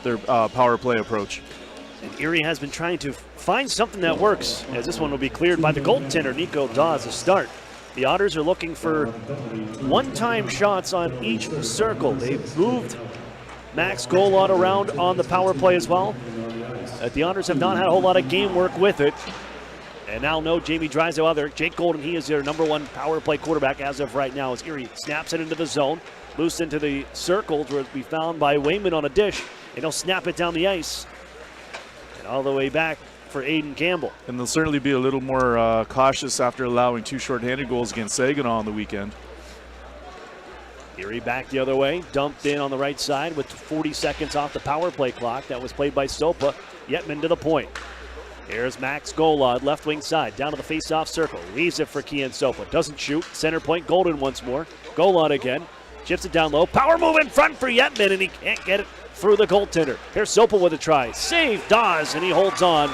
their power play approach. And Erie has been trying to find something that works, as this one will be cleared by the goaltender, Nico Dawes, to start. The Otters are looking for one-time shots on each circle. They've moved Max Golod around on the power play as well. The Otters have not had a whole lot of game work with it. And now no Jamie Drysdale other. Jake Golden, he is their number one power play quarterback as of right now, as Erie snaps it into the zone. Loose into the circles where it'll be found by Wayman on a dish. And he'll snap it down the ice. And all the way back for Aiden Campbell. And they'll certainly be a little more cautious after allowing 2 shorthanded goals against Saginaw on the weekend. Erie back the other way, dumped in on the right side with 40 seconds off the power play clock. That was played by Sopa. Yetman to the point. Here's Max Golod, left wing side, down to the face-off circle. Leaves it for Kian Sopa. Doesn't shoot. Center point, Golden once more. Golod again. Chips it down low. Power move in front for Yetman, and he can't get it through the goaltender. Here's Sopa with a try. Save Dawes, and he holds on.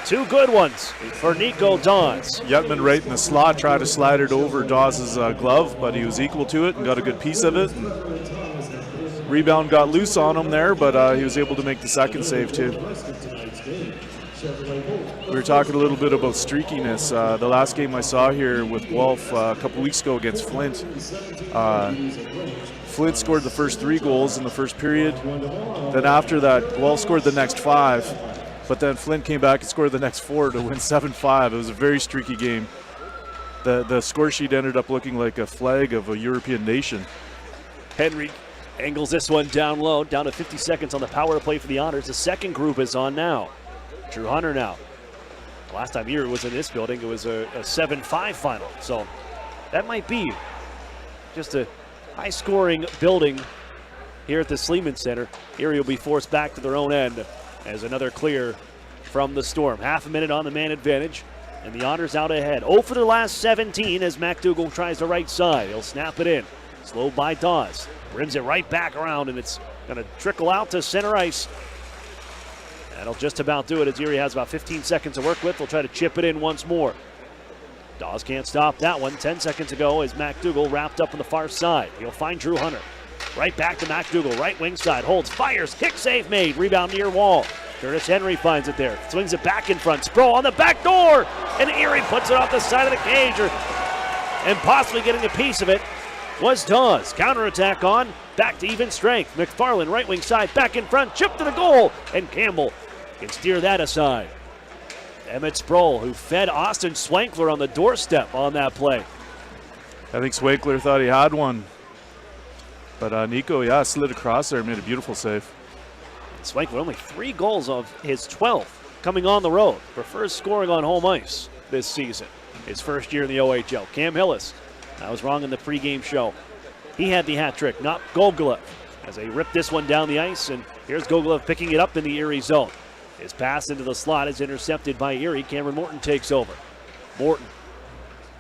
2 good ones for Nico Dawes. Yetman right in the slot, tried to slide it over Dawes' glove, but he was equal to it and got a good piece of it. And rebound got loose on him there, but he was able to make the second save too. We were talking a little bit about streakiness. The last game I saw here with Guelph a couple weeks ago against Flint, Flint scored the first 3 goals in the first period. Then after that, Guelph scored the next 5. But then Flint came back and scored the next 4 to win 7-5. It was a very streaky game. The score sheet ended up looking like a flag of a European nation. Henry angles this one down low, down to 50 seconds on the power play for the Otters. The second group is on now. Drew Hunter now. Last time Erie was in this building, it was a 7-5 final. So that might be just a high-scoring building here at the Sleeman Center. Erie will be forced back to their own end as another clear from the Storm. Half a minute on the man advantage, and the Otters out ahead. 0 for the last 17 as McDougall tries the right side. He'll snap it in. Slowed by Dawes. Rims it right back around, and it's going to trickle out to center ice. That'll just about do it as Erie has about 15 seconds to work with. They'll try to chip it in once more. Dawes can't stop that one. 10 seconds ago as McDougall wrapped up on the far side. He'll find Drew Hunter. Right back to McDougall, right wing side, holds, fires, kick save made, rebound near wall. Curtis Henry finds it there, swings it back in front, Sproul on the back door, and Erie puts it off the side of the cage, and possibly getting a piece of it was Dawes. Counterattack on, back to even strength. McFarland, right wing side, back in front, chip to the goal, and Campbell can steer that aside. Emmett Sproul, who fed Austin Swankler on the doorstep on that play. I think Swankler thought he had one. But Nico, slid across there and made a beautiful save. Swankler only 3 goals of his 12th coming on the road. Prefers scoring on home ice this season. His first year in the OHL. Cam Hillis, I was wrong in the pregame show. He had the hat trick, not Gogolev, as they rip this one down the ice. And here's Gogolev picking it up in the Erie zone. His pass into the slot is intercepted by Erie. Cameron Morton takes over. Morton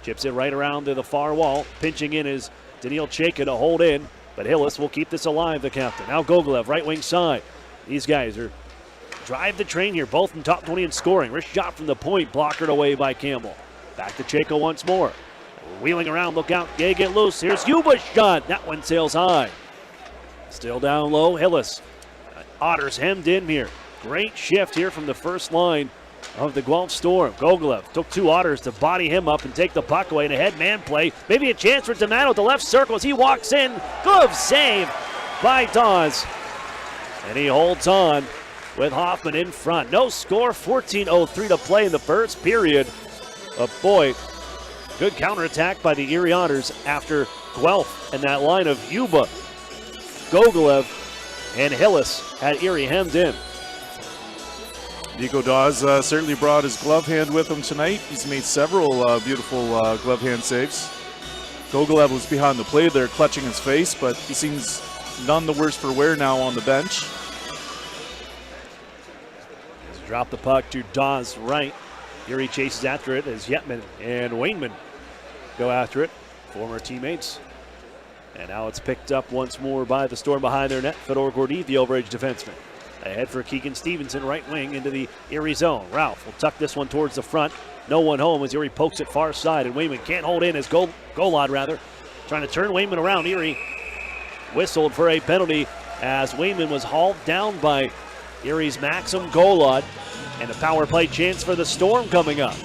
chips it right around to the far wall. Pinching in is Daniil Chayka to hold in. But Hillis will keep this alive, the captain. Now Gogolev, right wing side. These guys are drive the train here, both in top 20 in scoring. Wrist shot from the point, blockered away by Campbell. Back to Chayka once more. Wheeling around, look out, Gay get loose. Here's Yuba's shot. That one sails high. Still down low, Hillis. Otters hemmed in here. Great shift here from the first line of the Guelph Storm. Gogolev took 2 Otters to body him up and take the puck away in a head man play. Maybe a chance for D'Amato at the left circle as he walks in. Glove save by Dawes. And he holds on with Hoffman in front. No score, 14:03 to play in the first period. But boy, good counterattack by the Erie Otters after Guelph and that line of Yuba, Gogolev, and Hillis had Erie hemmed in. Nico Dawes certainly brought his glove hand with him tonight. He's made several beautiful glove hand saves. Gogolev was behind the play there, clutching his face, but he seems none the worse for wear now on the bench. Drop the puck to Dawes right. Erie chases after it as Yetman and Wainman go after it, former teammates. And now it's picked up once more by the Storm behind their net. Fedor Gordy, the overage defenseman. Ahead for Keegan Stevenson, right wing into the Erie zone. Ralph will tuck this one towards the front. No one home as Erie pokes it far side, and Wayman can't hold in as Golod trying to turn Wayman around. Erie whistled for a penalty as Wayman was hauled down by Erie's Maxim Golod, and a power play chance for the Storm coming up.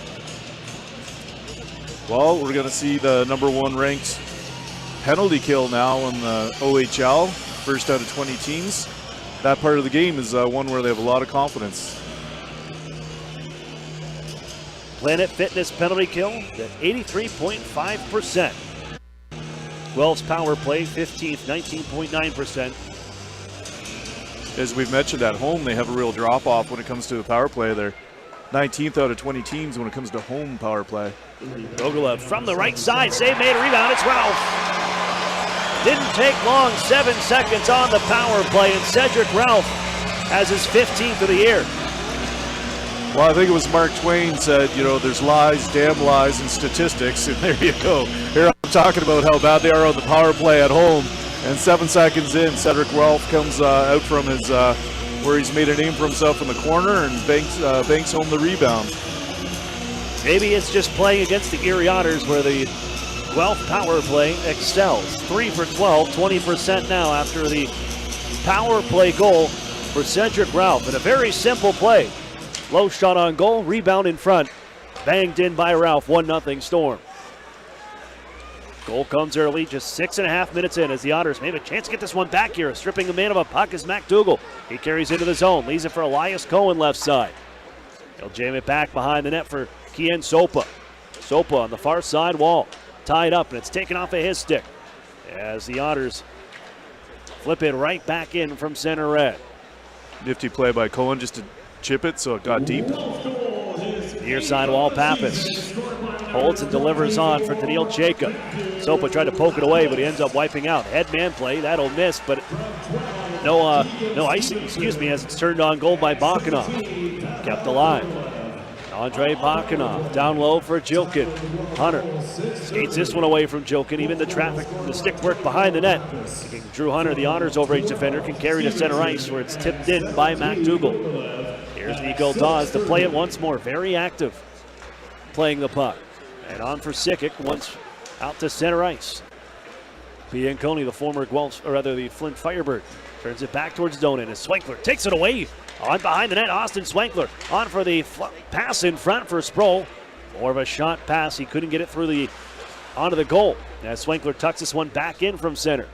Well, we're going to see the number 1 ranked penalty kill now in the OHL, first out of 20 teams. That part of the game is one where they have a lot of confidence. Planet Fitness penalty kill at 83.5%. Guelph's power play 15th, 19.9%. As we've mentioned, at home they have a real drop-off when it comes to the power play. They're 19th out of 20 teams when it comes to home power play. Gogolev from the right side, save made, a rebound, it's Ralph. Didn't take long, 7 seconds on the power play, and Cedric Ralph has his 15th of the year. Well, I think it was Mark Twain said, you know, there's lies, damn lies, and statistics, and there you go. Here I'm talking about how bad they are on the power play at home, and 7 seconds in, Cedric Ralph comes out from his, where he's made a name for himself in the corner and banks home the rebound. Maybe it's just playing against the Erie Otters where the Guelph power play excels. 3 for 12, 20% now after the power play goal for Cedric Ralph. And a very simple play. Low shot on goal, rebound in front. Banged in by Ralph, 1-0 Storm. Goal comes early, just 6.5 minutes in as the Otters may have a chance to get this one back here. Stripping the man of a puck is MacDougall. He carries into the zone, leaves it for Elias Cohen left side. He'll jam it back behind the net for Kian Sopa. Sopa on the far side wall, tied up, and it's taken off of his stick as the Otters flip it right back in from center red. Nifty play by Cohen just to chip it so it got deep. Near side wall, Pappas holds and delivers on for Daniil Jacob. Sopa tried to poke it away, but he ends up wiping out. Headman play, that'll miss, but no icing, as it's turned on goal by Bakanov. Kept alive. Andre Bakanov down low for Jilkin. Hunter skates this one away from Jilkin. Even the stick work behind the net. Drew Hunter, the Otters overage defender, can carry to center ice where it's tipped in by MacDougall. Here's Nico Dawes to play it once more. Very active playing the puck. And on for Sikic, once out to center ice. Bianconi, the former the Flint Firebird, turns it back towards Donan as Swankler takes it away. On behind the net, Austin Swankler on for the pass in front for Sproul. More of a shot pass. He couldn't get it through onto the goal. As Swankler tucks this one back in from center.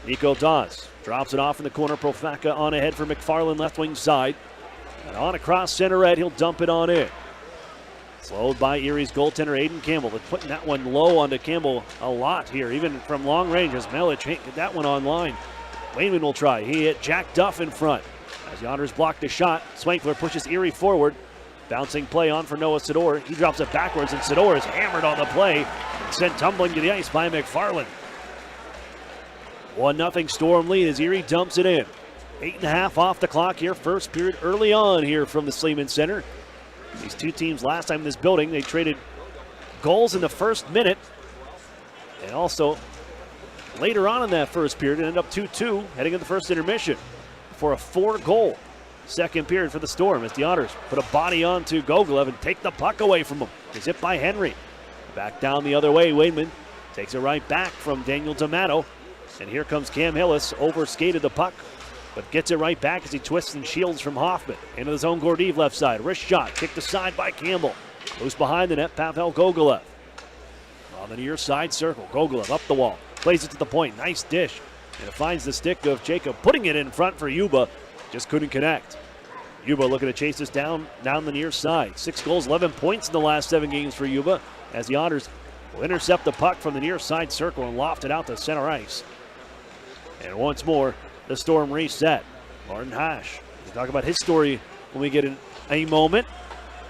Nico Dawes drops it off in the corner. Profaka on ahead for McFarland, left wing side. And on across center red, he'll dump it on in. Slowed by Erie's goaltender, Aiden Campbell. They're putting that one low onto Campbell a lot here, even from long range as Melich can't get that one on line. Wayman will try. He hit Jack Duff in front. As the Otters block the shot, Swankler pushes Erie forward. Bouncing play on for Noah Sador. He drops it backwards, and Sador is hammered on the play and sent tumbling to the ice by McFarland. 1-0 Storm lead as Erie dumps it in. 8.5 off the clock here. First period early on here from the Sleeman Center. These two teams last time in this building, they traded goals in the first minute. And also later on in that first period, it ended up 2-2 heading into the first intermission for a 4-goal second period for the Storm as the Otters put a body on to Gogolev and take the puck away from him. It's hit by Henry. Back down the other way, Wademan takes it right back from Daniel D'Amato. And here comes Cam Hillis, overskated the puck, but gets it right back as he twists and shields from Hoffman. Into the zone, Gordeev left side. Wrist shot, kicked aside by Campbell. Loose behind the net, Pavel Gogolev. On the near side circle, Gogolev up the wall. Plays it to the point, nice dish. And it finds the stick of Jacob, putting it in front for Yuba. Just couldn't connect. Yuba looking to chase this down the near side. 6 goals, 11 points in the last 7 games for Yuba as the Otters will intercept the puck from the near side circle and loft it out to center ice. And once more, the Storm reset. Martin Hash. We'll talk about his story when we get in a moment.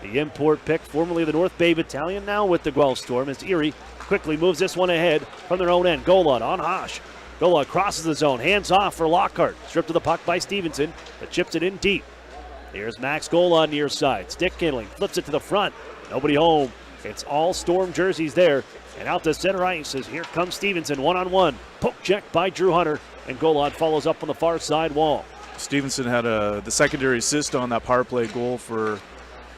The import pick, formerly the North Bay Battalion, now with the Guelph Storm, as Erie quickly moves this one ahead from their own end. Golod on Hash. Golod crosses the zone, hands off for Lockhart. Stripped to the puck by Stevenson, but chips it in deep. Here's Max Golod near side. Stick handling, flips it to the front. Nobody home. It's all Storm jerseys there. And out to center ice as here comes Stevenson, one-on-one. Poke check by Drew Hunter, and Golod follows up on the far side wall. Stevenson had the secondary assist on that power play goal for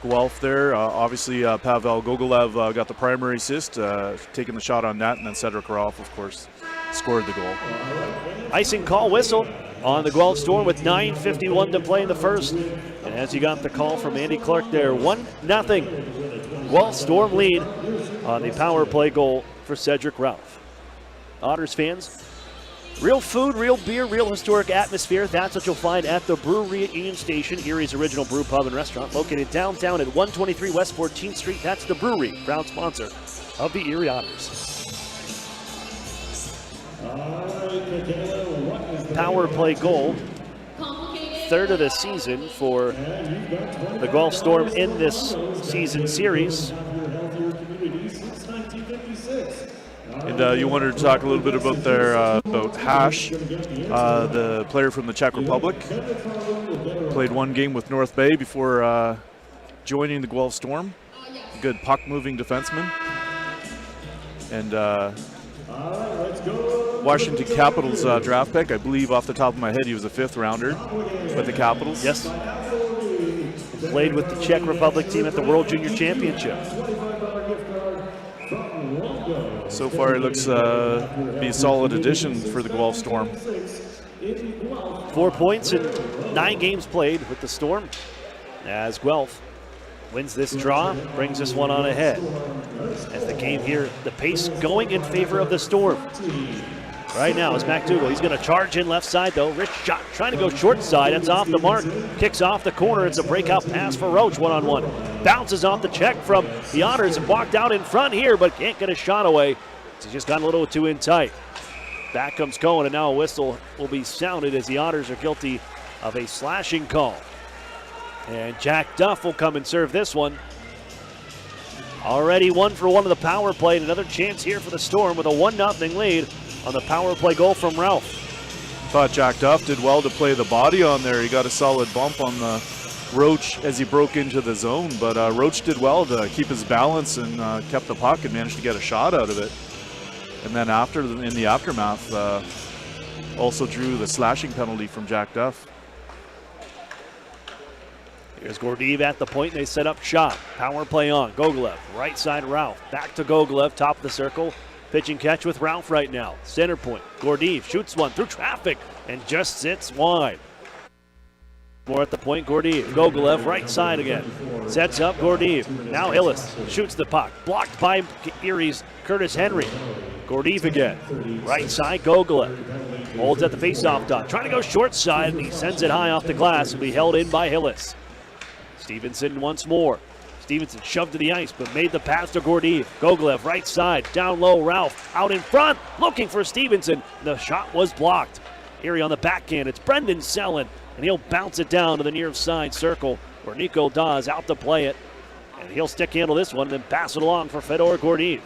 Guelph there. Obviously, Pavel Gogolev got the primary assist, taking the shot on net, and then Cedric Ralph, of course. scored the goal. Icing call whistle on the Guelph Storm with 9:51 to play in the first. And as you got the call from Andy Clark there, 1-0 Guelph Storm lead on the power play goal for Cedric Ralph. Otters fans, real food, real beer, real historic atmosphere. That's what you'll find at the Brewery at Union Station, Erie's original brew pub and restaurant, located downtown at 123 West 14th Street. That's the Brewery, proud sponsor of the Erie Otters. Power play goal, third of the season for the Guelph Storm in this season series. And you wanted to talk a little bit about their about Hash, the player from the Czech Republic. Played one game with North Bay before joining the Guelph Storm. Good puck-moving defenseman. And Washington Capitals draft pick. I believe off the top of my head he was a 5th rounder with the Capitals. Yes. Played with the Czech Republic team at the World Junior Championship. So far, it looks be a solid addition for the Guelph Storm. 4 points in 9 games played with the Storm, as Guelph wins this draw, brings this one on ahead. As the game here, the pace going in favor of the Storm. Right now is McDougall. He's going to charge in left side, though. Rich shot, trying to go short side. That's off the mark. Kicks off the corner. It's a breakout pass for Roach, one-on-one. Bounces off the check from the Otters and walked out in front here, but can't get a shot away. He's just got a little too in tight. Back comes Cohen, and now a whistle will be sounded as the Otters are guilty of a slashing call. And Jack Duff will come and serve this one. Already 1 for 1 of the power play, and another chance here for the Storm with a 1-0 lead on the power play goal from Ralph. Thought Jack Duff did well to play the body on there. He got a solid bump on the Roach as he broke into the zone, but Roach did well to keep his balance and kept the puck and managed to get a shot out of it. And then in the aftermath, also drew the slashing penalty from Jack Duff. Here's Gordeev at the point, and they set up shot. Power play on. Gogolev, right side Ralph. Back to Gogolev, top of the circle. Pitch and catch with Ralph right now. Center point. Gordeev shoots one through traffic and just sits wide. More at the point, Gordeev. Gogolev, right side again. Sets up Gordeev. Now Hillis shoots the puck. Blocked by Erie's Curtis Henry. Gordeev again. Right side, Gogolev. Holds at the faceoff dot. Trying to go short side, and he sends it high off the glass. Will be held in by Hillis. Stevenson once more. Stevenson shoved to the ice, but made the pass to Gordeev. Gogolev, right side, down low, Ralph out in front, looking for Stevenson. The shot was blocked. Erie on the backhand, it's Brendan Sellen, and he'll bounce it down to the near side circle where Nico Dawes out to play it. And he'll stick handle this one and then pass it along for Fedor Gordeev.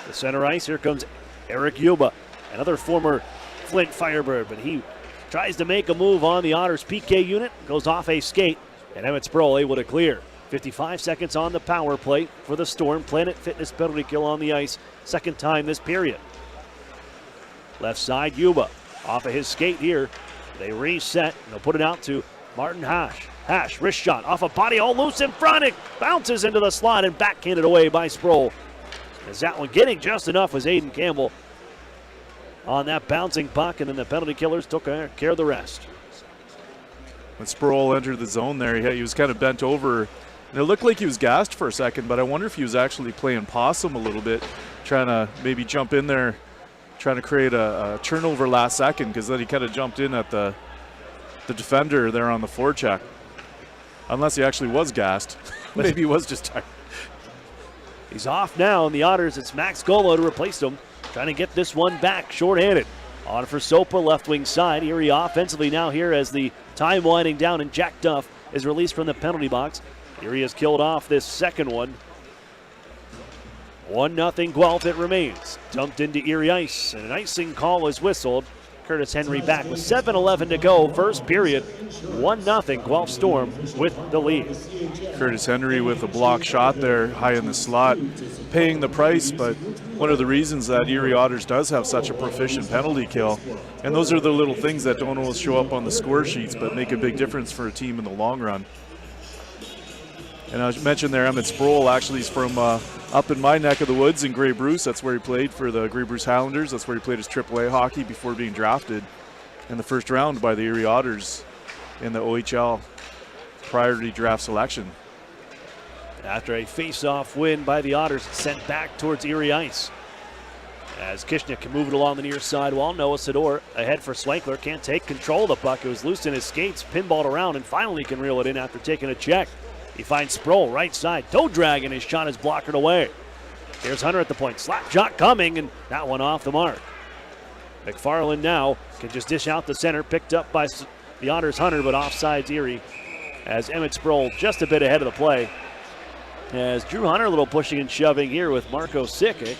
The center ice, here comes Eric Yuba, another former Flint Firebird, but he tries to make a move on the Otters PK unit, goes off a skate, and Emmett Sproul able to clear. 55 seconds on the power play for the Storm. Planet Fitness penalty kill on the ice, second time this period. Left side, Yuba off of his skate here. They reset, and they'll put it out to Martin Hash. Hash, wrist shot off a body, all loose in front. It bounces into the slot and backhanded away by Sproul. As that one getting just enough was Aiden Campbell on that bouncing puck, and then the penalty killers took care of the rest. When Sproul entered the zone there, he was kind of bent over, and it looked like he was gassed for a second, but I wonder if he was actually playing possum a little bit, trying to maybe jump in there, trying to create a turnover last second, because then he kind of jumped in at the defender there on the forecheck. Unless he actually was gassed. Maybe he was just tired. He's off now, and the Otters, it's Max Golo to replace him, trying to get this one back shorthanded. On for Sopa, left wing side. Erie offensively now here as the time winding down, and Jack Duff is released from the penalty box. Erie has killed off this second one. 1-0 Guelph it remains. Dumped into Erie ice, and an icing call is whistled. Curtis Henry back with 7:11 to go, first period. 1-0 Guelph Storm with the lead. Curtis Henry with a block shot there high in the slot, paying the price, but one of the reasons that Erie Otters does have such a proficient penalty kill. And those are the little things that don't always show up on the score sheets but make a big difference for a team in the long run. And I mentioned there, Emmett Sproul actually is from up in my neck of the woods in Grey Bruce. That's where he played for the Grey Bruce Highlanders. That's where he played his AAA hockey before being drafted in the first round by the Erie Otters in the OHL priority draft selection. After a face-off win by the Otters, sent back towards Erie ice. As Kishnik can move it along the near side wall, Noah Sador ahead for Swankler. Can't take control of the puck. It was loose in his skates, pinballed around, and finally can reel it in after taking a check. He finds Sproul, right side, toe drag, and his shot is blocked away. Here's Hunter at the point. Slap shot coming, and that one off the mark. McFarland now can just dish out the center, picked up by the Otters Hunter, but offsides Erie. As Emmett Sproul just a bit ahead of the play. As Drew Hunter a little pushing and shoving here with Marco Sikic.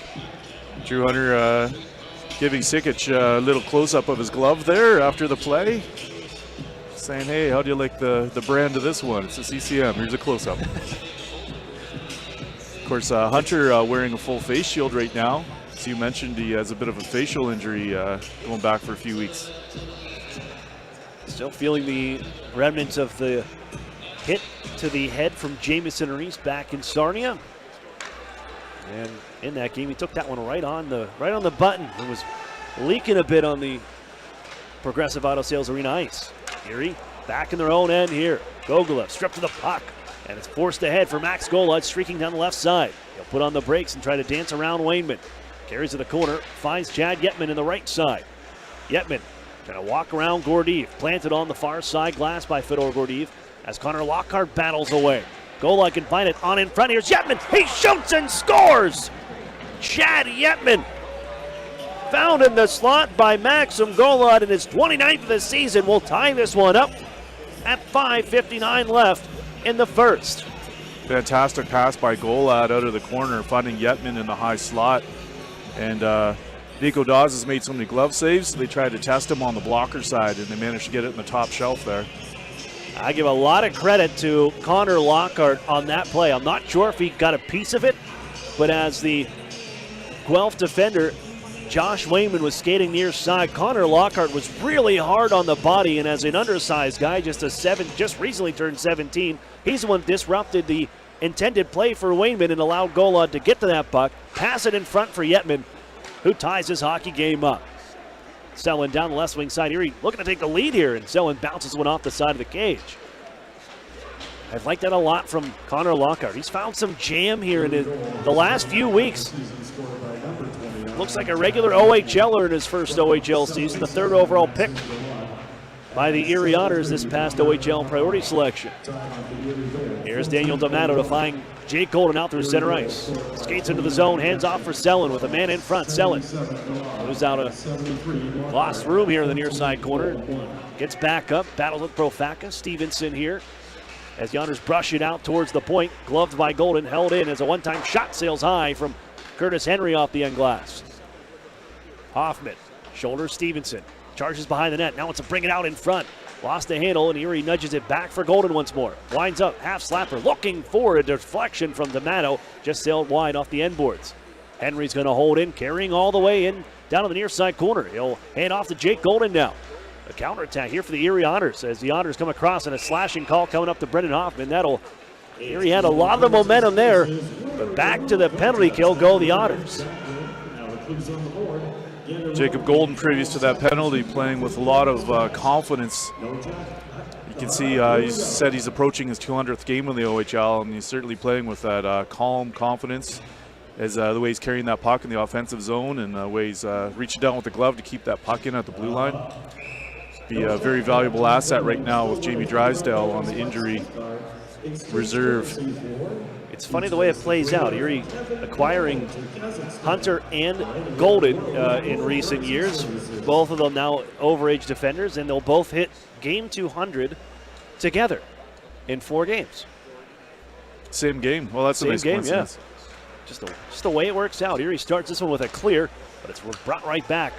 Drew Hunter giving Sikic a little close-up of his glove there after the play. Saying, hey, how do you like the brand of this one? It's a CCM. Here's a close-up. Of course, Hunter wearing a full face shield right now. As you mentioned, he has a bit of a facial injury going back for a few weeks. Still feeling the remnants of the hit to the head from Jamison Reese back in Sarnia. And in that game, he took that one right on the button. It was leaking a bit on the Progressive Auto Sales Arena ice. Erie back in their own end here. Gogolev stripped to the puck, and it's forced ahead for Max Golod, streaking down the left side. He'll put on the brakes and try to dance around Wainman. Carries to the corner, finds Chad Yetman in the right side. Yetman trying to walk around Gordiev, planted on the far side glass by Fedor Gordiev as Connor Lockhart battles away. Golod can find it on in front. Here's Yetman. He shoots and scores! Chad Yetman found in the slot by Maxim Golod in his 29th of the season. Will tie this one up at 5:59 left in the first. Fantastic pass by Golod out of the corner, finding Yetman in the high slot. And Nico Dawes has made so many glove saves, they tried to test him on the blocker side, and they managed to get it in the top shelf there. I give a lot of credit to Connor Lockhart on that play. I'm not sure if he got a piece of it, but as the Guelph defender, Josh Wayman, was skating near side, Connor Lockhart was really hard on the body, and as an undersized guy, just recently turned 17, he's the one that disrupted the intended play for Wayman and allowed Golod to get to that puck, pass it in front for Yetman, who ties his hockey game up. Selin down the left wing side. Erie looking to take the lead here, and Selin bounces one off the side of the cage. I've liked that a lot from Connor Lockhart. He's found some jam here in the last few weeks. Looks like a regular OHLer in his first OHL season, the third overall pick by the Erie Otters this past OHL priority selection. Here's Daniel D'Amato to find Jake Golden out through center ice. Skates into the zone, hands off for Selin with a man in front. Selin moves out a lost room here in the near side corner. Gets back up, battles with Profaka. Stevenson here as the Otters brush it out towards the point. Gloved by Golden, held in as a one-time shot sails high from Curtis Henry off the end glass. Hoffman, shoulder Stevenson, charges behind the net. Now wants to bring it out in front. Lost the handle, and Erie nudges it back for Golden once more. Winds up, half slapper, looking for a deflection from D'Amato. Just sailed wide off the end boards. Henry's going to hold in, carrying all the way in down to the near side corner. He'll hand off to Jake Golden now. A counterattack here for the Erie Otters as the Otters come across, and a slashing call coming up to Brendan Hoffman. Erie had a lot of the momentum there, but back to the penalty kill go the Otters. Jacob Golden, previous to that penalty, playing with a lot of confidence. You can see he said he's approaching his 200th game in the OHL, and he's certainly playing with that calm confidence as the way he's carrying that puck in the offensive zone, and the way he's reaching down with the glove to keep that puck in at the blue line. Be a very valuable asset right now with Jamie Drysdale on the injury reserve. It's funny the way it plays out. Erie acquiring Hunter and Golden in recent years. Both of them now overage defenders, and they'll both hit game 200 together in 4 games. Same game. Well, that's a nice coincidence. Yeah. Just the way it works out. Erie starts this one with a clear, but it's brought right back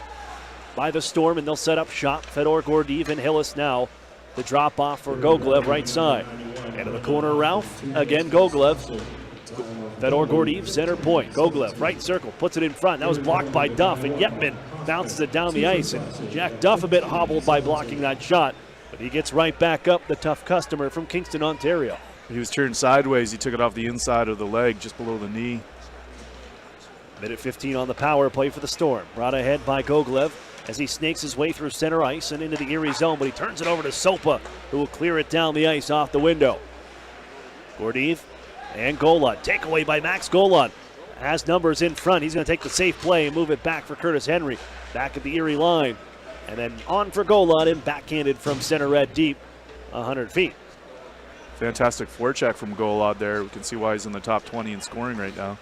by the Storm, and they'll set up shop. Fedor Gordiev and Hillis now. The drop off for Gogolev right side. Into the corner, Ralph. Again, Gogolev. Fedor Gordiev, center point. Gogolev, right circle, puts it in front. That was blocked by Duff, and Yetman bounces it down the ice. And Jack Duff a bit hobbled by blocking that shot, but he gets right back up, the tough customer from Kingston, Ontario. He was turned sideways. He took it off the inside of the leg, just below the knee. Minute 15 on the power play for the Storm. Brought ahead by Gogolev as he snakes his way through center ice and into the Erie zone, but he turns it over to Sopa, who will clear it down the ice off the window. Gordeev and Golod. Takeaway by Max Golod. Has numbers in front. He's going to take the safe play and move it back for Curtis Henry. Back at the Erie line. And then on for Golod and backhanded from center red deep, 100 feet. Fantastic forecheck from Golod there. We can see why he's in the top 20 in scoring right now.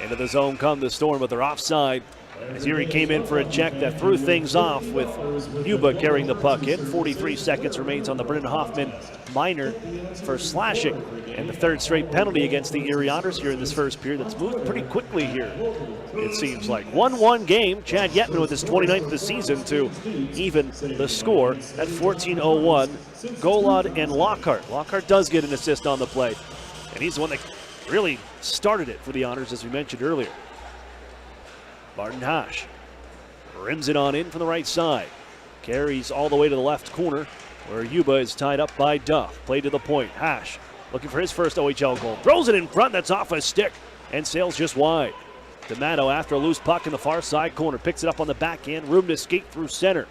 Into the zone come the Storm, but they're offside. As Erie came in for a check that threw things off with Yuba carrying the puck in. 43 seconds remains on the Brendan Hoffman minor for slashing. And the third straight penalty against the Erie Otters here in this first period. That's moved pretty quickly here, it seems like. 1-1 game. Chad Yetman with his 29th of the season to even the score at 14:01. Golod and Lockhart. Lockhart does get an assist on the play. And he's the one that really started it for the Otters, as we mentioned earlier. Martin Hash rims it on in from the right side. Carries all the way to the left corner where Yuba is tied up by Duff. Play to the point. Hash looking for his first OHL goal. Throws it in front. That's off a stick and sails just wide. D'Amato after a loose puck in the far side corner. Picks it up on the backhand. Room to skate through center.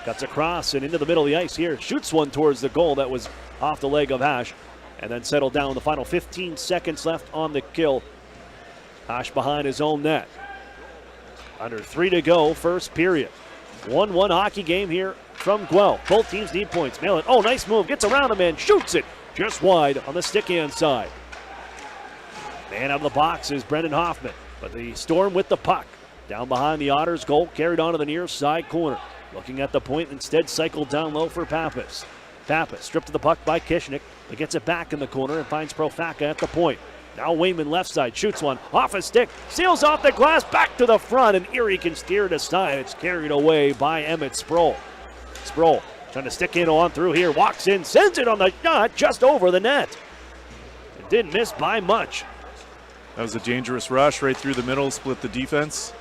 Cuts across and into the middle of the ice here. Shoots one towards the goal that was off the leg of Hash. And then settled down. The final 15 seconds left on the kill. Hash behind his own net. Under 3 to go, first period. 1-1 hockey game here from Guelph. Both teams need points. Mail it. Oh, nice move. Gets around him and shoots it just wide on the stick hand side. Man out of the box is Brendan Hoffman. But the Storm with the puck. Down behind the Otters goal. Carried onto the near side corner. Looking at the point, instead cycled down low for Pappas. Pappas stripped to the puck by Kishnik. But gets it back in the corner and finds Profaka at the point. Now Wayman left side, shoots one, off a stick, seals off the glass, back to the front, and Erie can steer it aside. It's carried away by Emmett Sproul. Sproul trying to stick in on through here, walks in, sends it on the shot, just over the net. It didn't miss by much. That was a dangerous rush right through the middle, split the defense.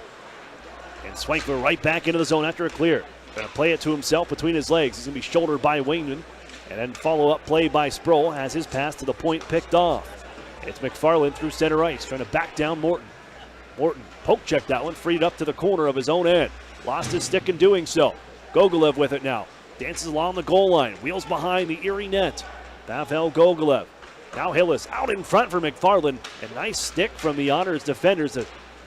And Swankler right back into the zone after a clear. Going to play it to himself between his legs. He's going to be shouldered by Wayman. And then follow-up play by Sproul has his pass to the point picked off. It's McFarland through center ice, trying to back down Morton. Morton poke checked that one, freed up to the corner of his own end. Lost his stick in doing so. Gogolev with it now. Dances along the goal line, wheels behind the Erie net. Pavel Gogolev. Now Hillis out in front for McFarland. A nice stick from the Otters defenders to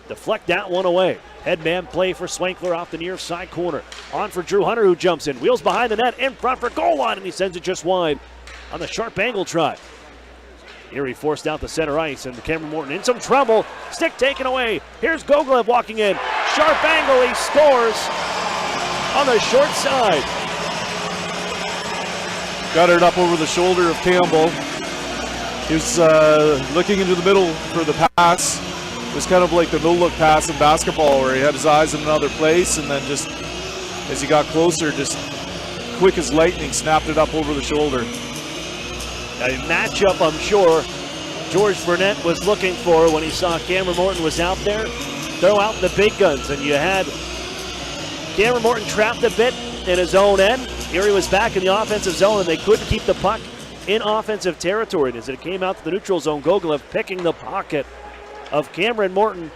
deflect that one away. Headman play for Swankler off the near side corner. On for Drew Hunter, who jumps in. Wheels behind the net, in front for goal line, and he sends it just wide on the sharp angle try. Erie forced out the center ice, and Cameron Morton in some trouble. Stick taken away. Here's Gogolev walking in. Sharp angle, he scores on the short side. Got it up over the shoulder of Campbell. He was looking into the middle for the pass. It was kind of like the no-look pass in basketball where he had his eyes in another place, and then just as he got closer, just quick as lightning, snapped it up over the shoulder. A matchup, I'm sure, George Burnett was looking for when he saw Cameron Morton was out there. Throw out the big guns, and you had Cameron Morton trapped a bit in his own end. Erie was back in the offensive zone, and they couldn't keep the puck in offensive territory. And as it came out to the neutral zone, Gogolev picking the pocket of Cameron Morton.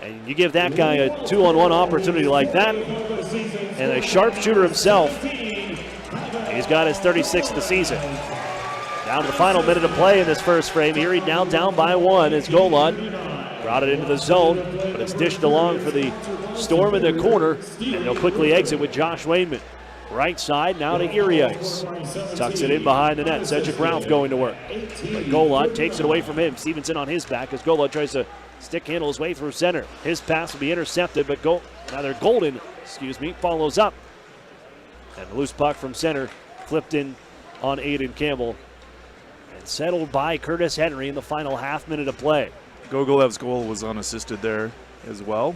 And you give that guy a 2-on-1 opportunity like that, and a sharpshooter himself, he's got his 36th of the season. Down to the final minute of play in this first frame. Erie now down by 1 as Golod brought it into the zone, but it's dished along for the Storm in the corner, and they'll quickly exit with Josh Wayman. Right side now to Erie ice. Tucks it in behind the net. Cedric Ralph going to work. But Golod takes it away from him. Stevenson on his back as Golod tries to stick handle his way through center. His pass will be intercepted, but Golden follows up. And the loose puck from center flipped in on Aiden Campbell. Settled by Curtis Henry in the final half minute of play. Gogolev's goal was unassisted there as well.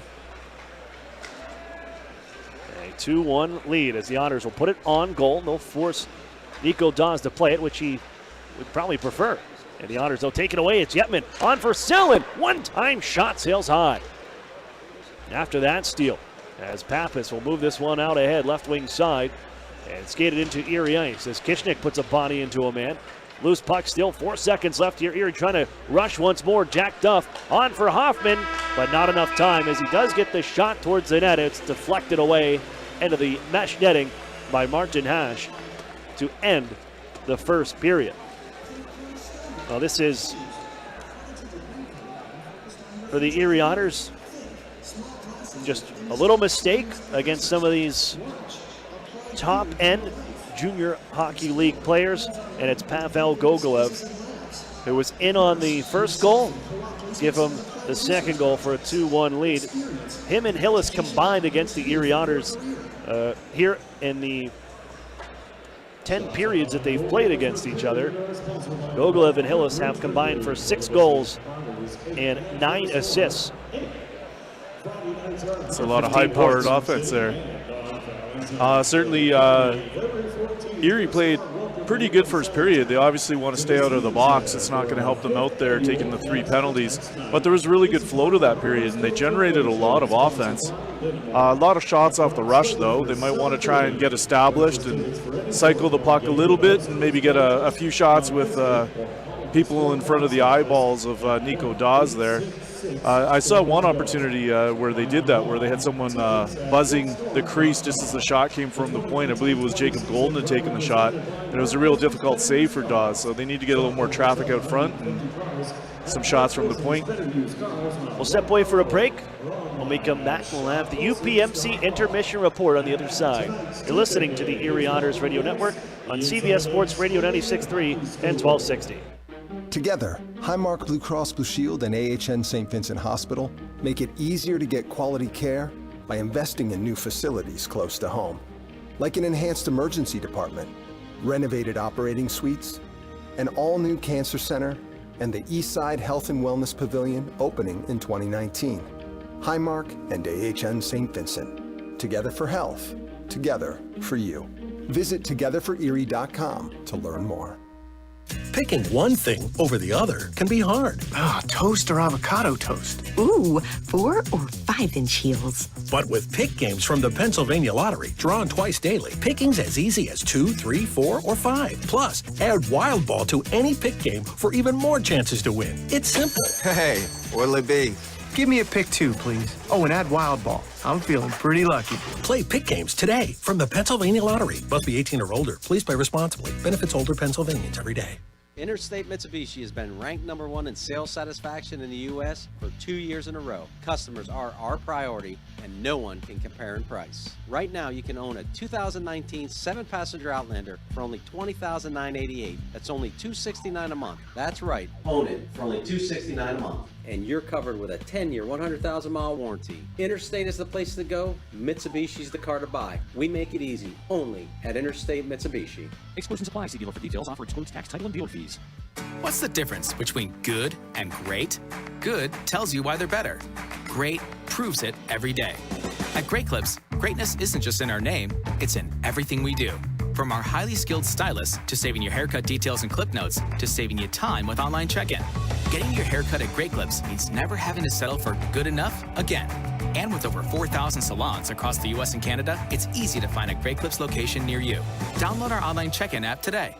A 2-1 lead as the Otters will put it on goal. They'll force Nico Dawes to play it, which he would probably prefer. And the Otters, they'll take it away. It's Yetman on for Sellin. One-time shot sails high. After that, steal as Pappas will move this one out ahead, left wing side, and skate it into Erie ice as Kishnik puts a body into a man. Loose puck still, 4 seconds left here. Erie trying to rush once more. Jack Duff on for Hoffman, but not enough time as he does get the shot towards the net. It's deflected away into the mesh netting by Martin Hash to end the first period. Well, this is for the Erie Otters. Just a little mistake against some of these top-end junior hockey league players, and it's Pavel Gogolev who was in on the first goal. Give him the second goal for a 2-1 lead. Him and Hillis combined against the Erie Otters here in the 10 periods that they've played against each other. Gogolev and Hillis have combined for 6 goals and 9 assists. It's a lot of high-powered offense there. Certainly, Erie played pretty good first period. They obviously want to stay out of the box. It's not going to help them out there taking the 3 penalties. But there was really good flow to that period, and they generated a lot of offense. A lot of shots off the rush, though. They might want to try and get established and cycle the puck a little bit and maybe get a few shots with people in front of the eyeballs of Nico Dawes there. I saw one opportunity where they did that, where they had someone buzzing the crease just as the shot came from the point. I believe it was Jacob Golden had taken the shot, and it was a real difficult save for Dawes. So they need to get a little more traffic out front and some shots from the point. We'll step away for a break. When we come back, we'll have the UPMC intermission report on the other side. You're listening to the Erie Otters Radio Network on CBS Sports Radio 96.3 and 1260. Together, Highmark Blue Cross Blue Shield and AHN St. Vincent Hospital make it easier to get quality care by investing in new facilities close to home, like an enhanced emergency department, renovated operating suites, an all-new cancer center, and the Eastside Health and Wellness Pavilion opening in 2019. Highmark and AHN St. Vincent. Together for health. Together for you. Visit togetherforerie.com to learn more. Picking one thing over the other can be hard. Toast or avocado toast? Ooh, 4 or 5-inch heels. But with pick games from the Pennsylvania Lottery, drawn twice daily, picking's as easy as 2, 3, 4, or 5. Plus, add Wild Ball to any pick game for even more chances to win. It's simple. Hey, what'll it be? Give me a pick 2, please. Oh, and add Wild Ball. I'm feeling pretty lucky. Play pick games today from the Pennsylvania Lottery. Must be 18 or older. Please play responsibly. Benefits older Pennsylvanians every day. Interstate Mitsubishi has been ranked #1 in sales satisfaction in the U.S. for 2 years in a row. Customers are our priority, and no one can compare in price. Right now, you can own a 2019 7-passenger Outlander for only $20,988. That's only $269 a month. That's right, own it for only $269 a month. And you're covered with a 10-year, 100,000-mile warranty. Interstate is the place to go. Mitsubishi's the car to buy. We make it easy, only at Interstate Mitsubishi. Exclusions apply. See dealer for details. Offer excludes tax, title, and dealer fees. What's the difference between good and great? Good tells you why they're better. Great proves it every day. At Great Clips, greatness isn't just in our name, it's in everything we do. From our highly skilled stylists to saving your haircut details and clip notes to saving you time with online check-in. Getting your haircut at Great Clips means never having to settle for good enough again. And with over 4,000 salons across the U.S. and Canada, it's easy to find a Great Clips location near you. Download our online check-in app today.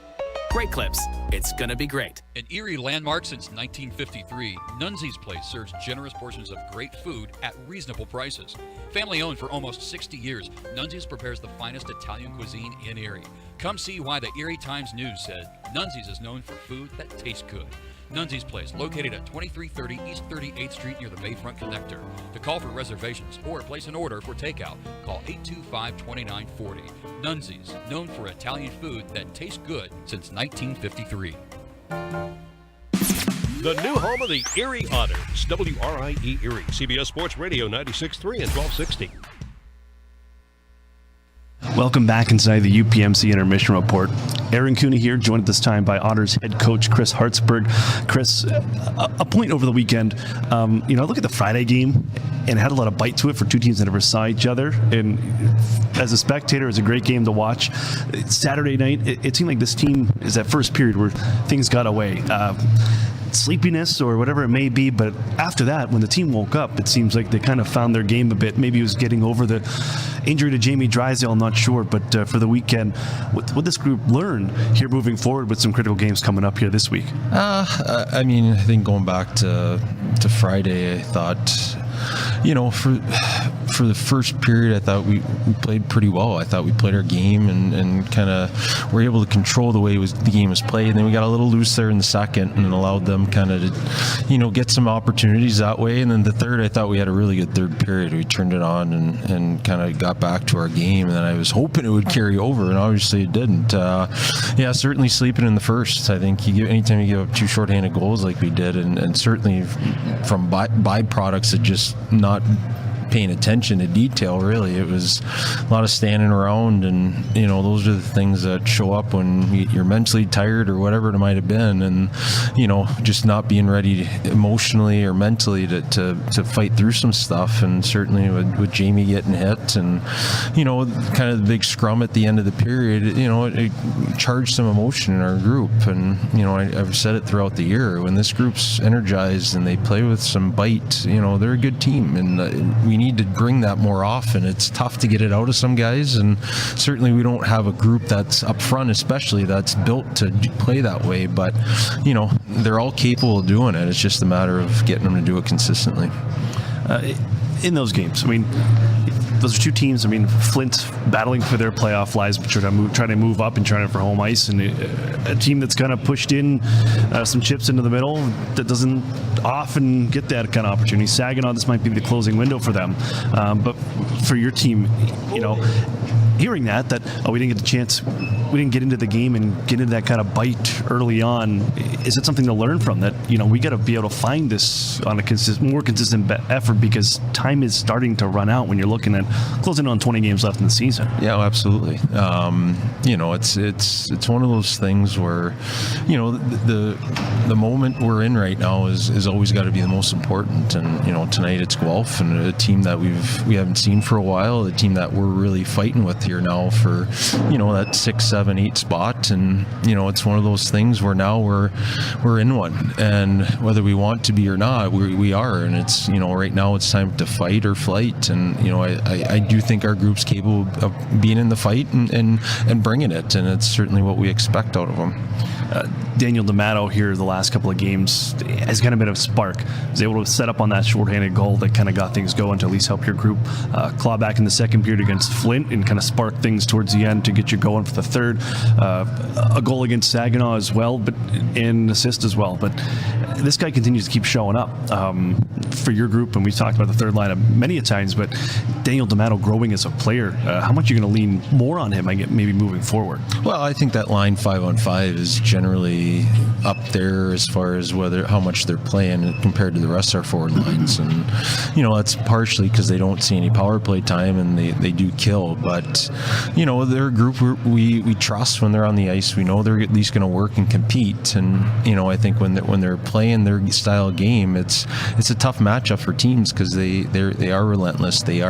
Great Clips. It's gonna be great. An Erie landmark since 1953, Nunzi's Place serves generous portions of great food at reasonable prices. Family owned for almost 60 years, Nunzi's prepares the finest Italian cuisine in Erie. Come see why the Erie Times News said Nunzi's is known for food that tastes good. Nunzi's Place, located at 2330 East 38th Street near the Bayfront Connector. To call for reservations or place an order for takeout, call 825-2940. Nunzi's, known for Italian food that tastes good since 1953. The new home of the Erie Otters, WRIE Erie, CBS Sports Radio 96.3 and 1260. Welcome back inside the UPMC Intermission Report. Aaron Cooney here, joined at this time by Otters head coach Chris Hartsburg. Chris, a point over the weekend. Look at the Friday game, and it had a lot of bite to it for two teams that never saw each other. And as a spectator, it was a great game to watch. Saturday night, it seemed like this team is that first period where things got away. sleepiness or whatever it may be, but after that, when the team woke up, it seems like they kind of found their game a bit. Maybe it was getting over the injury to Jamie Drysdale, I'm not sure, but for the weekend, what this group learn here moving forward with some critical games coming up here this week? I mean, I think going back to Friday, I thought, for the first period, I thought we played pretty well. I thought we played our game and kind of were able to control the way the game was played. And then we got a little loose there in the second and allowed them kind of to, get some opportunities that way. And then the third, I thought we had a really good third period. We turned it on and kind of got back to our game. And then I was hoping it would carry over, and obviously it didn't. Certainly sleeping in the first. I think anytime you give up 2 shorthanded goals like we did, and certainly from byproducts of just not paying attention to detail, really. It was a lot of standing around, and those are the things that show up when you're mentally tired or whatever it might have been, and just not being ready emotionally or mentally to fight through some stuff. And certainly with Jamie getting hit and kind of the big scrum at the end of the period, it charged some emotion in our group. And I've said it throughout the year, when this group's energized and they play with some bite, they're a good team, and we need to bring that more often. It's tough to get it out of some guys, and certainly we don't have a group that's up front, especially, that's built to play that way. But they're all capable of doing it. It's just a matter of getting them to do it consistently. In those games, I mean, those are 2 teams. I mean, Flint battling for their playoff lives, but trying to move up and trying for home ice, and a team that's kind of pushed in some chips into the middle that doesn't often get that kind of opportunity. Saginaw, this might be the closing window for them, but for your team, hearing that we didn't get the chance, we didn't get into the game and get into that kind of bite early on. Is it something to learn from that? We got to be able to find this on a more consistent effort, because time is starting to run out when you're looking at closing on 20 games left in the season. Yeah, absolutely. It's one of those things where the moment we're in right now is always got to be the most important. And tonight it's Guelph, and a team that we haven't seen for a while, a team that we're really fighting with here now for that 6, 7, 8 spot. And it's one of those things where now we're in one, and whether we want to be or not, we are. And it's right now it's time to fight or flight. And I do think our group's capable of being in the fight and bringing it, and it's certainly what we expect out of them. Daniel D'Amato here the last couple of games has kind of been a spark. He was able to set up on that shorthanded goal that kind of got things going to at least help your group claw back in the second period against Flint and kind of spark things towards the end to get you going for the third. A goal against Saginaw as well, but an assist as well. But this guy continues to keep showing up for your group, and we've talked about the third line many a times, but Daniel D'Amato growing as a player, how much are you going to lean more on him, maybe moving forward? Well, I think that line 5-on-5 is generally up there as far as how much they're playing compared to the rest of our forward lines. And that's partially because they don't see any power play time, and they do kill. But they're a group we trust when they're on the ice. We know they're at least going to work and compete. And I think when they're playing their style of game, it's a tough matchup for teams, because they are relentless. They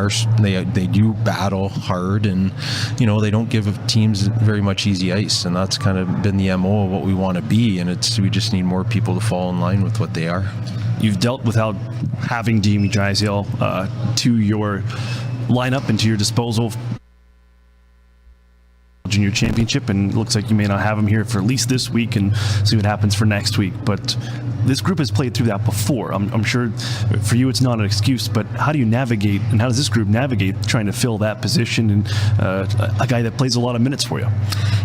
do battle hard, and they don't give teams very much easy ice. And that's kind of been the MO of what we want to be, and we just need more people to fall in line with what they are. You've dealt without having Jamie Drysdale to your lineup and to your disposal junior championship, and it looks like you may not have him here for at least this week, and see what happens for next week. But this group has played through that before. I'm sure for you it's not an excuse, but how do you navigate, and how does this group navigate trying to fill that position, and a guy that plays a lot of minutes for you?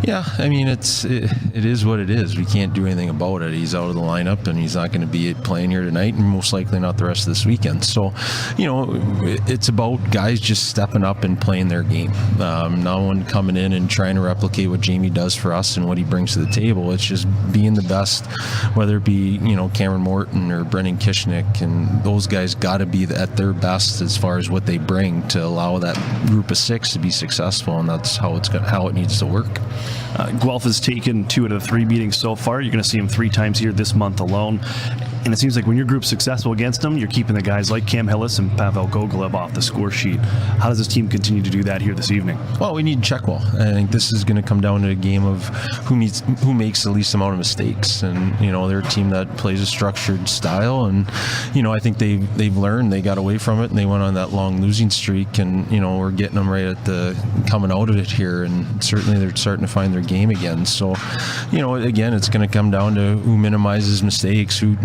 Yeah, I mean, it is what it is. We can't do anything about it. He's out of the lineup, and he's not going to be playing here tonight, and most likely not the rest of this weekend. So, it's about guys just stepping up and playing their game. No one coming in and trying to replicate what Jamie does for us and what he brings to the table. It's just being the best, whether it be Cameron Morton or Brendan Kishnick, and those guys got to be at their best as far as what they bring to allow that group of 6 to be successful, and that's how it needs to work. Guelph has taken 2 out of the 3 meetings so far. You're going to see him 3 times here this month alone. And it seems like when your group's successful against them, you're keeping the guys like Cam Hillis and Pavel Gogolev off the score sheet. How does this team continue to do that here this evening? Well, we need to check well. I think this is going to come down to a game of who makes the least amount of mistakes. And, they're a team that plays a structured style. And, I think they've learned. They got away from it and they went on that long losing streak. And, we're getting them right at the coming out of it here. And certainly they're starting to find their game again. So, again, it's going to come down to who minimizes mistakes, who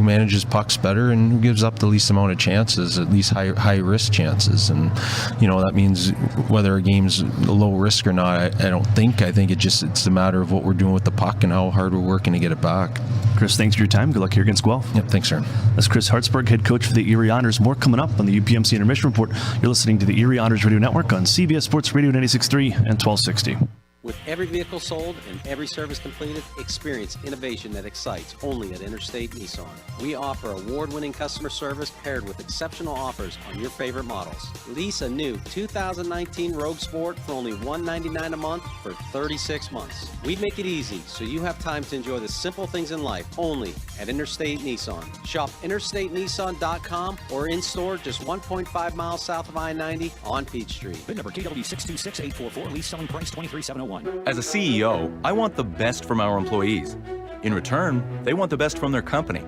manages pucks better, and who gives up the least amount of chances, at least high risk chances. And that means whether a game's low risk or not, I don't think. I think it's a matter of what we're doing with the puck and how hard we're working to get it back. Chris, thanks for your time. Good luck here against Guelph. Yep, thanks, Aaron. That's Chris Hartsburg, head coach for the Erie Otters. More coming up on the UPMC Intermission Report. You're listening to the Erie Otters Radio Network on CBS Sports Radio 96.3 and 1260. With every vehicle sold and every service completed, experience innovation that excites only at Interstate Nissan. We offer award-winning customer service paired with exceptional offers on your favorite models. Lease a new 2019 Rogue Sport for only $199 a month for 36 months. We make it easy so you have time to enjoy the simple things in life only at Interstate Nissan. Shop interstatenissan.com or in-store just 1.5 miles south of I-90 on Peachtree. VIN number KW626844, lease selling price $23,701. As a CEO, I want the best from our employees. In return, they want the best from their company,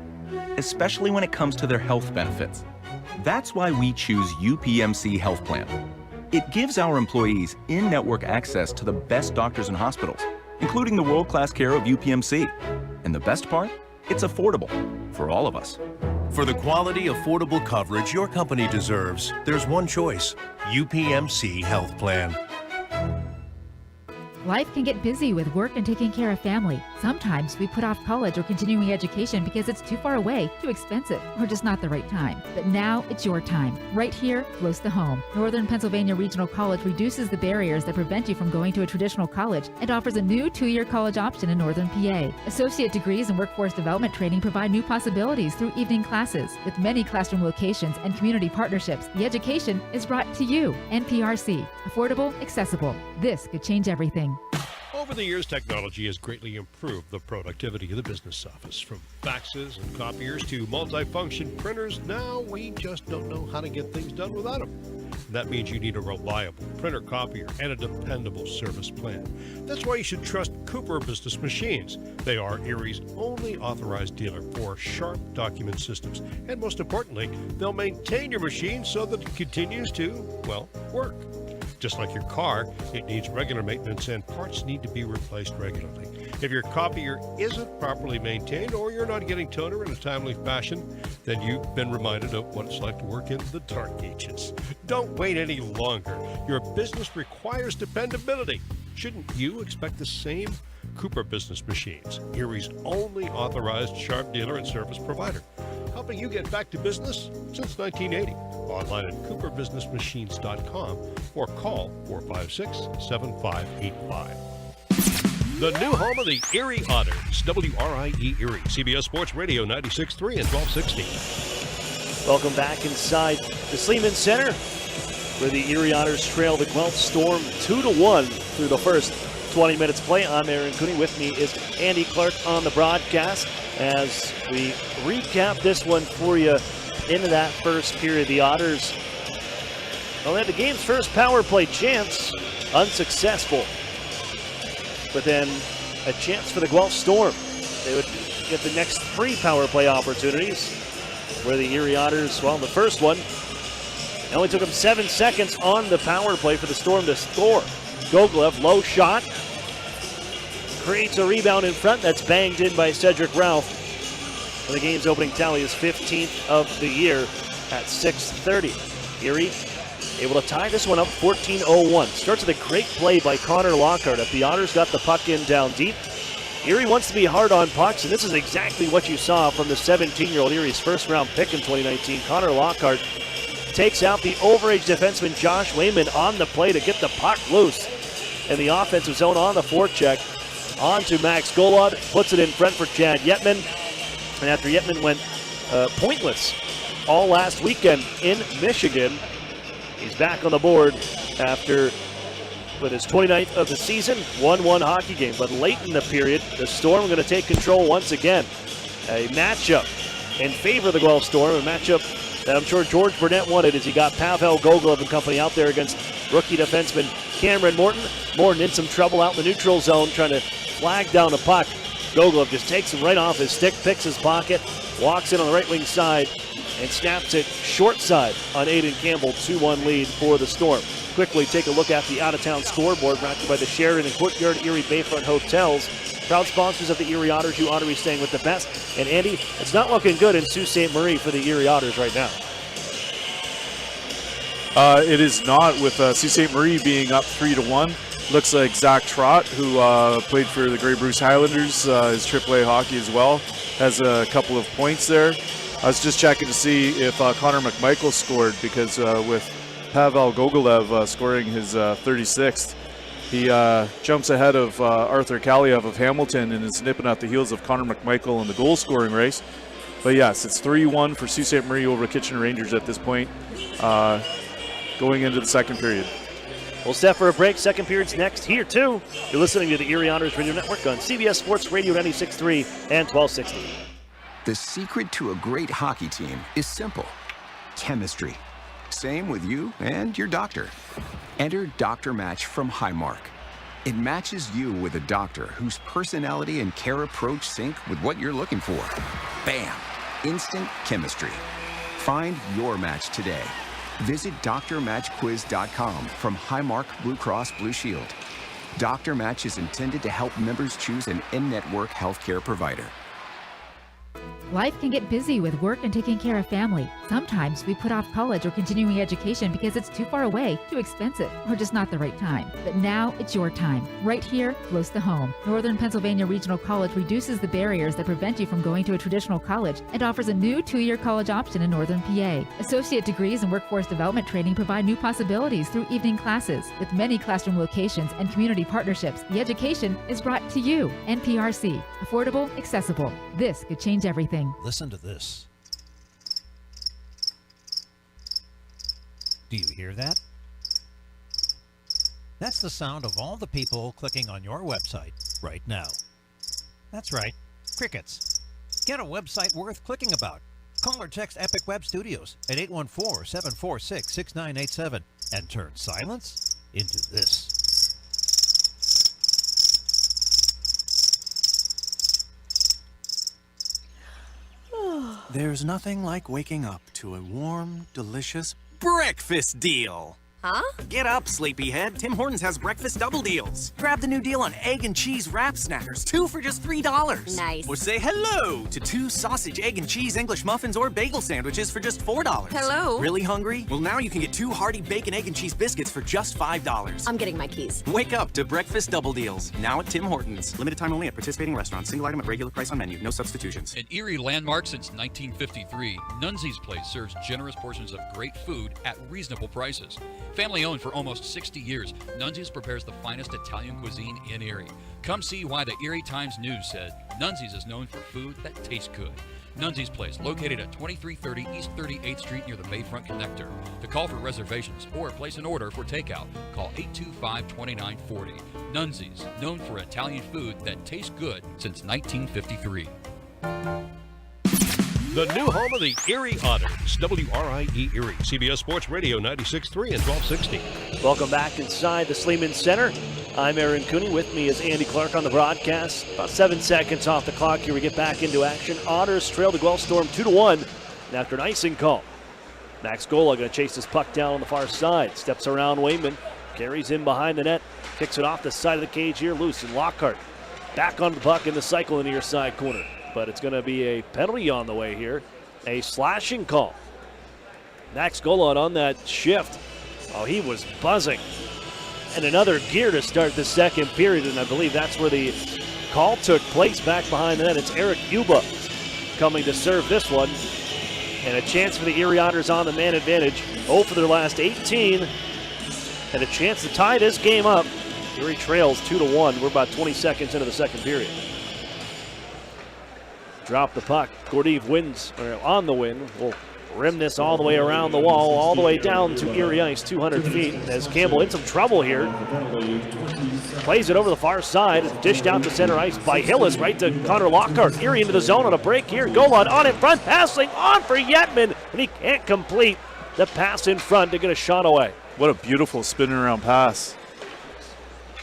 especially when it comes to their health benefits. That's why we choose UPMC Health Plan. It gives our employees in-network access to the best doctors and hospitals, including the world-class care of UPMC. And the best part? It's affordable for all of us. For the quality, affordable coverage your company deserves, there's one choice: UPMC Health Plan. Life can get busy with work and taking care of family. Sometimes we put off college or continuing education because it's too far away, too expensive, or just not the right time. But now it's your time, right here, close to home. Northern Pennsylvania Regional College reduces the barriers that prevent you from going to a traditional college and offers a new 2-year college option in Northern PA. Associate degrees and workforce development training provide new possibilities through evening classes. With many classroom locations and community partnerships, the education is brought to you. NPRC. Affordable, accessible. This could change everything. Over the years, technology has greatly improved the productivity of the business office. From faxes and copiers to multifunction printers, now we just don't know how to get things done without them. And that means you need a reliable printer copier and a dependable service plan. That's why you should trust Cooper Business Machines. They are Erie's only authorized dealer for sharp document systems. And most importantly, they'll maintain your machine so that it continues to, well, work. Just like your car, it needs regular maintenance and parts need to be replaced regularly. If your copier isn't properly maintained or you're not getting toner in a timely fashion, then you've been reminded of what it's like to work in the dark ages. Don't wait any longer. Your business requires dependability. Shouldn't you expect the same? Cooper Business Machines, Erie's only authorized sharp dealer and service provider, helping you get back to business since 1980. Online at cooperbusinessmachines.com or call 456-7585. The new home of the Erie Otters, WRIE Erie, CBS Sports Radio 96.3 and 1260. Welcome back inside the Sleeman Center, where the Erie Otters trail the Guelph Storm 2-1 through the first 20 minutes play. I'm Aaron Cooney. With me is Andy Clark on the broadcast as we recap this one for you. Into that first period, the Otters, well, they had the game's first power play chance, unsuccessful. But then a chance for the Guelph Storm. They would get the next 3 power play opportunities, where the Erie Otters, well, the first one, it only took them 7 seconds on the power play for the Storm to score. Gogolev, low shot, creates a rebound in front that's banged in by Cedric Ralph. The game's opening tally is 15th of the year at 6:30. Erie able to tie this one up 14-01. Starts with a great play by Connor Lockhart. If the Otters got the puck in down deep, Erie wants to be hard on pucks, and this is exactly what you saw from the 17-year-old Erie's first-round pick in 2019. Connor Lockhart takes out the overage defenseman Josh Wayman on the play to get the puck loose in the offensive zone on the forecheck. On to Max Golod, puts it in front for Chad Yetman. And after Yetman went pointless all last weekend in Michigan, he's back on the board after with his 29th of the season, 1-1 hockey game. But late in the period, the Storm are going to take control once again. A matchup in favor of the Guelph Storm, a matchup that I'm sure George Burnett wanted as he got Pavel Gogolev and company out there against rookie defenseman Cameron Morton. Morton in some trouble out in the neutral zone trying to flag down the puck. Gogolev just takes him right off his stick, picks his pocket, walks in on the right wing side, and snaps it short side on Aiden Campbell. 2-1 lead for the Storm. Quickly take a look at the out-of-town scoreboard brought to you by the Sheridan and Courtyard Erie Bayfront Hotels. Proud sponsors of the Erie Otters. You Ottery staying with the best. And Andy, it's not looking good in Sault Ste. Marie for the Erie Otters right now. It is not, with Sault Ste. Marie being up 3-1. Looks like Zach Trott, who played for the Grey Bruce Highlanders, is AAA hockey as well, has a couple of points there. I was just checking to see if Connor McMichael scored, because with Pavel Gogolev scoring his 36th, he jumps ahead of Arthur Kaliev of Hamilton and is nipping at the heels of Connor McMichael in the goal-scoring race. But yes, it's 3-1 for Sault Ste. Marie over Kitchener Rangers at this point, going into the second period. We'll set for a break. Second period's next here, too. You're listening to the Erie Otters Radio Network on CBS Sports Radio 96.3 and 1260. The secret to a great hockey team is simple. Chemistry. Same with you and your doctor. Enter Doctor Match from Highmark. It matches you with a doctor whose personality and care approach sync with what you're looking for. Bam! Instant chemistry. Find your match today. Visit drmatchquiz.com from Highmark Blue Cross Blue Shield. Doctor Match is intended to help members choose an in-network healthcare provider. Life can get busy with work and taking care of family. Sometimes we put off college or continuing education because it's too far away, too expensive, or just not the right time. But now it's your time, right here, close to home. Northern Pennsylvania Regional College reduces the barriers that prevent you from going to a traditional college and offers a new 2-year college option in Northern PA. Associate degrees and workforce development training provide new possibilities through evening classes. With many classroom locations and community partnerships, the education is brought to you. NPRC, affordable, accessible. This could change everything. Listen to this. Do you hear that? That's the sound of all the people clicking on your website right now. That's right, crickets. Get a website worth clicking about. Call or text Epic Web Studios at 814-746-6987 and turn silence into this. There's nothing like waking up to a warm, delicious breakfast deal. Huh? Get up, sleepyhead. Tim Hortons has breakfast double deals. Grab the new deal on egg and cheese wrap snackers, 2 for just $3. Nice. Or say hello to 2 sausage, egg, and cheese English muffins or bagel sandwiches for just $4. Hello. Really hungry? Well, now you can get 2 hearty bacon, egg, and cheese biscuits for just $5. I'm getting my keys. Wake up to breakfast double deals, now at Tim Hortons. Limited time only at participating restaurants. Single item at regular price on menu. No substitutions. An Erie landmark since 1953, Nunzi's Place serves generous portions of great food at reasonable prices. Family owned for almost 60 years, Nunzi's prepares the finest Italian cuisine in Erie. Come see why the Erie Times News said Nunzi's is known for food that tastes good. Nunzi's Place, located at 2330 East 38th Street near the Bayfront Connector. To call for reservations or place an order for takeout, call 825-2940. Nunzi's, known for Italian food that tastes good since 1953. The new home of the Erie Otters, WRIE Erie, CBS Sports Radio 96.3 and 1260. Welcome back inside the Sleeman Center. I'm Aaron Cooney. With me is Andy Clark on the broadcast. About 7 seconds off the clock here. We get back into action. Otters trail the Guelph Storm 2-1 after an icing call. Max Gola going to chase this puck down on the far side. Steps around Wayman. Carries in behind the net. Kicks it off the side of the cage here. Loose. And Lockhart back on the puck in the cycle into your side corner. But it's going to be a penalty on the way here. A slashing call. Max Golan on that shift. Oh, he was buzzing. And another gear to start the second period, and I believe that's where the call took place back behind the net. It's Eric Yuba coming to serve this one. And a chance for the Erie Otters on the man advantage. 0 for their last 18. And a chance to tie this game up. Erie trails 2-1. We're about 20 seconds into the second period. Drop the puck. Gordeev wins, or on the win. Will rim this all the way around the wall, all the way down to Erie Ice, 200 feet. As Campbell in some trouble here. Plays it over the far side, dished out to center ice by Hillis, right to Connor Lockhart. Erie into the zone on a break here. Golod on in front, passing on for Yetman, and he can't complete the pass in front to get a shot away. What a beautiful spinning around pass.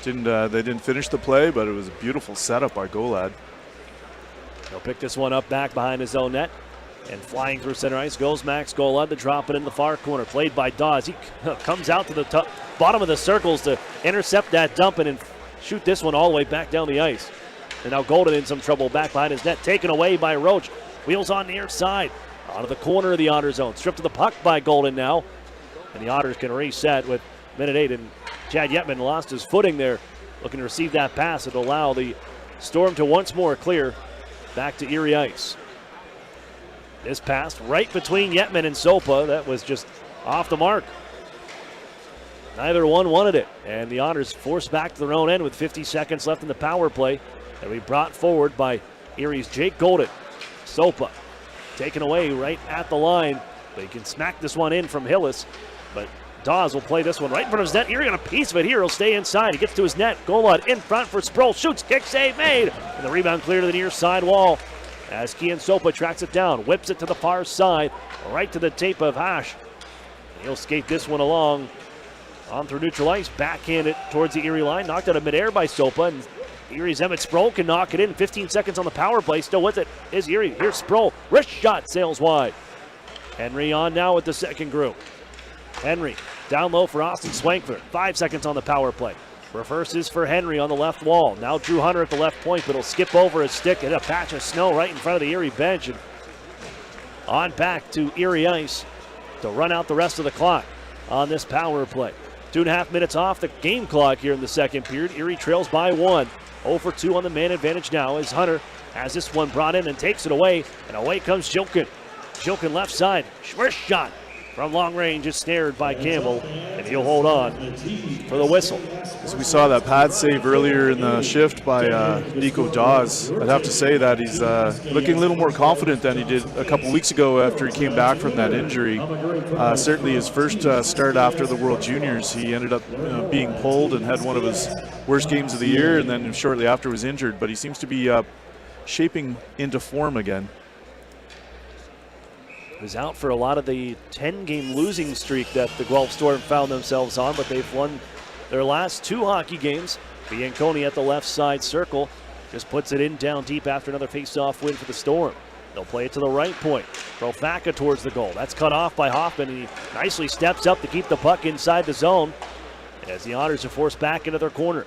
They didn't finish the play, but it was a beautiful setup by Golad. He'll pick this one up back behind his own net. And flying through center ice goes Max Golad to drop it in the far corner. Played by Dawes. He comes out to the bottom of the circles to intercept that dump and shoot this one all the way back down the ice. And now Golden in some trouble back behind his net. Taken away by Roach. Wheels on near side. Out of the corner of the Otter zone. Stripped to the puck by Golden now. And the Otters can reset with minute 8. And Chad Yetman lost his footing there. Looking to receive that pass. It'll allow the Storm to once more clear back to Erie Ice. This pass right between Yetman and Sopa. That was just off the mark. Neither one wanted it. And the Otters forced back to their own end with 50 seconds left in the power play. And we brought forward by Erie's Jake Golden. Sopa taken away right at the line. But he can smack this one in from Hillis. But Dawes will play this one right in front of his net. Erie got a piece of it here. He'll stay inside. He gets to his net. Golod in front for Sproul. Shoots, kick, save made. And the rebound clear to the near side wall. As Kian Sopa tracks it down, whips it to the far side, right to the tape of Hash. He'll skate this one along on through neutral ice, backhand it towards the Erie line, knocked out of midair by Sopa, and Erie's Emmett Sproul can knock it in. 15 seconds on the power play, still with it is Erie. Here's Sproul, wrist shot, sails wide. Henry on now with the second group. Henry down low for Austin Swankler, 5 seconds on the power play. Reverses for Henry on the left wall. Now Drew Hunter at the left point, but he'll skip over his stick and a patch of snow right in front of the Erie bench. And on back to Erie Ice to run out the rest of the clock on this power play. 2.5 minutes off the game clock here in the second period. Erie trails by 1. 0 for 2 on the man advantage now as Hunter has this one brought in and takes it away. And away comes Jilkin. Jilkin left side. Wrist shot from long range is snared by Campbell, and he'll hold on for the whistle. So we saw that pad save earlier in the shift by Nico Dawes. I'd have to say that he's looking a little more confident than he did a couple weeks ago after he came back from that injury. Certainly his first start after the World Juniors, he ended up being pulled and had one of his worst games of the year, and then shortly after was injured. But he seems to be shaping into form again. Was out for a lot of the 10-game losing streak that the Guelph Storm found themselves on, but they've won their last 2 hockey games. Bianconi at the left side circle just puts it in down deep after another face-off win for the Storm. They'll play it to the right point. Profaka towards the goal. That's cut off by Hoffman, and he nicely steps up to keep the puck inside the zone as the Otters are forced back into their corner.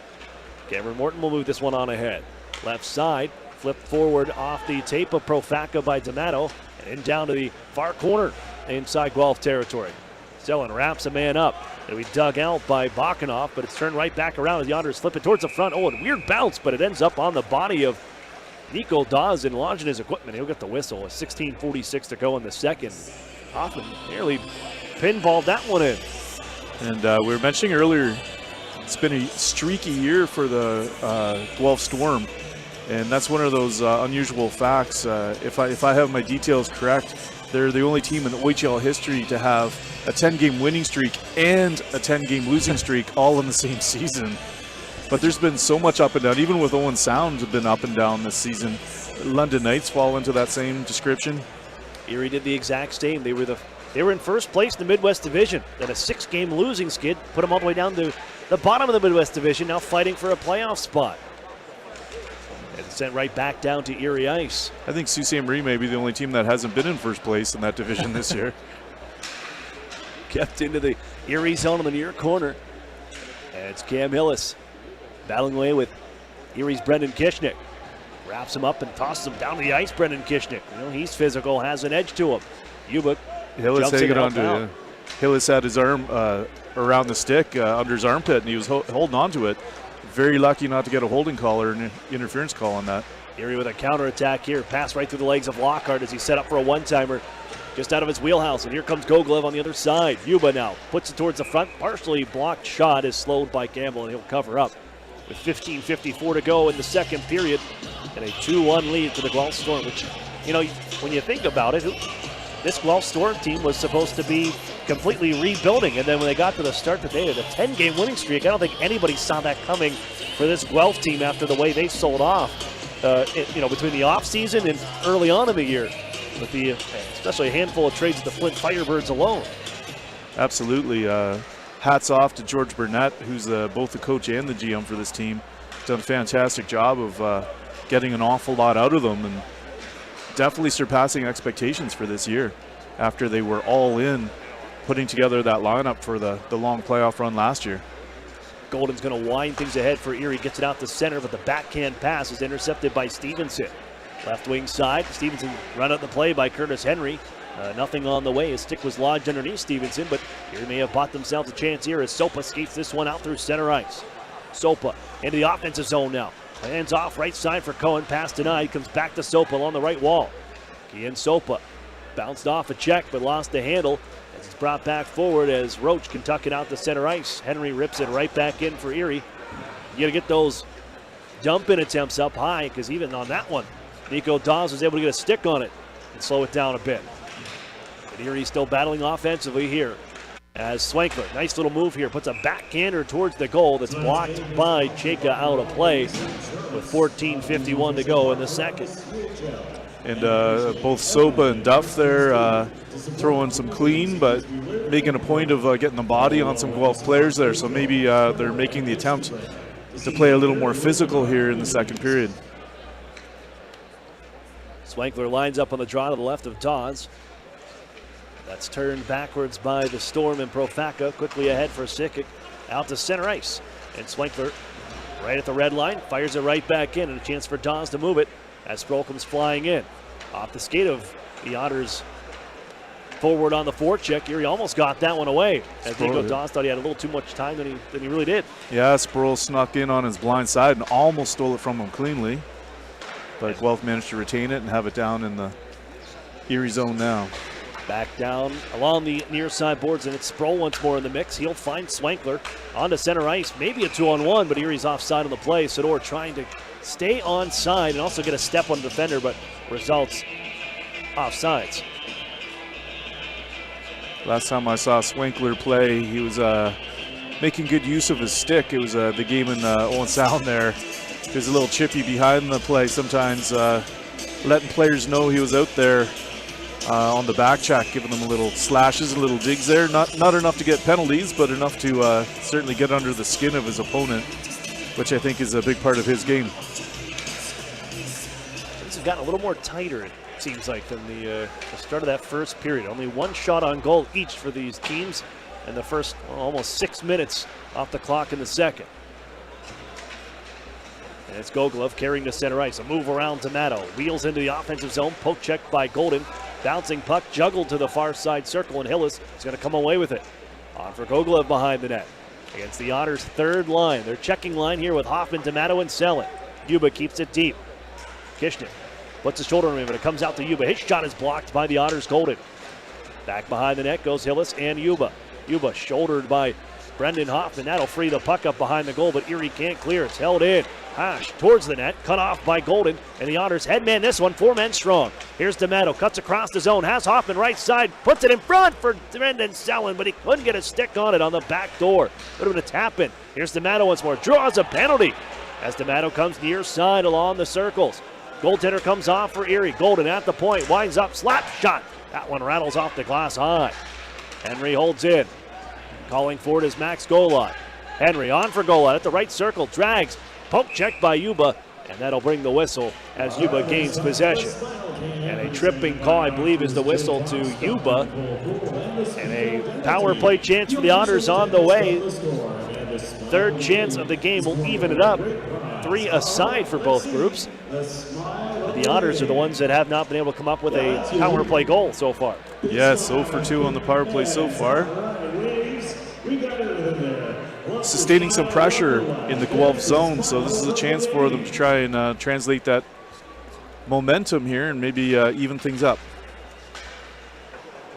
Cameron Morton will move this one on ahead. Left side, flipped forward off the tape of Profaka by D'Amato. And down to the far corner inside Guelph territory. Zellin wraps a man up. It'll be dug out by Bakanov, but it's turned right back around as the Otters flip it towards the front. Oh, and weird bounce, but it ends up on the body of Nico Dawes and lodging his equipment. He'll get the whistle. 16:46 to go in the second. Hoffman nearly pinballed that one in. And we were mentioning earlier, it's been a streaky year for the Guelph Storm. And that's one of those unusual facts. If I have my details correct, they're the only team in OHL history to have a 10-game winning streak and a 10-game losing streak all in the same season. But there's been so much up and down. Even with Owen Sound have been up and down this season. London Knights fall into that same description. Erie did the exact same. They were in first place in the Midwest Division. Then a 6-game losing skid put them all the way down to the bottom of the Midwest Division, now fighting for a playoff spot. And sent right back down to Erie Ice. I think Sault Ste. Marie may be the only team that hasn't been in first place in that division this year. Kept into the Erie zone in the near corner. And it's Cam Hillis battling away with Erie's Brendan Kishnick. Wraps him up and tosses him down to the ice, Brendan Kishnick. You know, he's physical, has an edge to him. Ubik Hillis hanging on to Hillis had his arm around the stick under his armpit, and he was holding on to it. Very lucky not to get a holding call or an interference call on that. Erie with a counterattack here. Pass right through the legs of Lockhart as he set up for a one-timer just out of his wheelhouse. And here comes Goglev on the other side. Yuba now puts it towards the front. Partially blocked shot is slowed by Campbell, and he'll cover up. With 15:54 to go in the second period. And a 2-1 lead for the Guelph Storm, which, you know, when you think about it, this Guelph Storm team was supposed to be completely rebuilding, and then when they got to the start today of the 10-game winning streak, I don't think anybody saw that coming for this Guelph team after the way they sold off, between the offseason and early on in the year, with the especially a handful of trades at the Flint Firebirds alone. Absolutely. Hats off to George Burnett, who's both the coach and the GM for this team. Done a fantastic job of getting an awful lot out of them, and definitely surpassing expectations for this year after they were all in putting together that lineup for the long playoff run last year. Golden's going to wind things ahead for Erie, gets it out to center, but the backhand pass is intercepted by Stevenson. Left wing side, Stevenson run out the play by Curtis Henry. Nothing on the way. His stick was lodged underneath Stevenson, but Erie may have bought themselves a chance here as Sopa skates this one out through center ice. Sopa into the offensive zone now. Hands off right side for Cohen. Pass denied. Comes back to Sopa along the right wall. Kian Sopa bounced off a check but lost the handle as it's brought back forward as Roach can tuck it out to center ice. Henry rips it right back in for Erie. You got to get those dump-in attempts up high because even on that one, Nico Dawes was able to get a stick on it and slow it down a bit. But Erie still battling offensively here. As Swankler, nice little move here, puts a backhander towards the goal that's blocked by Cheka out of play with 14:51 to go in the second. And both Sopa and Duff there throwing some clean, but making a point of getting the body on some Guelph players there. So maybe they're making the attempt to play a little more physical here in the second period. Swankler lines up on the draw to the left of Dawes. That's turned backwards by the Storm and Profaka. Quickly ahead for Sikic. Out to center ice. And Swankler right at the red line. Fires it right back in. And a chance for Dawes to move it as Sproul comes flying in. Off the skate of the Otters forward on the forecheck. Erie almost got that one away. As Nico Dawes thought he had a little too much time than he really did. Yeah, Sproul snuck in on his blind side and almost stole it from him cleanly. But Guelph managed to retain it and have it down in the Erie zone now. Back down along the near side boards, and it's Sproul once more in the mix. He'll find Swankler onto center ice. Maybe a 2-on-1, but Erie's offside on the play. Sador trying to stay onside and also get a step on the defender, but results offsides. Last time I saw Swankler play, he was making good use of his stick. It was the game in Owen Sound there. He was a little chippy behind the play, sometimes letting players know he was out there on the back check, giving them a little slashes, a little digs there. Not enough to get penalties, but enough to certainly get under the skin of his opponent, which I think is a big part of his game. Things have gotten a little more tighter, it seems like, than the start of that first period. Only one shot on goal each for these teams in the first almost 6 minutes off the clock in the second. And it's Gogolev carrying to center ice. A move around to Matto. Wheels into the offensive zone. Poke check by Golden. Bouncing puck juggled to the far side circle, and Hillis is going to come away with it. On for Gogolev behind the net. Against the Otters' third line. Their checking line here with Hoffman, D'Amato, and Selin. Yuba keeps it deep. Kishner puts his shoulder on him, but it comes out to Yuba. His shot is blocked by the Otters' Golden. Back behind the net goes Hillis and Yuba. Yuba shouldered by Brendan Hoffman. That'll free the puck up behind the goal, but Erie can't clear. It's held in. Hash towards the net, cut off by Golden, and the Otters headman this one, 4 men strong. Here's D'Amato, cuts across the zone, has Hoffman right side, puts it in front for Brendan Selin, but he couldn't get a stick on it on the back door. Would have been a tap in. Here's D'Amato once more, draws a penalty as D'Amato comes near side along the circles. Goaltender comes off for Erie. Golden at the point, winds up, slap shot. That one rattles off the glass high. Henry holds in. Calling for it is Max Golod. Henry on for Golod at the right circle, drags. Poke check by Yuba, and that'll bring the whistle as Yuba gains possession. And a tripping call, I believe, is the whistle to Yuba. And a power play chance for the Otters on the way. Third chance of the game will even it up. 3 aside for both groups. But the Otters are the ones that have not been able to come up with a power play goal so far. Yes, 0 for 2 on the power play so far. Sustaining some pressure in the Guelph zone, so this is a chance for them to try and translate that momentum here and maybe even things up.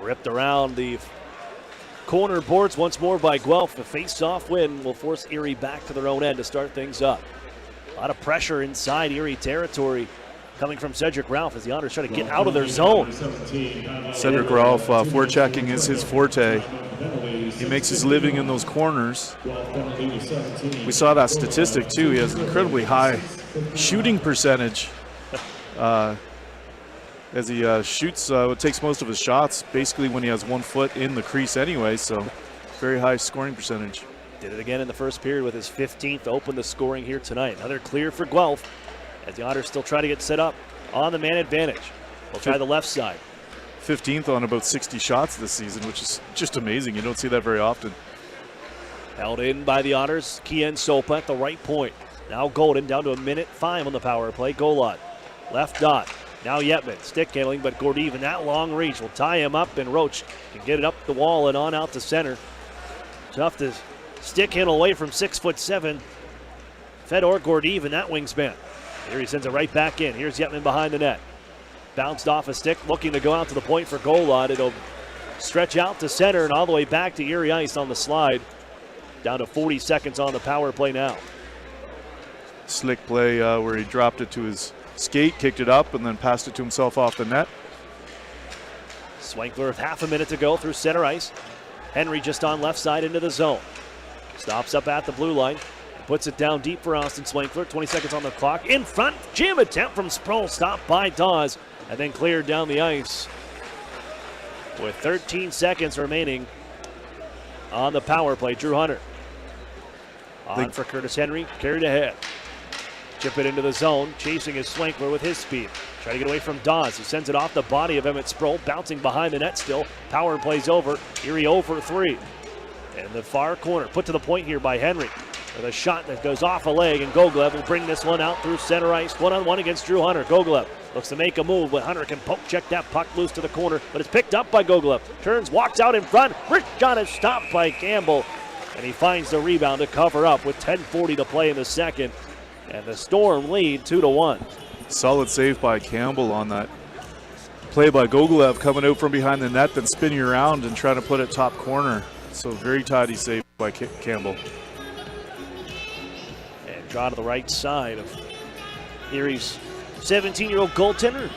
Ripped around the corner boards once more by Guelph. The face-off win will force Erie back to their own end to start things up. A lot of pressure inside Erie territory coming from Cedric Ralph as the Otters try to get out of their zone. Cedric Ralph, forechecking is his forte. He makes his living in those corners. We saw that statistic too. He has an incredibly high shooting percentage as he shoots, takes most of his shots basically when he has 1 foot in the crease anyway, so very high scoring percentage. Did it again in the first period with his 15th to open the scoring here tonight. Another clear for Guelph as the Otters still try to get set up on the man advantage. We'll try the left side. 15th on about 60 shots this season, which is just amazing. You don't see that very often. Held in by the Otters. Kian Sopa at the right point. Now Golden down to a minute 5 on the power play. Golod, left dot. Now Yetman, stick handling, but Gordeev in that long reach will tie him up, and Roach can get it up the wall and on out to center. Tough to stick handle away from 6'7". Fedor Gordeev in that wingspan. Here he sends it right back in. Here's Yetman behind the net. Bounced off a stick, looking to go out to the point for Golod. It'll stretch out to center and all the way back to Erie Ice on the slide. Down to 40 seconds on the power play now. Slick play where he dropped it to his skate, kicked it up, and then passed it to himself off the net. Swankler with half a minute to go through center ice. Henry just on left side into the zone. Stops up at the blue line. Puts it down deep for Austin Swankler. 20 seconds on the clock. In front, jam attempt from Sproul. Stopped by Dawes and then cleared down the ice. With 13 seconds remaining on the power play, Drew Hunter. On for Curtis Henry, carried ahead. Chip it into the zone, chasing his Swankler with his speed. Trying to get away from Dawes, who sends it off the body of Emmett Sproul, bouncing behind the net still. Power plays over, Erie 0 for 3. In the far corner, put to the point here by Henry. With a shot that goes off a leg, and Goglev will bring this one out through center ice. One-on-one against Drew Hunter. Goglev looks to make a move, but Hunter can poke check that puck loose to the corner, but it's picked up by Goglev. Turns, walks out in front. Rich shot is stopped by Campbell, and he finds the rebound to cover up with 10:40 to play in the second. And the Storm lead 2-1. Solid save by Campbell on that play by Gogolev, coming out from behind the net, then spinning around and trying to put it top corner. So very tidy save by Campbell. And draw to the right side of Erie's 17-year-old goaltender.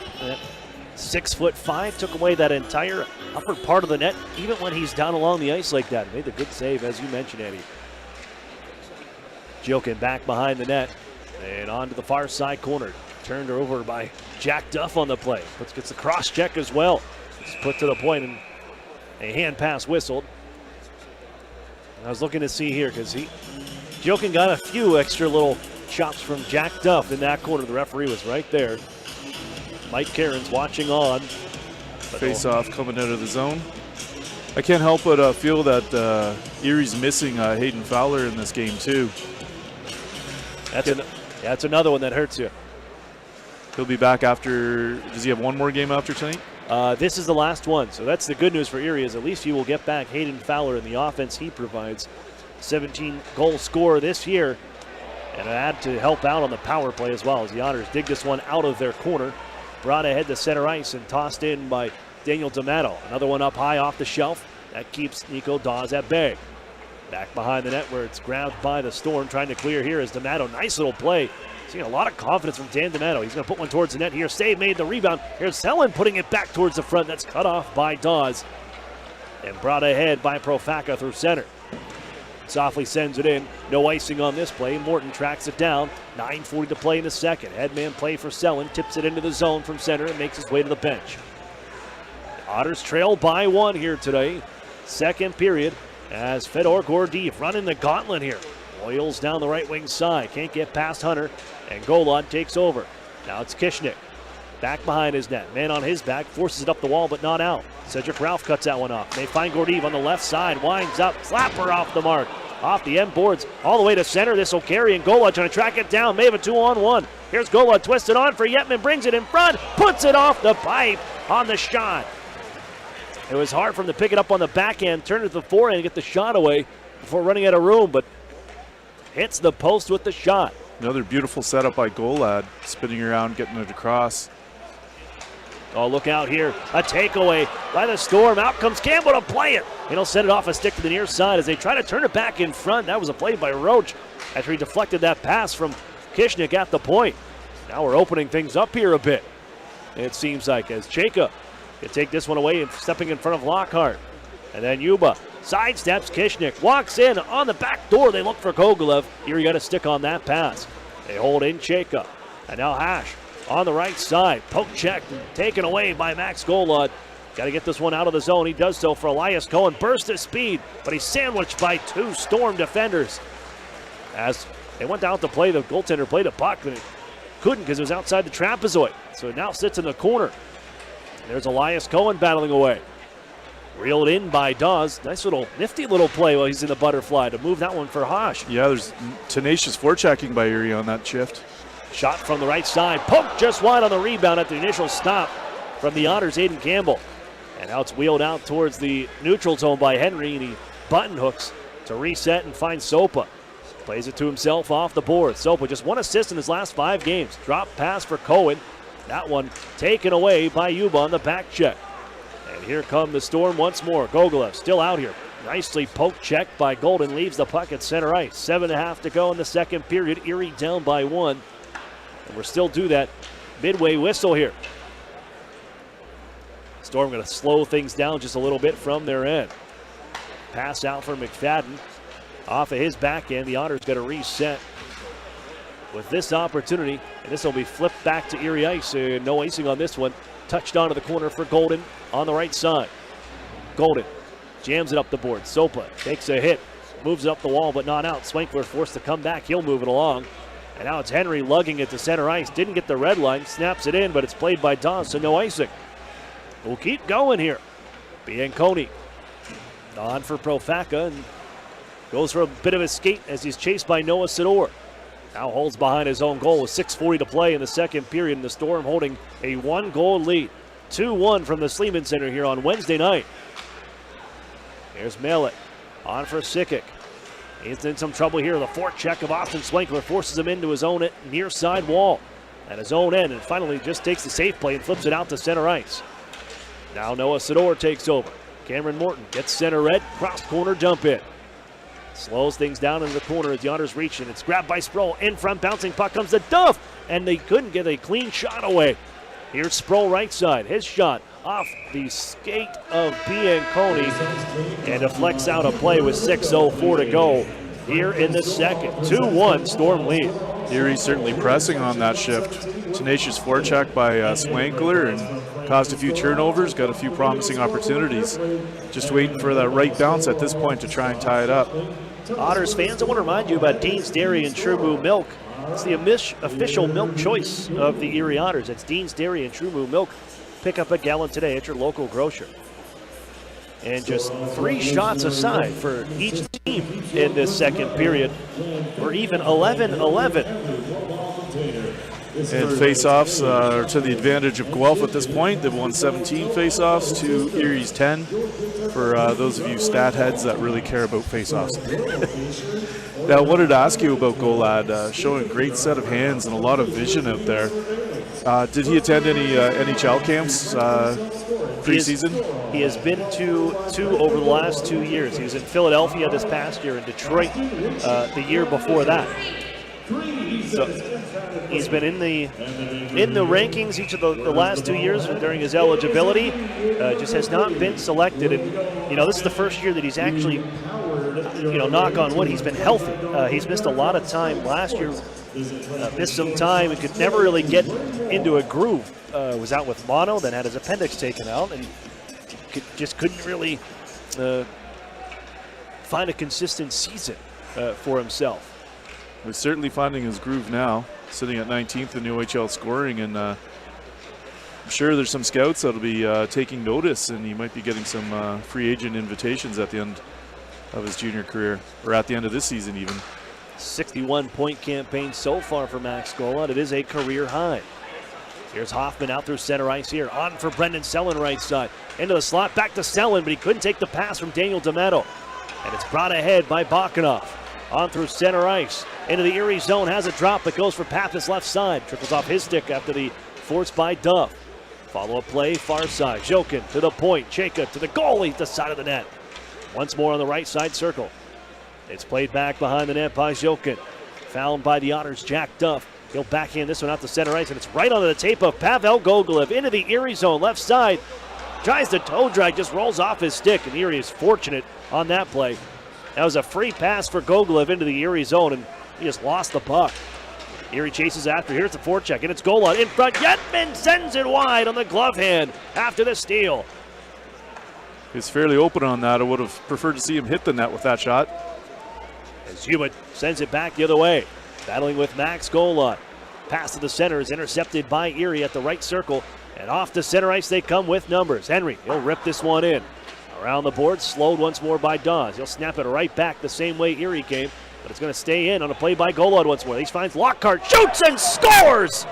6'5", took away that entire upper part of the net, even when he's down along the ice like that. Made the good save, as you mentioned, Eddie. Jokin back behind the net and on to the far side corner. Turned over by Jack Duff on the play. Gets the cross check as well. It's put to the point and a hand pass whistled. I was looking to see here because Jokin got a few extra little chops from Jack Duff in that corner. The referee was right there. Mike Cairns watching on. Face off coming out of the zone. I can't help but feel that Erie's missing Hayden Fowler in this game too. That's another one that hurts you. He'll be back after, does he have one more game after tonight? This is the last one, so that's the good news for Erie, is at least he will get back Hayden Fowler in the offense he provides. 17-goal scorer this year, and add to help out on the power play as well, as the Otters dig this one out of their corner. Brought ahead to center ice and tossed in by Daniel D'Amato. Another one up high off the shelf. That keeps Nico Dawes at bay. Back behind the net where it's grabbed by the Storm. Trying to clear here is D'Amato. Nice little play. Seeing a lot of confidence from Dan D'Amato. He's going to put one towards the net here. Save made the rebound. Here's Helen putting it back towards the front. That's cut off by Dawes. And brought ahead by Profaka through center. Softly sends it in. No icing on this play. Morton tracks it down. 9:40 to play in the second. Headman play for Selin. Tips it into the zone from center and makes his way to the bench. Otters trail by 1 here today. Second period as Fedor Gordeev running the gauntlet here. Oils down the right wing side. Can't get past Hunter. And Golod takes over. Now it's Kishnik. Back behind his net. Man on his back. Forces it up the wall but not out. Cedric Ralph cuts that one off. They find Gordeev on the left side. Winds up. Slapper off the mark. Off the end boards. All the way to center. This will carry. And Golod trying to track it down. May have a 2-on-1. Here's Golod twisted on for Yetman. Brings it in front. Puts it off the pipe on the shot. It was hard for him to pick it up on the backhand, turn it to the forehand, and get the shot away before running out of room, but hits the post with the shot. Another beautiful setup by Golad, spinning around, getting it across. Oh, look out here. A takeaway by the Storm. Out comes Campbell to play it. And he'll send it off a stick to the near side as they try to turn it back in front. That was a play by Roach after he deflected that pass from Kishnik at the point. Now we're opening things up here a bit. It seems like as Chayka can take this one away and stepping in front of Lockhart. And then Yuba sidesteps Kishnik, walks in on the back door. They look for Gogolev. Erie got a stick on that pass. They hold in Chayka. And now Hash on the right side. Poke check taken away by Max Golod. Got to get this one out of the zone. He does so for Elias Cohen. Burst of speed, but he's sandwiched by two Storm defenders. As they went out to play, the goaltender played a puck, and it couldn't because it was outside the trapezoid. So it now sits in the corner. There's Elias Cohen battling away. Reeled in by Dawes. Nice little, nifty little play while he's in the butterfly to move that one for Hash. Yeah, there's tenacious forechecking by Erie on that shift. Shot from the right side. Poke just wide on the rebound at the initial stop from the Otters, Aiden Campbell. And now it's wheeled out towards the neutral zone by Henry, and he button hooks to reset and find Sopa. Plays it to himself off the board. Sopa just 1 assist in his last 5 games. Drop pass for Cohen. That one taken away by Yuba on the back check. And here come the Storm once more. Gogolev still out here. Nicely poke checked by Golden. Leaves the puck at center ice. 7.5 to go in the second period. Erie down by 1. And we're still due that midway whistle here. Storm going to slow things down just a little bit from their end. Pass out for McFadden. Off of his back end, the Otters got to reset with this opportunity, and this will be flipped back to Erie ice. No icing on this one. Touched onto the corner for Golden on the right side. Golden jams it up the board. Sopa takes a hit, moves it up the wall, but not out. Swankler forced to come back. He'll move it along. And now it's Henry lugging it to center ice. Didn't get the red line, snaps it in, but it's played by Dawes, so no icing. We'll keep going here. Bianconi on for Profaka and goes for a bit of a skate as he's chased by Noah Sador. Now holds behind his own goal with 6:40 to play in the second period, and the Storm holding a 1-goal lead. 2-1 from the Sleeman Center here on Wednesday night. Here's Mallet on for Sikic. He's in some trouble here. The forecheck of Austin Swankler forces him into his own near side wall at his own end, and finally just takes the safe play and flips it out to center ice. Now Noah Sador takes over. Cameron Morton gets center red, cross corner jump in. Slows things down in the corner as the Otters reach, and it's grabbed by Sproul. In front, bouncing puck comes to Duff, and they couldn't get a clean shot away. Here's Sproul right side. His shot off the skate of Bianconi and deflects out a play with 6:04 to go here in the second. 2-1 Storm lead. Erie certainly pressing on that shift. Tenacious forecheck by Swankler and caused a few turnovers, got a few promising opportunities. Just waiting for that right bounce at this point to try and tie it up. Otters fans, I want to remind you about Dean's Dairy and True Moo Milk. It's the official milk choice of the Erie Otters. It's Dean's Dairy and True Moo Milk. Pick up a gallon today at your local grocer. And just 3 shots aside for each team in this second period. We're even 11-11. And face-offs are to the advantage of Guelph at this point. They've won 17 face-offs to Erie's 10. For those of you stat heads that really care about face-offs. Now, I wanted to ask you about Golad, showing a great set of hands and a lot of vision out there. Did he attend any NHL camps preseason? He has been to 2 over the last 2 years. He was in Philadelphia this past year, in Detroit the year before that. So he's been in the rankings each of the last 2 years during his eligibility. Just has not been selected, and this is the first year that he's actually, knock on wood, he's been healthy. He's missed a lot of time last year. Missed some time and could never really get into a groove. Was out with mono, then had his appendix taken out, and couldn't really find a consistent season for himself. He's certainly finding his groove now, sitting at 19th in the OHL scoring, and I'm sure there's some scouts that'll be taking notice, and he might be getting some free agent invitations at the end of his junior career, or at the end of this season even. 61-point campaign so far for Max Golad. It is a career high. Here's Hoffman out through center ice here. On for Brendan Selin right side. Into the slot, back to Selin, but he couldn't take the pass from Daniel D'Amato. And it's brought ahead by Bakanov. On through center ice. Into the Erie zone, has a drop, but goes for Pappas left side. Trickles off his stick after the force by Duff. Follow-up play, far side. Jokin to the point. Chayka to the goalie, the side of the net. Once more on the right side circle. It's played back behind the net by Jokin. Fouled by the Otters, Jack Duff. He'll backhand this one out to center ice, and it's right onto the tape of Pavel Gogolev into the Erie zone, left side. Tries the toe drag, just rolls off his stick, and Erie is fortunate on that play. That was a free pass for Gogolev into the Erie zone, and he just lost the puck. Erie chases after. Here's the forecheck, and it's Golod in front. Yetman sends it wide on the glove hand after the steal. He's fairly open on that. I would have preferred to see him hit the net with that shot. As Hubert sends it back the other way. Battling with Max Golod. Pass to the center is intercepted by Erie at the right circle. And off the center ice they come with numbers. Henry, he'll rip this one in. Around the board, slowed once more by Dawes. He'll snap it right back the same way Erie came, but it's going to stay in on a play by Golod once more. He finds Lockhart, shoots and scores!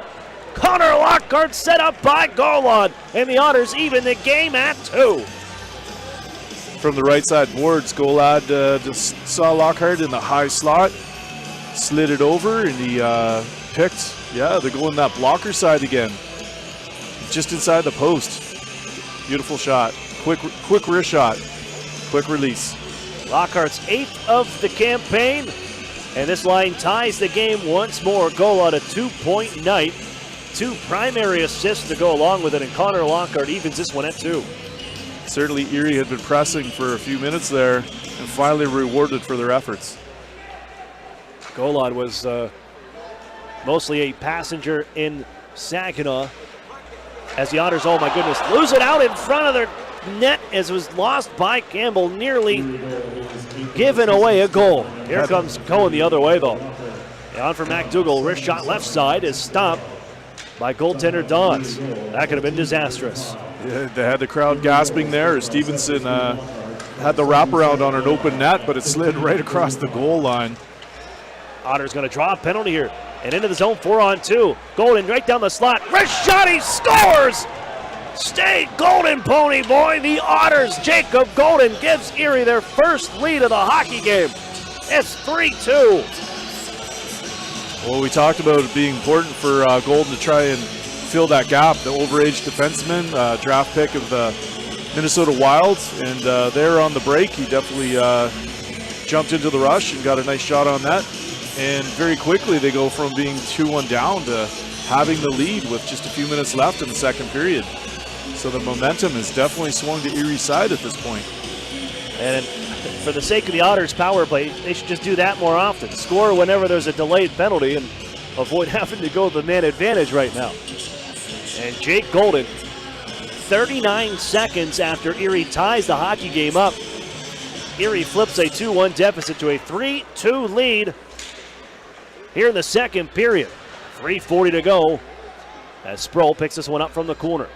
Connor Lockhart set up by Golod, and the Otters even the game at 2. From the right side boards, Golod just saw Lockhart in the high slot, slid it over, and he picked, they're going that blocker side again. Just inside the post. Beautiful shot. Quick wrist shot. Quick release. Lockhart's 8th of the campaign, and this line ties the game once more. Golod a 2-point night. 2 primary assists to go along with it, and Connor Lockhart evens this one at 2. Certainly Erie had been pressing for a few minutes there and finally rewarded for their efforts. Golod was mostly a passenger in Saginaw as the Otters, oh my goodness, lose it out in front of their net as it was lost by Campbell, nearly giving away a goal. Here comes Cohen the other way though. On for McDougall, wrist shot left side is stopped by goaltender Dawes. That could have been disastrous. Yeah, they had the crowd gasping there. Stevenson had the wraparound on an open net, but it slid right across the goal line. Otters going to draw a penalty here. And into the zone, 4-on-2. Golden right down the slot. Wrist shot, he scores! Stay Golden, pony boy. The Otters, Jacob Golden, gives Erie their first lead of the hockey game. It's 3-2. Well, we talked about it being important for Golden to try and fill that gap. The overage defenseman, draft pick of the Minnesota Wild, and there on the break, he definitely jumped into the rush and got a nice shot on that. And very quickly, they go from being 2-1 down to having the lead with just a few minutes left in the second period. So the momentum has definitely swung to Erie's side at this point. And for the sake of the Otters' power play, they should just do that more often. Score whenever there's a delayed penalty and avoid having to go with the man advantage right now. And Jake Golden, 39 seconds after Erie ties the hockey game up, Erie flips a 2-1 deficit to a 3-2 lead here in the second period. 3:40 to go as Sproul picks this one up from the corner.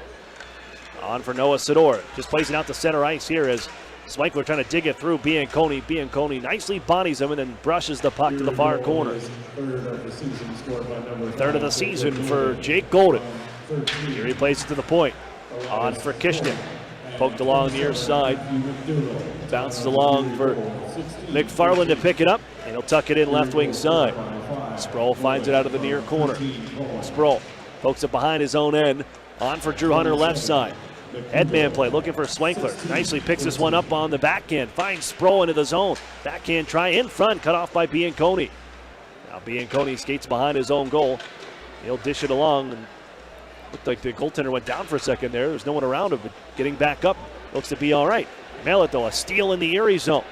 On for Noah Sador. Just plays it out to center ice here as Smykler trying to dig it through Bianconi. Bianconi nicely bodies him and then brushes the puck to the far corner. Third of the season for Jake Golden. Here he plays it to the point. On for Kishnik. Poked along the near side. Bounces along for McFarland to pick it up, and he'll tuck it in left wing side. Sproul finds it out of the near corner. Sproul pokes it behind his own end. On for Drew Hunter left side. Headman play looking for Swankler. Nicely picks this one up on the backhand. Finds Sproul into the zone. Backhand try in front, cut off by Bianconi. Now Bianconi skates behind his own goal. He'll dish it along. And looked like the goaltender went down for a second there. There's no one around him, but getting back up looks to be all right. Mail it though, a steal in the Erie zone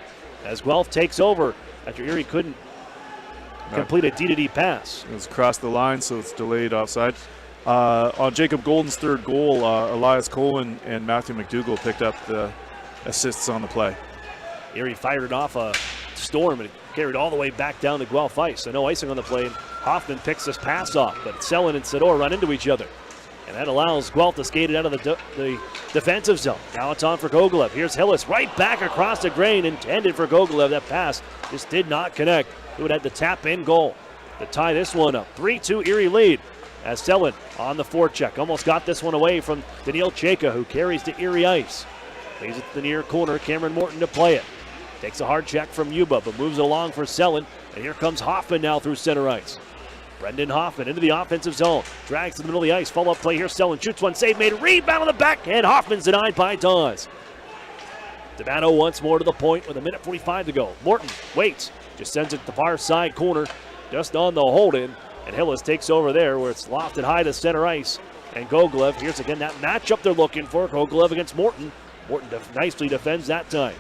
as Guelph takes over after Erie couldn't complete a D-to-D pass. It was across the line, so it's delayed offside. On Jacob Golden's third goal, Elias Cohen and Matthew McDougall picked up the assists on the play. Erie fired it off a storm and it carried all the way back down to Guelph ice. So no icing on the play. Hoffman picks this pass off, but Selin and Sador run into each other. And that allows Guelph to skate it out of the defensive zone. Now it's on for Gogolev. Here's Hillis right back across the grain, intended for Gogolev. That pass just did not connect. He would have the tap-in goal to tie this one up. 3-2 Erie lead as Selin on the forecheck. Almost got this one away from Daniil Chayka, who carries to Erie ice. Plays it to the near corner. Cameron Morton to play it. Takes a hard check from Yuba, but moves it along for Selin. And here comes Hoffman now through center ice. Brendan Hoffman into the offensive zone. Drags to the middle of the ice. Follow-up play here. Selin shoots one. Save made. Rebound on the backhand. Hoffman's denied by Dawes. Devato once more to the point with 1:45 to go. Morton waits. Just sends it to the far side corner. Just on the hold-in. And Hillis takes over there where it's lofted high to center ice. And Gogolev, here's again that matchup they're looking for. Gogolev against Morton. Morton nicely defends that time.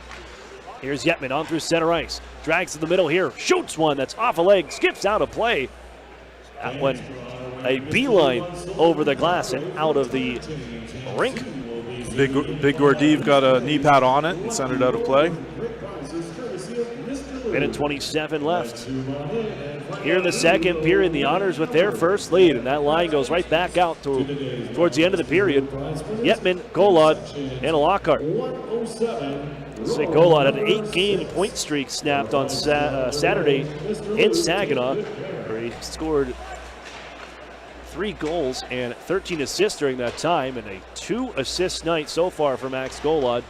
Here's Yetman on through center ice. Drags to the middle here. Shoots one that's off a leg. Skips out of play. That one a beeline over the glass and out of the rink. Big Gordeev got a knee pad on it and sent it out of play. Minute 27 left. Here in the second period, the Otters with their first lead, and that line goes right back out towards the end of the period. Yetman, Golod, and Lockhart. Say Golod had an 8-game point streak snapped on Saturday in Saginaw, where he scored 3 goals and 13 assists during that time, and a 2-assist night so far for Max Golod.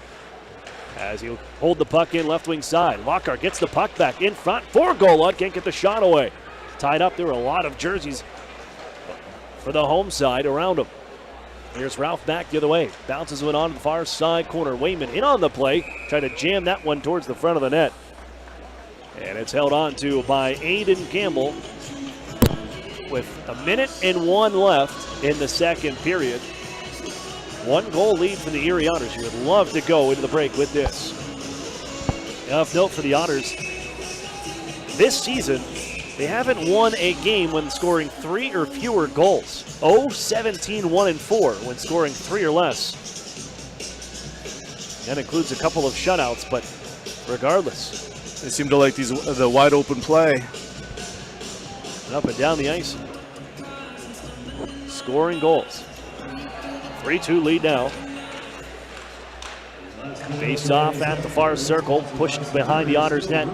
As he'll hold the puck in left wing side. Lockhart gets the puck back in front for Golod. Can't get the shot away. Tied up. There were a lot of jerseys for the home side around him. Here's Ralph back the other way. Bounces one on the far side corner. Wayman in on the play. Trying to jam that one towards the front of the net. And it's held on to by Aiden Campbell with 1:01 left in the second period. 1-goal lead for the Erie Otters. You would love to go into the break with this. Of note for the Otters, this season, they haven't won a game when scoring 3 or fewer goals. 0-17-1-4 when scoring 3 or less. That includes a couple of shutouts, but regardless. They seem to like the wide open play. And up and down the ice. Scoring goals. 3-2 lead now. Face off at the far circle, pushed behind the Otters net,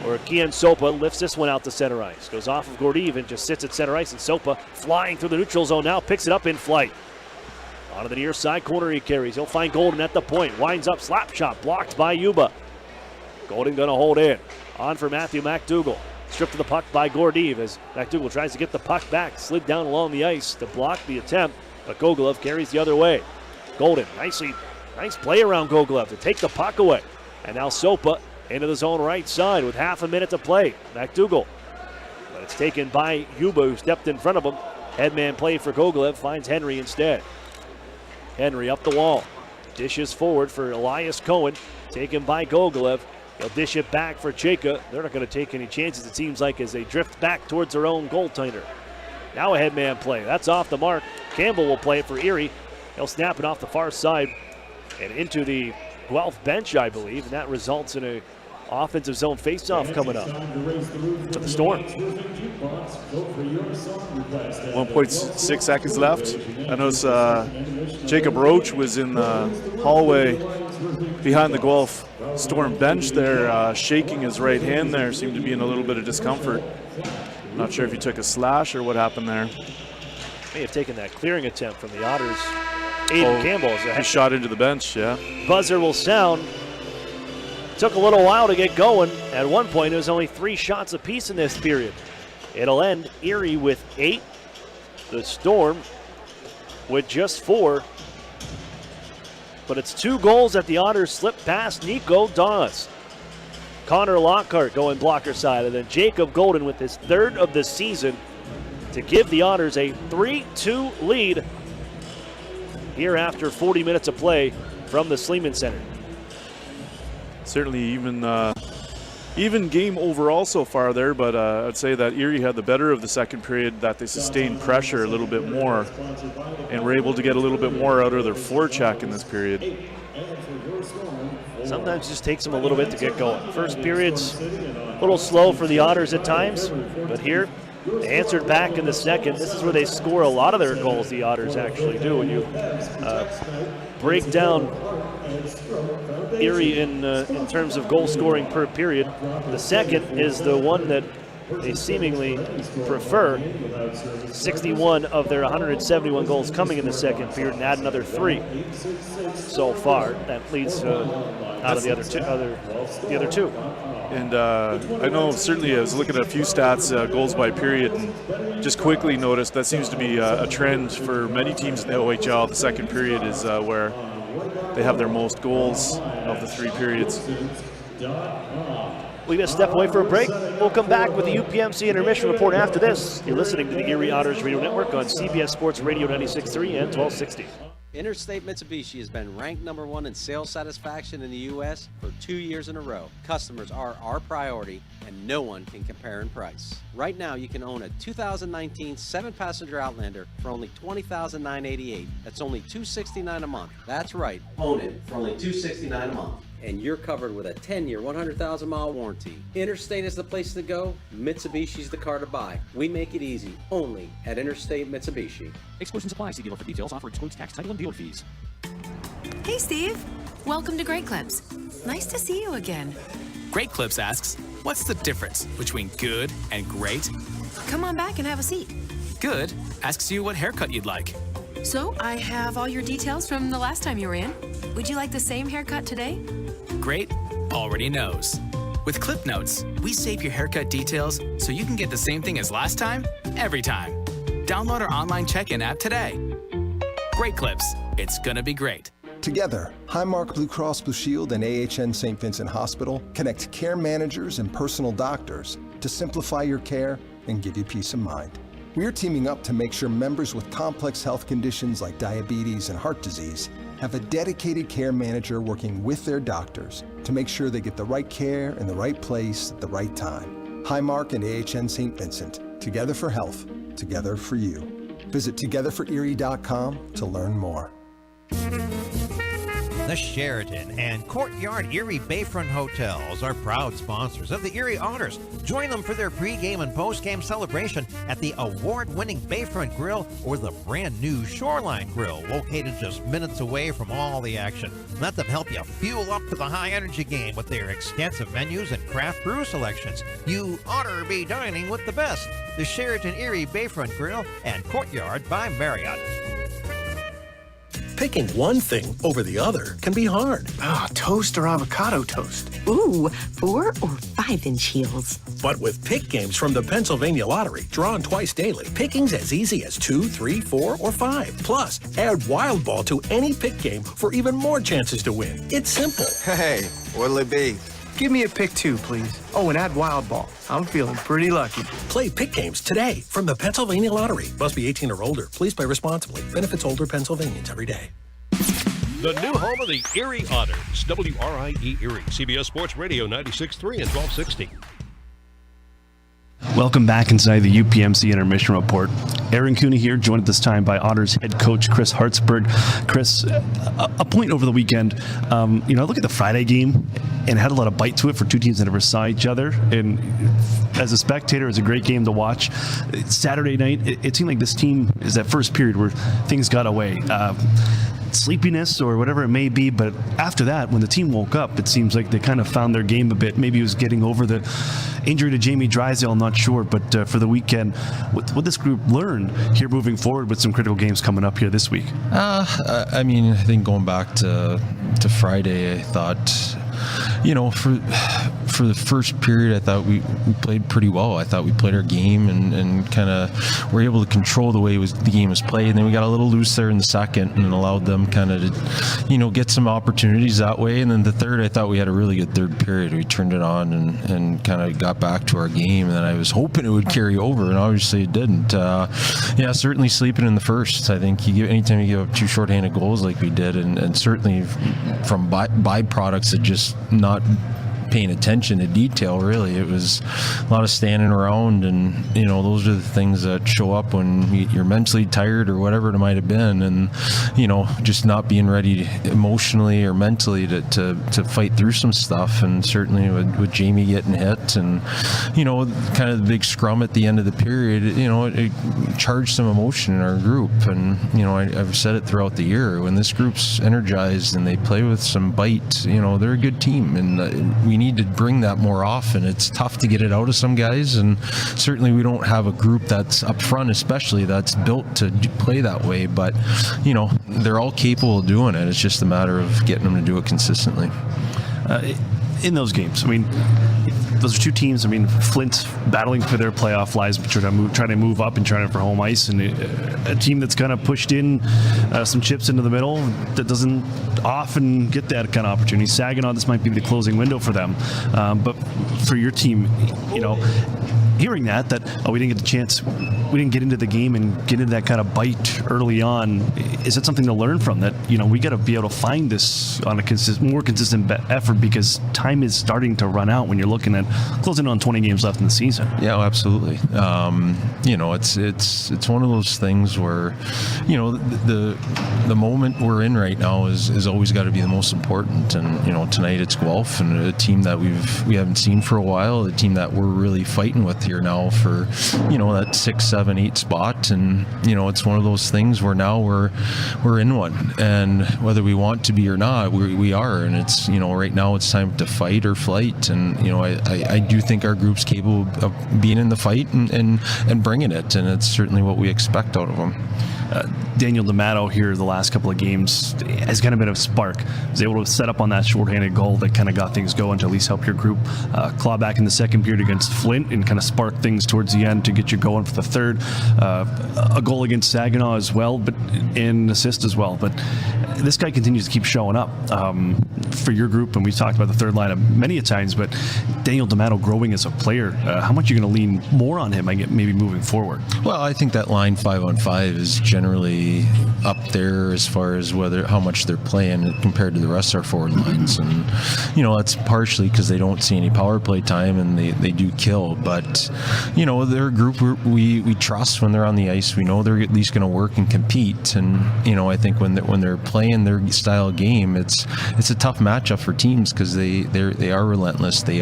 where Kian Sopa lifts this one out to center ice. Goes off of Gordeev and just sits at center ice, and Sopa flying through the neutral zone now, picks it up in flight. Onto the near side corner he carries. He'll find Golden at the point. Winds up, slap shot, blocked by Yuba. Golden gonna hold in. On for Matthew McDougall. Stripped to the puck by Gordeev as McDougall tries to get the puck back. Slid down along the ice to block the attempt, but Gogolev carries the other way. Golden, nice play around Gogolev to take the puck away. And now Sopa into the zone right side with half a minute to play. McDougall, but it's taken by Yuba, who stepped in front of him. Headman play for Gogolev, finds Henry instead. Henry up the wall. Dishes forward for Elias Cohen, taken by Gogolev. They'll dish it back for Chayka. They're not going to take any chances, it seems like, as they drift back towards their own goaltender. Now a headman play. That's off the mark. Campbell will play it for Erie. He'll snap it off the far side and into the Guelph bench, I believe, and that results in a offensive zone faceoff coming up for the Storm. 1.6 seconds left. I notice Jacob Roach was in the hallway behind the Guelph Storm bench there, shaking his right hand there, seemed to be in a little bit of discomfort. I'm not sure if he took a slash or what happened there. May have taken that clearing attempt from the Otters. Aiden Campbell. He shot into the bench, yeah. Buzzer will sound. Took a little while to get going. At one point, it was only 3 shots apiece in this period. It'll end Erie with 8. The Storm with just 4. But it's 2 goals that the Otters slip past Nico Dawes. Connor Lockhart going blocker side, and then Jacob Golden with his 3rd of the season to give the Otters a 3-2 lead here after 40 minutes of play from the Sleeman Center. Certainly even game overall so far there, but I'd say that Erie had the better of the second period, that they sustained pressure a little bit more and were able to get a little bit more out of their forecheck in this period. Sometimes it just takes them a little bit to get going. First period's a little slow for the Otters at times, but here they answered back in the second. This is where they score a lot of their goals, the Otters actually do. When you break down Erie in terms of goal scoring per period, the second is the one that they seemingly prefer. 61 of their 171 goals coming in the second period, and add another 3 so far. That leads out of the other two. And I know certainly I was looking at a few stats, goals by period, and just quickly noticed that seems to be a trend for many teams in the OHL. The second period is where they have their most goals of the 3 periods. We're going to step away for a break. We'll come back with the UPMC intermission report after this. You're listening to the Erie Otters Radio Network on CBS Sports Radio 96.3 and 1260. Interstate Mitsubishi has been ranked #1 in sales satisfaction in the U.S. for 2 years in a row. Customers are our priority, and no one can compare in price. Right now, you can own a 2019 7-passenger Outlander for only $20,988. That's only $269 a month. That's right, own it for only $269 a month. And you're covered with a 10-year, 100,000-mile warranty. Interstate is the place to go. Mitsubishi's the car to buy. We make it easy, only at Interstate Mitsubishi. Exclusions apply. See dealer for details. Offer excludes tax, title, and dealer fees. Hey, Steve. Welcome to Great Clips. Nice to see you again. Great Clips asks, what's the difference between good and great? Come on back and have a seat. Good asks you what haircut you'd like. So, I have all your details from the last time you were in. Would you like the same haircut today? Great already knows. With Clip Notes, we save your haircut details so you can get the same thing as last time, every time. Download our online check-in app today. Great Clips. It's gonna be great. Together, Highmark Blue Cross Blue Shield and AHN St. Vincent Hospital connect care managers and personal doctors to simplify your care and give you peace of mind. We're teaming up to make sure members with complex health conditions like diabetes and heart disease have a dedicated care manager working with their doctors to make sure they get the right care in the right place at the right time. Highmark and AHN St. Vincent, together for health, together for you. Visit togetherforerie.com to learn more. The Sheraton and Courtyard Erie Bayfront Hotels are proud sponsors of the Erie Otters. Join them for their pregame and postgame celebration at the award-winning Bayfront Grill or the brand-new Shoreline Grill, located just minutes away from all the action. Let them help you fuel up to the high-energy game with their extensive menus and craft brew selections. You ought to be dining with the best. The Sheraton Erie Bayfront Grill and Courtyard by Marriott. Picking one thing over the other can be hard. Toast or avocado toast? Ooh, 4 or 5-inch heels. But with pick games from the Pennsylvania Lottery, drawn twice daily, picking's as easy as 2, 3, 4, or 5. Plus, add Wild Ball to any pick game for even more chances to win. It's simple. Hey, what'll it be? Give me a pick 2, please. Oh, and add Wild Ball. I'm feeling pretty lucky. Play pick games today from the Pennsylvania Lottery. Must be 18 or older. Please play responsibly. Benefits older Pennsylvanians every day. The new home of the Erie Otters, WRIE Erie, CBS Sports Radio 96.3 and 1260. Welcome back inside the UPMC intermission report. Aaron Cooney here, joined at this time by Otters head coach Chris Hartsburg. Chris, a point over the weekend. I look at the Friday game and it had a lot of bite to it for two teams that never saw each other. And as a spectator, it was a great game to watch. Saturday night, it seemed like this team is that first period where things got away. Sleepiness or whatever it may be, but after that, when the team woke up, it seems like they kind of found their game a bit. Maybe it was getting over the injury to Jamie Drysdale, I'm not sure, but for the weekend, what this group learn here moving forward with some critical games coming up here this week? I think going back to Friday, I thought, for the first period, I thought we played pretty well. I thought we played our game and kind of were able to control the way the game was played. And then we got a little loose there in the second and allowed them kind of to, get some opportunities that way. And then the third, I thought we had a really good third period. We turned it on and kind of got back to our game. And then I was hoping it would carry over, and obviously it didn't. Certainly sleeping in the first. I think anytime you give up 2 shorthanded goals like we did, and certainly from byproducts of just not paying attention to detail, really. It was a lot of standing around, and those are the things that show up when you're mentally tired or whatever it might have been, and just not being ready emotionally or mentally to fight through some stuff. And certainly with Jamie getting hit and kind of the big scrum at the end of the period, it charged some emotion in our group. And I've said it throughout the year, when this group's energized and they play with some bite, they're a good team, and we need to bring that more often. It's tough to get it out of some guys, and certainly we don't have a group that's up front, especially, that's built to play that way. But they're all capable of doing it. It's just a matter of getting them to do it consistently. In those games, those are two teams. I mean, Flint battling for their playoff lives, but trying to move up and trying for home ice, and a team that's kind of pushed in some chips into the middle that doesn't often get that kind of opportunity. Saginaw, this might be the closing window for them, but for your team, hearing that we didn't get the chance, we didn't get into the game and get into that kind of bite early on. Is it something to learn from that? We got to be able to find this on a more consistent effort, because time is starting to run out when you're looking at closing on 20 games left in the season. Yeah, absolutely. It's one of those things where, the moment we're in right now is always got to be the most important. And tonight it's Guelph, and a team that we haven't seen for a while, a team that we're really fighting with here now for that 6, 7, 8 spot. And it's one of those things where now we're in one, and whether we want to be or not, we are. And it's right now it's time to fight or flight. And I do think our group's capable of being in the fight and bringing it, and it's certainly what we expect out of them. Daniel D'Amato here the last couple of games has kind of been a spark. He was able to set up on that shorthanded goal that kind of got things going to at least help your group claw back in the second period against Flint and kind of spark things towards the end to get you going for the third. A goal against Saginaw as well, but an assist as well. But this guy continues to keep showing up for your group, and we've talked about the third lineup many a times, but Daniel D'Amato growing as a player, how much are you going to lean more on him, maybe moving forward? Well, I think that line 5-on-5 is generally up there as far as how much they're playing compared to the rest of our forward lines. And that's partially because they don't see any power play time, and they do kill, but they're a group we trust when they're on the ice. We know they're at least going to work and compete, and I think when they're playing their style of game, it's a tough matchup for teams, because they are relentless. They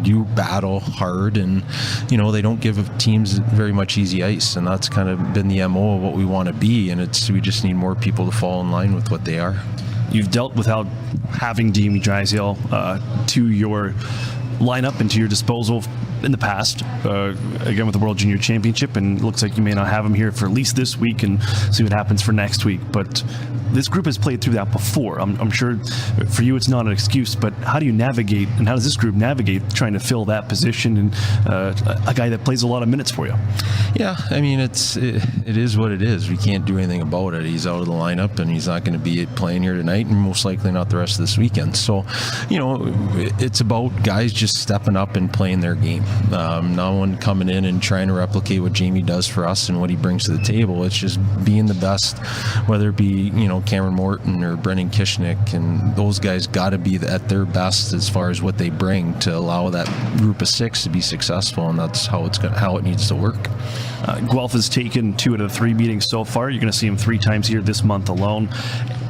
do battle hard, and they don't give teams very much easy ice, and that's kind of been the MO of what we want to be, and we just need more people to fall in line with what they are. You've dealt without having Jamie Drysdale to your lineup and to your disposal in the past, again with the World Junior Championship, and it looks like you may not have him here for at least this week, and see what happens for next week. But this group has played through that before. I'm sure for you it's not an excuse, but how do you navigate, and how does this group navigate trying to fill that position, and a guy that plays a lot of minutes for you? Yeah, I mean, it is what it is. We can't do anything about it. He's out of the lineup, and he's not going to be playing here tonight, and most likely not the rest of this weekend. So, it's about guys just stepping up and playing their game. No one coming in and trying to replicate what Jamie does for us and what he brings to the table. It's just being the best, whether it be, Cameron Morton or Brendan Kishnick, and those guys got to be at their best as far as what they bring to allow that group of 6 to be successful, and that's how it needs to work. Guelph has taken 2 out of the 3 meetings so far. You're going to see him 3 times here this month alone.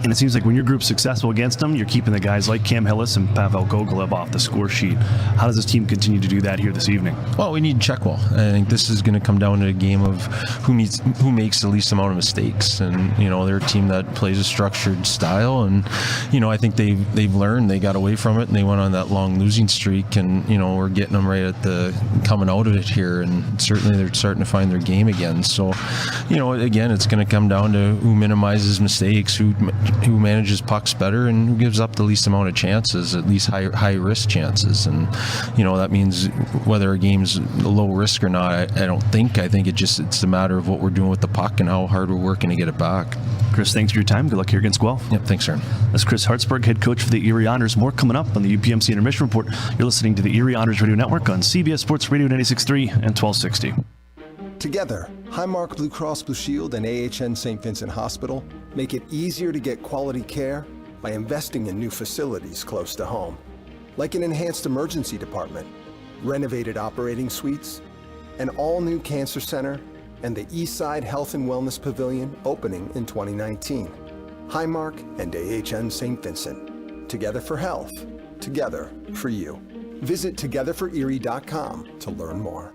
And it seems like when your group's successful against them, you're keeping the guys like Cam Hillis and Pavel Gogolev off the score sheet. How does this team continue to do that here this evening? Well, we need to check well. I think this is going to come down to a game of who makes the least amount of mistakes. And, they're a team that plays a structured style. And, I think they've learned. They got away from it, and they went on that long losing streak. And, we're getting them right at the coming out of it here. And certainly they're starting to find their game again. So, again, it's going to come down to who minimizes mistakes, who manages pucks better, and who gives up the least amount of chances, at least high risk chances. And that means whether a game's low risk or not, I don't think. I think it's a matter of what we're doing with the puck and how hard we're working to get it back. Chris, thanks for your time. Good luck here against Guelph. Yep, thanks, sir. That's Chris Hartsburg, head coach for the Erie Otters. More coming up on the UPMC Intermission Report. You're listening to the Erie Otters Radio Network on CBS Sports Radio 96.3 and 1260. Together, Highmark Blue Cross Blue Shield and AHN St. Vincent Hospital make it easier to get quality care by investing in new facilities close to home, like an enhanced emergency department, renovated operating suites, an all-new cancer center, and the Eastside Health and Wellness Pavilion opening in 2019. Highmark and AHN St. Vincent. Together for health. Together for you. Visit togetherforerie.com to learn more.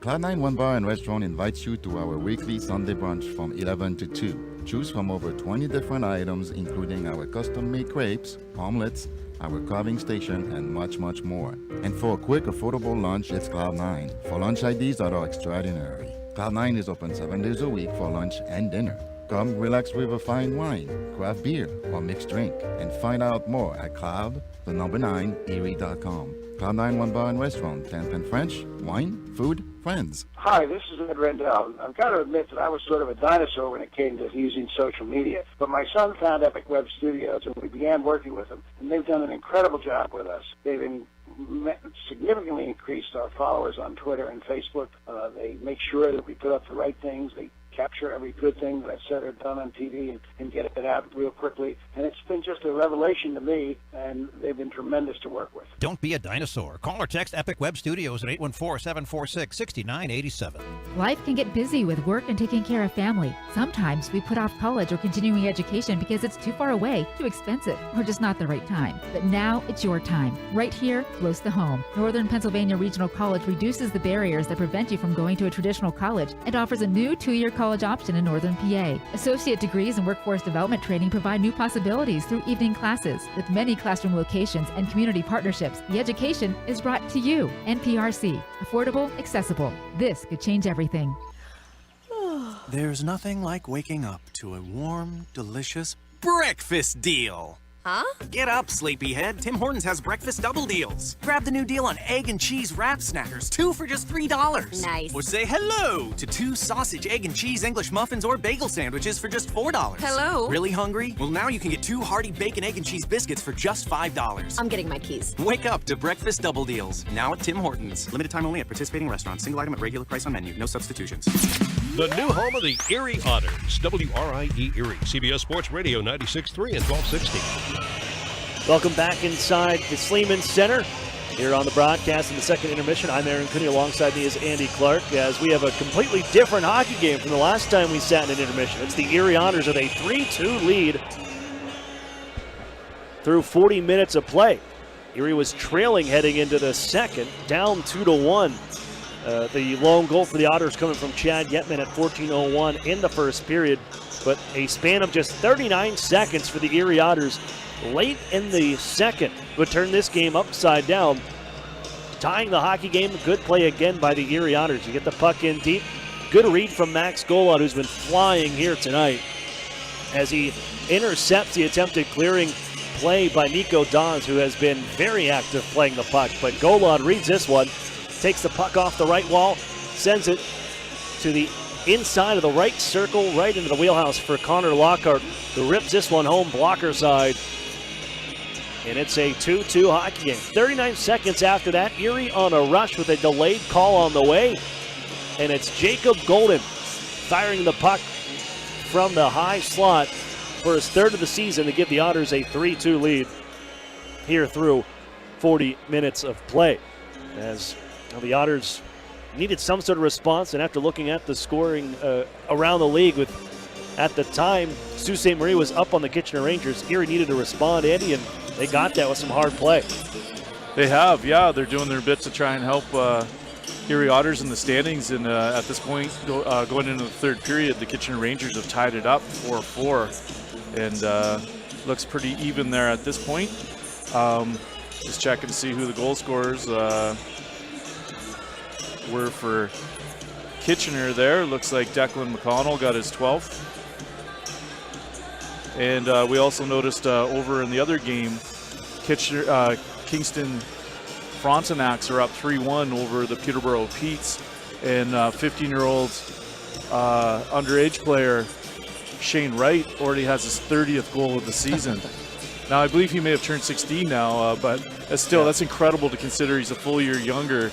Cloud9 One Bar and Restaurant invites you to our weekly Sunday brunch from 11 to 2. Choose from over 20 different items, including our custom-made crepes, omelets, our carving station, and much, much more. And for a quick, affordable lunch, it's Cloud9. For lunch IDs that are extraordinary. Cloud9 is open 7 days a week for lunch and dinner. Come relax with a fine wine, craft beer, or mixed drink, and find out more at club9erie.com. Club 91 Bar and Restaurant, 10th and French, wine, food, friends. Hi, this is Ed Rendell. I've got to admit that I was sort of a dinosaur when it came to using social media. But my son found Epic Web Studios, and we began working with them. And they've done an incredible job with us. They've significantly increased our followers on Twitter and Facebook. They make sure that we put up the right things. They capture every good thing that I've said or done on TV and get it out real quickly. And it's been just a revelation to me, and they've been tremendous to work with. Don't be a dinosaur. Call or text Epic Web Studios at 814-746-6987. Life can get busy with work and taking care of family. Sometimes we put off college or continuing education because it's too far away, too expensive, or just not the right time. But now it's your time, right here, close to home. Northern Pennsylvania Regional College reduces the barriers that prevent you from going to a traditional college and offers a new 2-year college option in Northern PA. Associate degrees and workforce development training provide new possibilities through evening classes. With many classroom locations and community partnerships, the education is brought to you. NPRC. Affordable, accessible. This could change everything. There's nothing like waking up to a warm, delicious breakfast deal. Huh? Get up, sleepyhead. Tim Hortons has breakfast double deals. Grab the new deal on egg and cheese wrap snackers, 2 for just $3. Nice. Or say hello to 2 sausage, egg, and cheese English muffins or bagel sandwiches for just $4. Hello. Really hungry? Well, now you can get 2 hearty bacon, egg, and cheese biscuits for just $5. I'm getting my keys. Wake up to breakfast double deals. Now at Tim Hortons. Limited time only at participating restaurants. Single item at regular price on menu. No substitutions. The new home of the Erie Otters, WRIE Erie, CBS Sports Radio 96.3 and 1260. Welcome back inside the Sleeman Center. Here on the broadcast in the second intermission, I'm Aaron Cooney. Alongside me is Andy Clark, as we have a completely different hockey game from the last time we sat in an intermission. It's the Erie Otters with a 3-2 lead through 40 minutes of play. Erie was trailing heading into the second, down 2-1. The lone goal for the Otters coming from Chad Yetman at 14:01 in the first period, but a span of just 39 seconds for the Erie Otters late in the second would turn this game upside down, tying the hockey game. Good play again by the Erie Otters. You get the puck in deep. Good read from Max Golod, who's been flying here tonight, as he intercepts the attempted clearing play by Nico Dawes, who has been very active playing the puck. But Golod reads this one, takes the puck off the right wall, sends it to the inside of the right circle, right into the wheelhouse for Connor Lockhart, who rips this one home blocker side. And it's a 2-2 hockey game. 39 seconds after that, Erie on a rush with a delayed call on the way. And it's Jacob Golden firing the puck from the high slot for his third of the season to give the Otters a 3-2 lead here through 40 minutes of play. As the Otters needed some sort of response, and after looking at the scoring around the league with, at the time, Sault Ste. Marie was up on the Kitchener Rangers, Erie needed to respond, Eddie, and they got that with some hard play. They have, yeah. They're doing their bit to try and help Erie Otters in the standings. And at this point, going into the third period, the Kitchener Rangers have tied it up 4-4. And looks pretty even there at this point. Just checking to see who the goal scorers were for Kitchener there. Looks like Declan McConnell got his 12th. And we also noticed over in the other game, Kingston Frontenacs are up 3-1 over the Peterborough Petes. And 15-year-old underage player Shane Wright already has his 30th goal of the season. Now, I believe he may have turned 16 now, but that's incredible to consider he's a full year younger.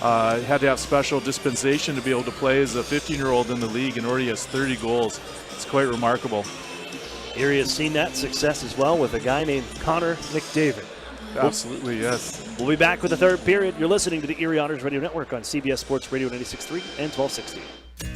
Had to have special dispensation to be able to play as a 15-year-old in the league and already has 30 goals. It's quite remarkable. Erie has seen that success as well with a guy named Connor McDavid. Absolutely, yes. We'll be back with the third period. You're listening to the Erie Otters Radio Network on CBS Sports Radio 96.3 and 1260.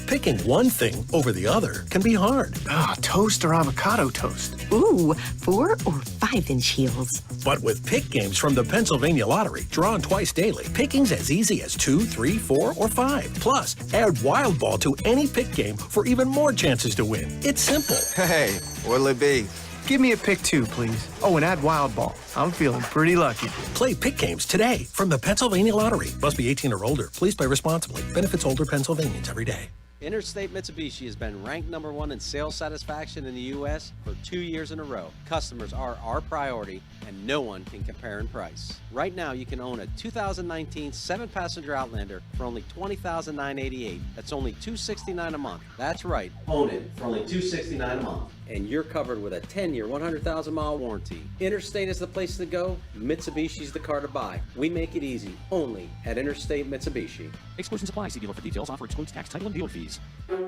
Picking one thing over the other can be hard. Toast or avocado toast? Ooh, 4 or 5-inch heels. But with pick games from the Pennsylvania Lottery, drawn twice daily, picking's as easy as 2, 3, 4, or 5. Plus, add Wild Ball to any pick game for even more chances to win. It's simple. Hey, what'll it be? Give me a pick 2, please. Oh, and add Wild Ball. I'm feeling pretty lucky. Play pick games today from the Pennsylvania Lottery. Must be 18 or older. Please play responsibly. Benefits older Pennsylvanians every day. Interstate Mitsubishi has been ranked #1 in sales satisfaction in the U.S. for 2 years in a row. Customers are our priority, and no one can compare in price. Right now, you can own a 2019 7-passenger Outlander for only $20,988. That's only $269 a month. That's right, own it for only $269 a month. And you're covered with a 10-year, 100,000-mile warranty. Interstate is the place to go. Mitsubishi's the car to buy. We make it easy, only at Interstate Mitsubishi. Exclusions apply. See dealer for details. Offer excludes tax, title, and dealer fees.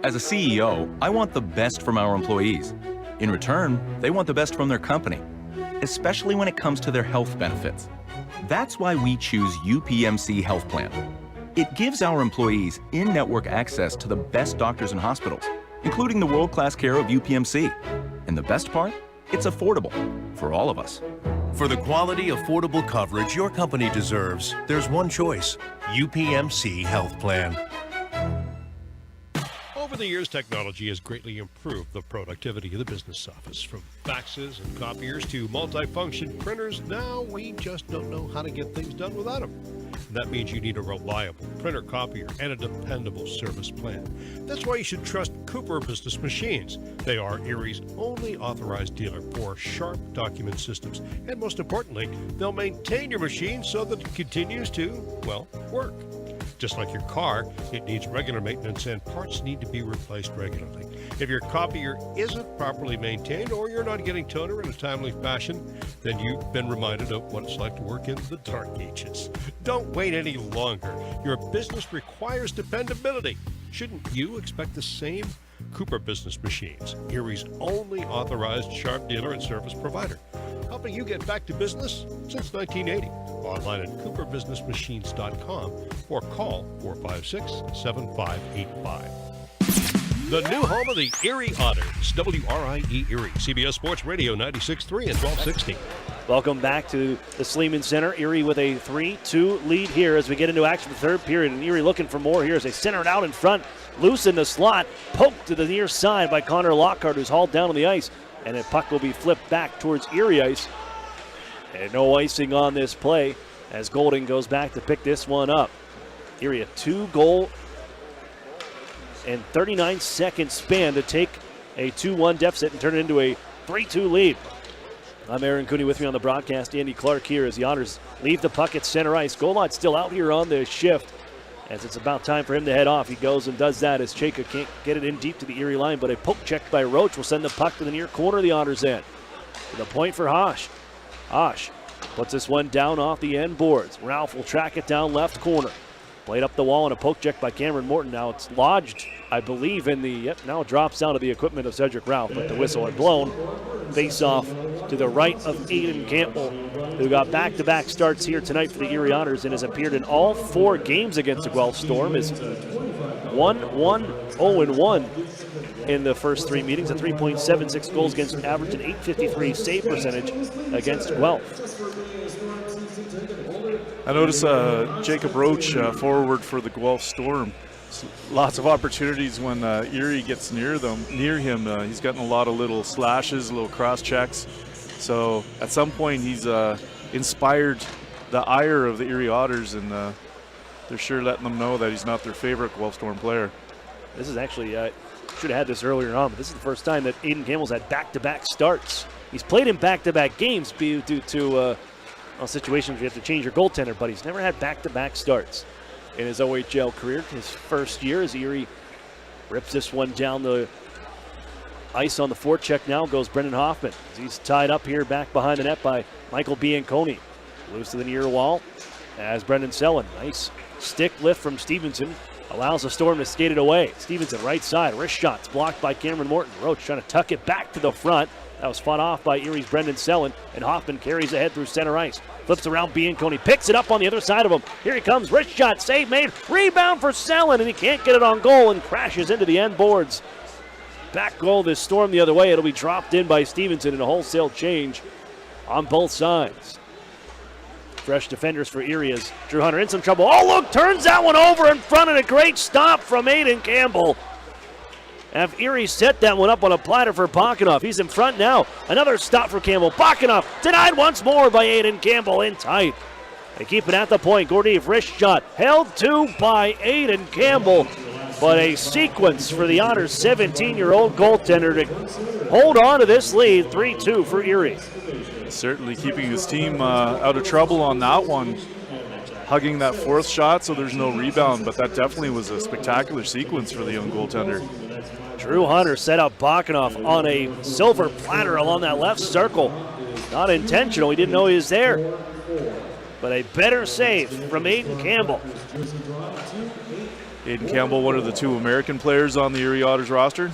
As a CEO, I want the best from our employees. In return, they want the best from their company, especially when it comes to their health benefits. That's why we choose UPMC Health Plan. It gives our employees in-network access to the best doctors and hospitals, including the world-class care of UPMC. And the best part? It's affordable for all of us. For the quality, affordable coverage your company deserves, there's one choice: UPMC Health Plan. Over the years, technology has greatly improved the productivity of the business office. From faxes and copiers to multifunction printers, now we just don't know how to get things done without them. That means you need a reliable printer copier and a dependable service plan. That's why you should trust Cooper Business Machines. They are Erie's only authorized dealer for sharp document systems. And most importantly, they'll maintain your machine so that it continues to, well, work. Just like your car, it needs regular maintenance and parts need to be replaced regularly. If your copier isn't properly maintained or you're not getting toner in a timely fashion, then you've been reminded of what it's like to work in the dark ages. Don't wait any longer. Your business requires dependability. Shouldn't you expect the same? Cooper Business Machines, Erie's only authorized sharp dealer and service provider, helping you get back to business since 1980. Online at cooperbusinessmachines.com or call 456-7585. The new home of the Erie Otters, WRIE Erie, CBS Sports Radio 96.3 and 1260. Welcome back to the Sleeman Center. Erie with a 3-2 lead here as we get into action for the third period. And Erie looking for more here as they center it out in front. Loose in the slot. Poked to the near side by Connor Lockhart, who's hauled down on the ice. And the puck will be flipped back towards Erie ice. And no icing on this play as Golding goes back to pick this one up. Erie a 2-goal and 39-second span to take a 2-1 deficit and turn it into a 3-2 lead. I'm Aaron Cooney, with me on the broadcast. Andy Clark here as the Otters leave the puck at center ice. Golot's still out here on the shift as it's about time for him to head off. He goes and does that as Chayka can't get it in deep to the Erie line, but a poke check by Roach will send the puck to the near corner of the Otters end. To the point for Hosh. Hosh puts this one down off the end boards. Ralph will track it down left corner. Played up the wall and a poke check by Cameron Morton. Now it's lodged, I believe, in the, now it drops out of the equipment of Cedric Ralph, but the whistle had blown. Face off to the right of Aiden Campbell, who got back-to-back starts here tonight for the Erie Otters and has appeared in all 4 games against the Guelph Storm. Is 1-1-0-1 in the first 3 meetings, a 3.76 goals against average and .853 save percentage against Guelph. I notice Jacob Roach, forward for the Guelph Storm. Lots of opportunities when Erie gets near him. He's gotten a lot of little slashes, little cross checks. So at some point he's inspired the ire of the Erie Otters, and they're sure letting them know that he's not their favorite Guelph Storm player. This is actually, should have had this earlier on, but this is the first time that Aiden Campbell's had back-to-back starts. He's played in back-to-back games due to situations where you have to change your goaltender, but he's never had back-to-back starts in his OHL career. His first year as Erie rips this one down the ice on the forecheck now goes Brendan Hoffman. He's tied up here back behind the net by Michael Bianconi. Loose to the near wall as Brendan Sellen. Nice stick lift from Stevenson. Allows the Storm to skate it away. Stevenson right side. Wrist shots blocked by Cameron Morton. Roach trying to tuck it back to the front. That was fought off by Erie's Brendan Sellen, and Hoffman carries ahead through center ice. Flips around Bianconi, picks it up on the other side of him. Here he comes, wrist shot, save made, rebound for Sellen, and he can't get it on goal and crashes into the end boards. Back goal this Storm the other way. It'll be dropped in by Stevenson in a wholesale change on both sides. Fresh defenders for Erie as Drew Hunter in some trouble. Oh, look, turns that one over in front, and a great stop from Aiden Campbell. Have Erie set that one up on a platter for Bakanov. He's in front now. Another stop for Campbell. Bakanov denied once more by Aiden Campbell in tight. They keep it at the point. Gordiev wrist shot held to by Aiden Campbell. but a sequence for the Otters' 17-year-old goaltender to hold on to this lead, 3-2 for Erie. Certainly keeping his team out of trouble on that one, hugging that fourth shot so there's no rebound, but that definitely was a spectacular sequence for the young goaltender. Drew Hunter set up Bakanov on a silver platter along that left circle. Not intentional, he didn't know he was there. But a better save from Aiden Campbell. Aiden Campbell, one of the two American players on the Erie Otters roster.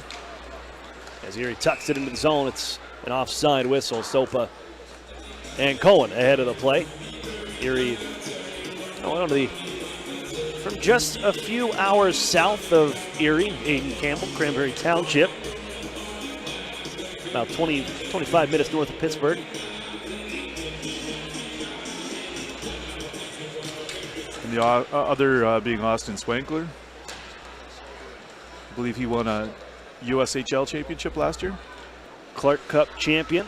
As Erie tucks it into the zone, it's an offside whistle. Sopa and Cohen ahead of the play. Erie from just a few hours south of Erie, Aiden Campbell, Cranberry Township. About 25 minutes north of Pittsburgh. And the other being Austin Swankler. I believe he won a USHL championship last year. Clark Cup champion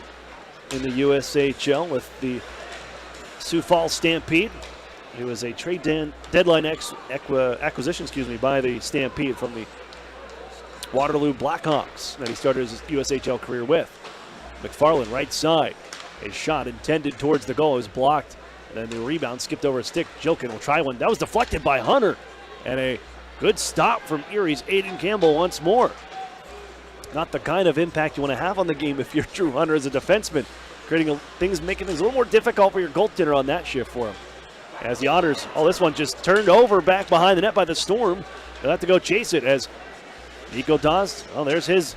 in the USHL with the Sioux Falls Stampede. He was a trade deadline acquisition, by the Stampede from the Waterloo Blackhawks that he started his USHL career with. McFarland, right side. A shot intended towards the goal is blocked, and then the rebound skipped over a stick. Jilkin will try one. That was deflected by Hunter, and a good stop from Erie's Aiden Campbell once more. Not the kind of impact you want to have on the game if you're Drew Hunter as a defenseman, making things a little more difficult for your goaltender on that shift for him. As the Otters, this one just turned over back behind the net by the Storm. They'll have to go chase it as Nico Dawes, there's his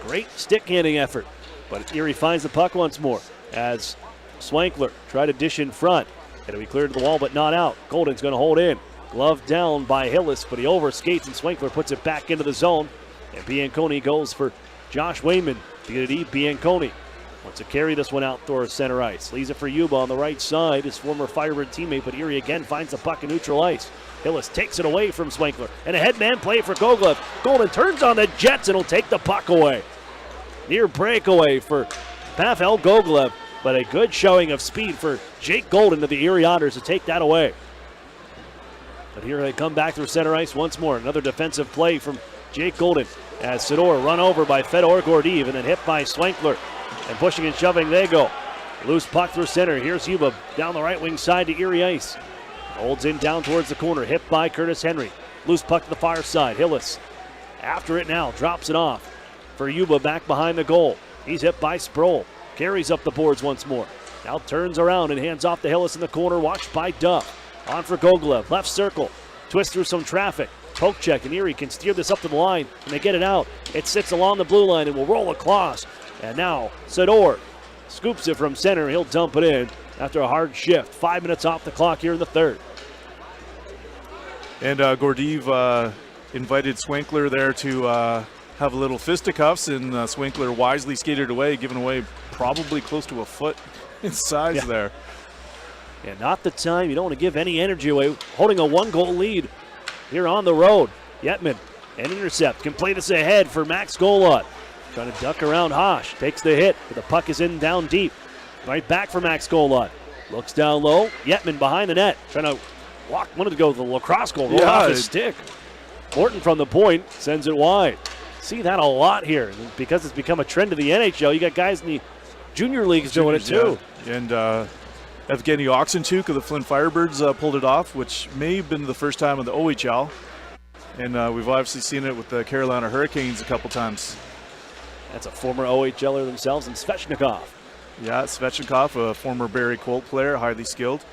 great stick-handing effort. But Erie finds the puck once more as Swankler tried to dish in front. It'll be cleared to the wall, but not out. Golden's going to hold in. Glove down by Hillis, but he overskates, and Swankler puts it back into the zone. And Bianconi goes for Josh Wayman to get it deep. Bianconi wants to carry this one out towards center ice. Leaves it for Yuba on the right side, his former Firebird teammate, but Erie again finds the puck in neutral ice. Hillis takes it away from Swankler, and a headman play for Gogolev. Golden turns on the Jets and will take the puck away. Near breakaway for Pavel Gogolev, but a good showing of speed for Jake Golden to the Erie Otters to take that away. But here they come back through center ice once more. Another defensive play from Jake Golden as Sidor run over by Fedor Gordeev and then hit by Swankler. And pushing and shoving they go. Loose puck through center. Here's Yuba down the right wing side to Erie ice. Holds in down towards the corner. Hit by Curtis Henry. Loose puck to the far side. Hillis after it now. Drops it off for Yuba back behind the goal. He's hit by Sproul. Carries up the boards once more. Now turns around and hands off to Hillis in the corner. Watched by Duff. On for Gogolev. Left circle. Twist through some traffic. Poke check, and Erie can steer this up to the line, and they get it out. It sits along the blue line and will roll across. And now Sidor scoops it from center. He'll dump it in after a hard shift. 5 minutes off the clock here in the third. And Gordeev invited Swankler there to have a little fisticuffs, and Swankler wisely skated away, giving away probably close to a foot in size there. And not the time. You don't want to give any energy away. Holding a one-goal lead here on the road. Yetman, an intercept. Can play this ahead for Max Golod. Trying to duck around Hosh. Takes the hit, but the puck is in down deep. Right back for Max Golod. Looks down low. Yetman behind the net. Trying to wanted to go to the lacrosse goal. Roll off his stick. Morton from the point sends it wide. See that a lot here. Because it's become a trend of the NHL, you got guys in the junior leagues doing it too. Yeah. And Evgeny Oxenchuk of the Flint Firebirds pulled it off, which may have been the first time in the OHL. And we've obviously seen it with the Carolina Hurricanes a couple times. That's a former OHLer themselves, and Svechnikov. Yeah, Svechnikov, a former Barrie Colt player, highly skilled.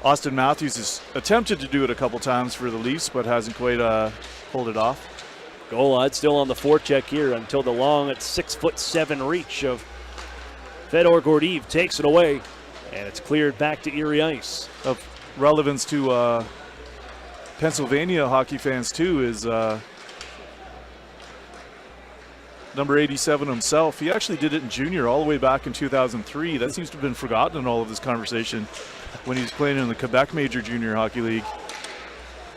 Austin Matthews has attempted to do it a couple times for the Leafs, but hasn't quite pulled it off. Golod still on the forecheck here until the long at 6'7" reach of Fedor Gordeev takes it away, and it's cleared back to Erie ice. Of relevance to Pennsylvania hockey fans too is number 87 himself. He actually did it in junior all the way back in 2003. That seems to have been forgotten in all of this conversation when he was playing in the Quebec Major Junior Hockey League.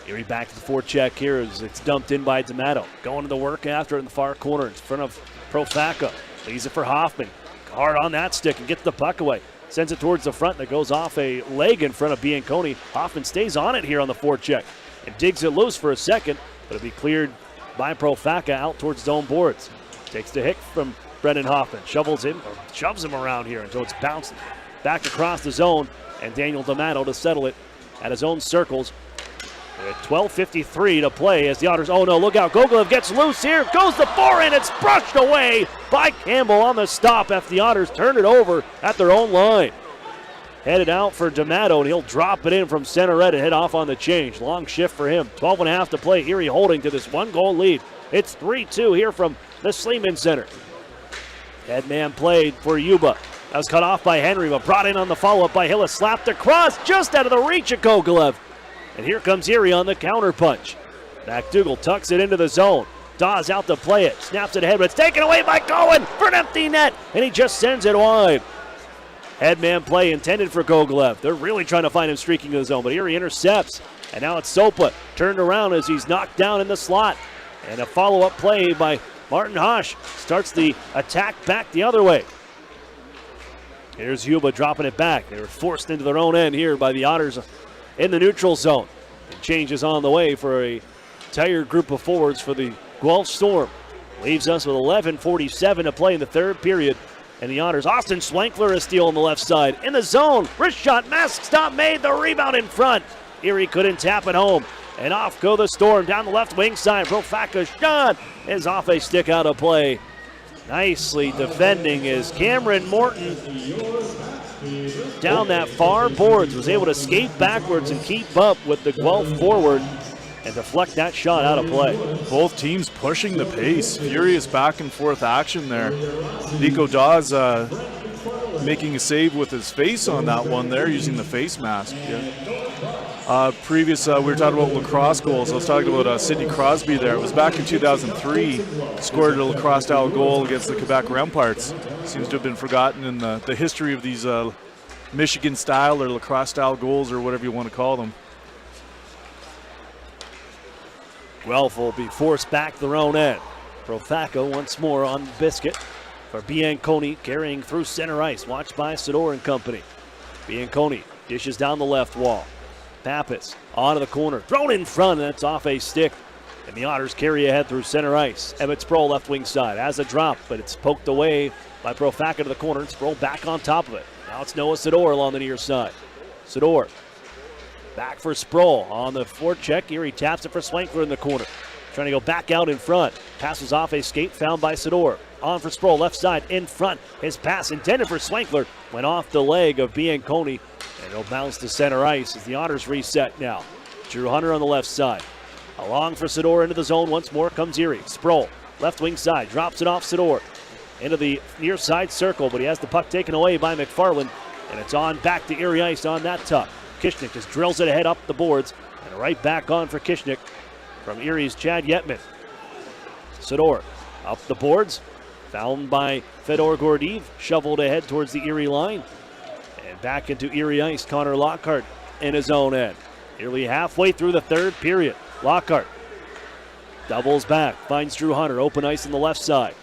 Erie back to the forecheck here as it's dumped in by D'Amato. Going to the work after it in the far corner in front of Profaca. Leaves it for Hoffman. Hard on that stick and gets the puck away. Sends it towards the front that goes off a leg in front of Bianconi. Hoffman stays on it here on the forecheck and digs it loose for a second. but it'll be cleared by Profaka out towards zone boards. Takes the hit from Brendan Hoffman, shoves him around here until it's bounced back across the zone, and Daniel D'Amato to settle it at his own circles. With 12:53 to play as the Otters, oh no, look out, Gogolev gets loose here, goes the forehand, it's brushed away by Campbell on the stop after the Otters turn it over at their own line. Headed out for D'Amato, and he'll drop it in from center red and head off on the change. Long shift for him. 12.5 to play. Erie holding to this 1-goal lead. It's 3-2 here from the Sleeman Center. Head man played for Yuba. That was cut off by Henry, but brought in on the follow-up by Hillis. Slapped across just out of the reach of Gogolev. And here comes Erie on the counter punch. McDougall tucks it into the zone. Dawes out to play it. Snaps it ahead, but it's taken away by Cohen for an empty net. And he just sends it wide. Headman play intended for Gogolev. They're really trying to find him streaking in the zone, but Erie intercepts. And now it's Sopa turned around as he's knocked down in the slot. And a follow-up play by Martin Hosch starts the attack back the other way. Here's Yuba dropping it back. They were forced into their own end here by the Otters in the neutral zone. And changes on the way for a tired group of forwards for the Guelph Storm. Leaves us with 11:47 to play in the third period. And the Otters, Austin Schwenkler a steal on the left side. In the zone, wrist shot, mask stop made, the rebound in front. Erie couldn't tap it home. And off go the Storm down the left wing side. Profaka's shot is off a stick out of play. Nicely defending is Cameron Morton. Down that far boards, was able to skate backwards and keep up with the Guelph forward and deflect that shot out of play. Both teams pushing the pace. Furious back and forth action there. Nico Dawes making a save with his face on that one there, using the face mask. Yeah. We were talking about lacrosse goals. I was talking about Sidney Crosby there. It was back in 2003. Scored a lacrosse-style goal against the Quebec Ramparts. Seems to have been forgotten in the history of these Michigan-style or lacrosse-style goals or whatever you want to call them. Guelph will be forced back their own end. Profaka once more on biscuit for Bianconi, carrying through center ice. Watched by Sador and company. Bianconi dishes down the left wall. Pappas onto the corner, thrown in front, and that's off a stick. And the Otters carry ahead through center ice. Emmett Sproul left wing side has a drop, but it's poked away by Profaka to the corner. And Sproul back on top of it. Now it's Noah Sador along the near side. Sador back for Sproul on the forecheck. Erie taps it for Schwenkler in the corner. Trying to go back out in front. Passes off a skate found by Sador. On for Sproul, left side in front. His pass intended for Schwenkler went off the leg of Bianconi. And it'll bounce to center ice as the Otters reset now. Drew Hunter on the left side. Along for Sador into the zone once more comes Erie. Sproul, left wing side, drops it off Sador. Into the near side circle, but he has the puck taken away by McFarland. And it's on back to Erie ice on that tuck. Kishnik just drills it ahead up the boards. And right back on for Kishnik from Erie's Chad Yetman. Sador up the boards. Found by Fedor Gordeev. Shoveled ahead towards the Erie line. And back into Erie ice, Connor Lockhart in his own end. Nearly halfway through the third period. Lockhart doubles back, finds Drew Hunter, open ice on the left side.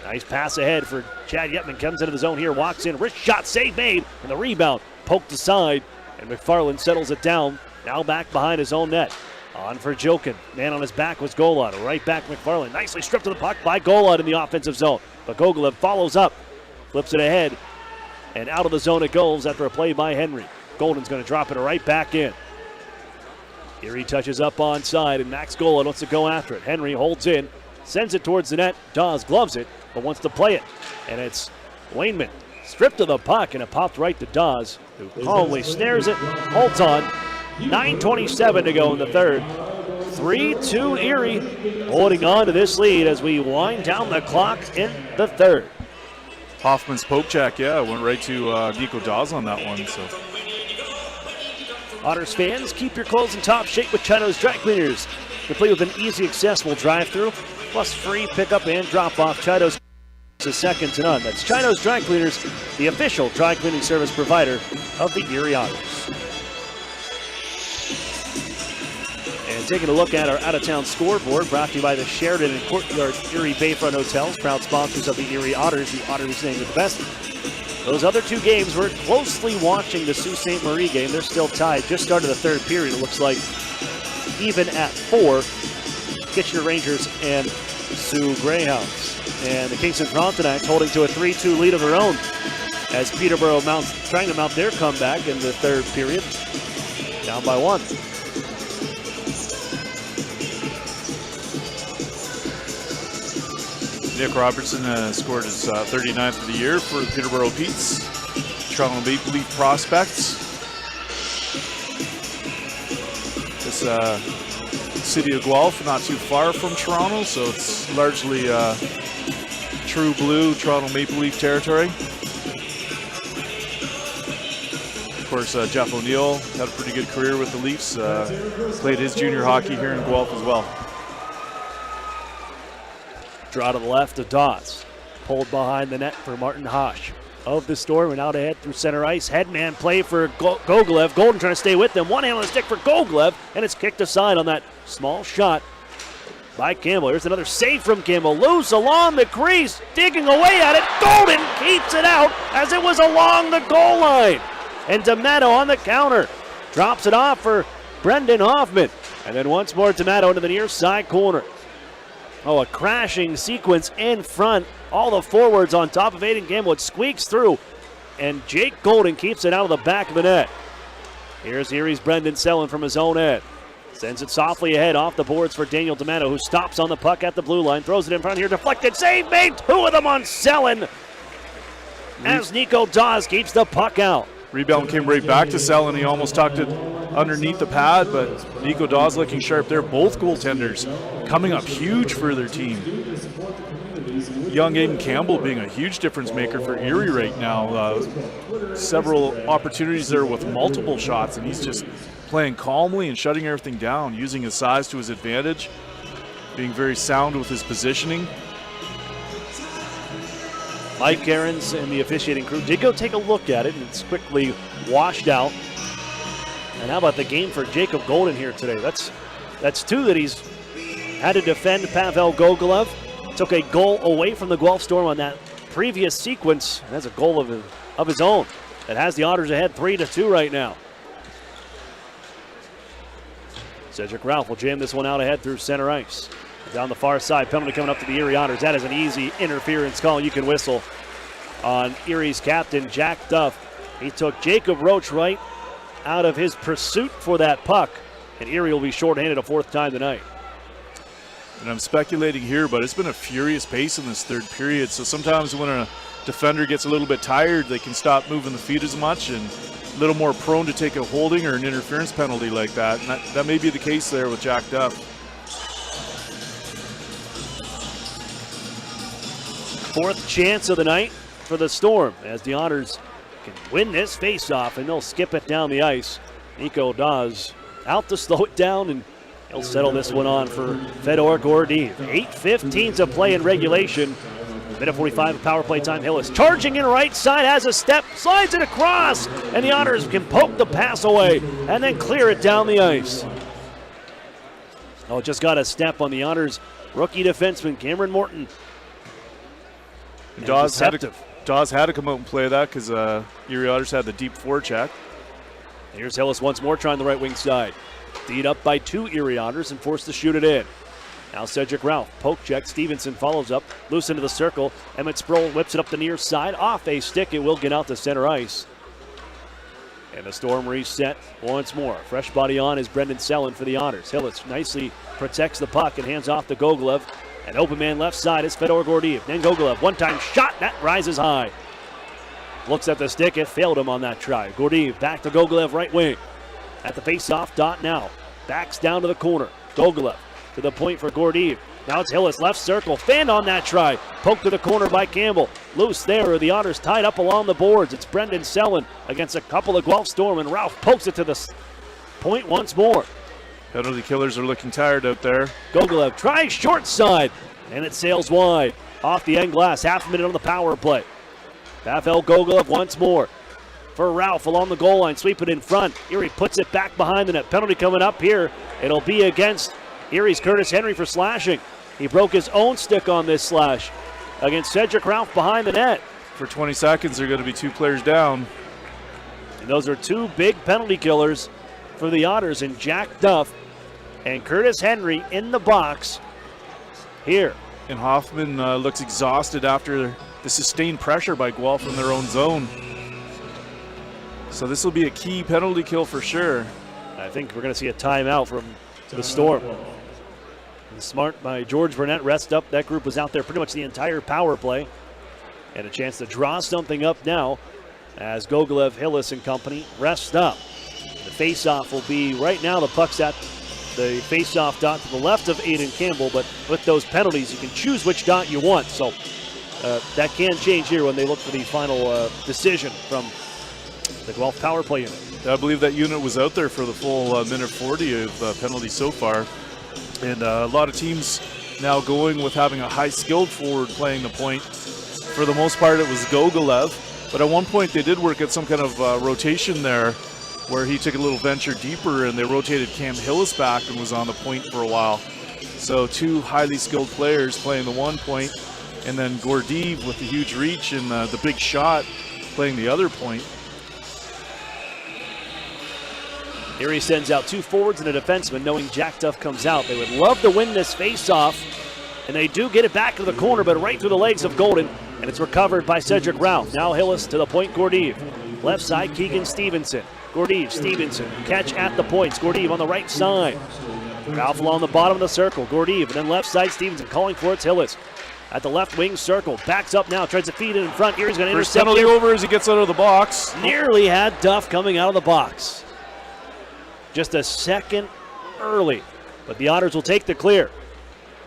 Nice pass ahead for Chad Yetman, comes into the zone here, walks in, wrist shot, save made, and the rebound poked aside, and McFarland settles it down, now back behind his own net. On for Jokin, man on his back was Golod, right back McFarland, nicely stripped of the puck by Golod in the offensive zone, but Gogolev follows up, flips it ahead, and out of the zone it goes after a play by Henry. Golden's going to drop it right back in. Erie touches up onside, and Max Golod wants to go after it. Henry holds in, sends it towards the net. Dawes gloves it, but wants to play it. And it's Wainman stripped of the puck, and it popped right to Dawes, who calmly snares it, holds on. 9:27 to go in the third. 3-2 Erie, holding on to this lead as we wind down the clock in the third. Hoffman's poke check, went right to Nico Dawes on that one. So, Otters fans, keep your clothes in top shape with Chino's Dry Cleaners. Complete with an easy, accessible drive-through, plus free pickup and drop-off. Chino's is second to none. That's Chino's Dry Cleaners, the official dry cleaning service provider of the Erie Otters. And taking a look at our out-of-town scoreboard, brought to you by the Sheridan and Courtyard Erie Bayfront Hotels, proud sponsors of the Erie Otters. The Otters named the best. Those other two games, we're closely watching the Sault Ste. Marie game. They're still tied. Just started the third period, it looks like, even at 4. Kitchener Rangers and Sioux Greyhounds. And the Kingston Frontenacs holding to a 3-2 lead of their own as Peterborough trying to mount their comeback in the third period. Down by 1. Nick Robertson scored his 39th of the year for the Peterborough Petes. Toronto Maple Leaf prospects. This city of Guelph, not too far from Toronto, so it's largely true blue Toronto Maple Leaf territory. Of course, Jeff O'Neill had a pretty good career with the Leafs. Played his junior hockey here in Guelph as well. Draw to the left of Dawes. Pulled behind the net for Martin Hosh. Of the Storm and out ahead through center ice. Headman play for Gogolev. Golden trying to stay with them. One hand on the stick for Gogolev, and it's kicked aside on that small shot by Campbell. Here's another save from Campbell. Loose along the crease, digging away at it. Golden keeps it out as it was along the goal line. And D'Amato on the counter. Drops it off for Brendan Hoffman. And then once more D'Amato into the near side corner. Oh, a crashing sequence in front. All the forwards on top of Aiden Campbell. It squeaks through, and Jake Golden keeps it out of the back of the net. Here's Erie's Brendan Sellon from his own end. Sends it softly ahead off the boards for Daniel D'Amato, who stops on the puck at the blue line. Throws it in front here. Deflected. Save made. 2 of them on Sellon as Nico Dawes keeps the puck out. Rebound came right back to Sellon. He almost tucked it underneath the pad, but Nico Dawes looking sharp there. Both goaltenders coming up huge for their team. Young Aiden Campbell being a huge difference maker for Erie right now. Several opportunities there with multiple shots, and he's just playing calmly and shutting everything down, using his size to his advantage, being very sound with his positioning. Mike Aarons and the officiating crew did go take a look at it, and it's quickly washed out. And how about the game for Jacob Golden here today? That's 2 that he's had to defend Pavel Gogolev. Took a goal away from the Guelph Storm on that previous sequence. That's a goal of his own that has the Otters ahead 3-2 right now. Cedric Ralph will jam this one out ahead through center ice. Down the far side, penalty coming up to the Erie Otters. That is an easy interference call. You can whistle on Erie's captain, Jack Duff. He took Jacob Roach right out of his pursuit for that puck, and Erie will be shorthanded a 4th time tonight. And I'm speculating here, but it's been a furious pace in this third period. So sometimes when a defender gets a little bit tired, they can stop moving the feet as much and a little more prone to take a holding or an interference penalty like that. And that may be the case there with Jack Duff. 4th chance of the night for the Storm as the Otters can win this faceoff, and they'll skip it down the ice. Nico Dawes out to slow it down, and he'll settle this one on for Fedor Gordeev. 8:15 to play in regulation. Minute 45 of power play time. Hillis charging in right side, has a step, slides it across, and the Otters can poke the pass away and then clear it down the ice. Oh, just got a step on the Otters rookie defenseman Cameron Morton. Dawes had to come out and play that because Erie Otters had the deep forecheck. Here's Hillis once more trying the right wing side. Deed up by 2 Erie Otters and forced to shoot it in. Now Cedric Ralph, poke check, Stevenson follows up, loose into the circle. Emmett Sproul whips it up the near side, off a stick, it will get out to center ice. And the Storm reset once more. Fresh body on is Brendan Sellon for the Otters. Hillis nicely protects the puck and hands off to Gogolev. An open man left side is Fedor Gordeev. Then Gogolev, one-time shot, that rises high. Looks at the stick, it failed him on that try. Gordeev back to Gogolev, right wing. At the face-off dot now. Backs down to the corner. Gogolev to the point for Gordeev. Now it's Hillis, left circle. Fanned on that try. Poked to the corner by Campbell. Loose there. The Otters tied up along the boards. It's Brendan Sellon against a couple of Guelph Storm, and Ralph pokes it to the point once more. Penalty killers are looking tired out there. Gogolev tries short side, and it sails wide. Off the end glass. Half a minute on the power play. Pavel Gogolev once more. For Ralph along the goal line, sweep it in front. Erie puts it back behind the net. Penalty coming up here. It'll be against Erie's Curtis Henry for slashing. He broke his own stick on this slash against Cedric Ralph behind the net. For 20 seconds, they're going to be 2 players down. And those are 2 big penalty killers for the Otters, and Jack Duff and Curtis Henry in the box here. And Hoffman looks exhausted after the sustained pressure by Guelph in their own zone. So this will be a key penalty kill for sure. I think we're going to see a timeout from the Storm. And smart by George Burnett, rest up. That group was out there pretty much the entire power play. And a chance to draw something up now as Gogolev, Hillis, and company rest up. The face-off will be, right now the puck's at the face-off dot to the left of Aiden Campbell, but with those penalties, you can choose which dot you want. So that can change here when they look for the final decision from the Guelph power play unit. I believe that unit was out there for the full minute 40 of penalties so far. And a lot of teams now going with having a high-skilled forward playing the point. For the most part, it was Gogolev. But at one point, they did work at some kind of rotation there where he took a little venture deeper and they rotated Cam Hillis back and was on the point for a while. So two highly skilled players playing the one point, and then Gordeev with the huge reach and the big shot playing the other point. Erie sends out two forwards and a defenseman, knowing Jack Duff comes out. They would love to win this face-off, and they do get it back to the corner, but right through the legs of Golden, and it's recovered by Cedric Ralph. Now Hillis to the point, Gordeev. Left side, Keegan Stevenson. Gordeev, Stevenson, catch at the points. Gordeev on the right side. Ralph along the bottom of the circle. Gordeev, and then left side, Stevenson calling for it's Hillis. At the left wing circle, backs up now, tries to feed it in front. Erie's going to intercept. First penalty over as he gets out of the box. Nearly had Duff coming out of the box. Just a second early, but the Otters will take the clear.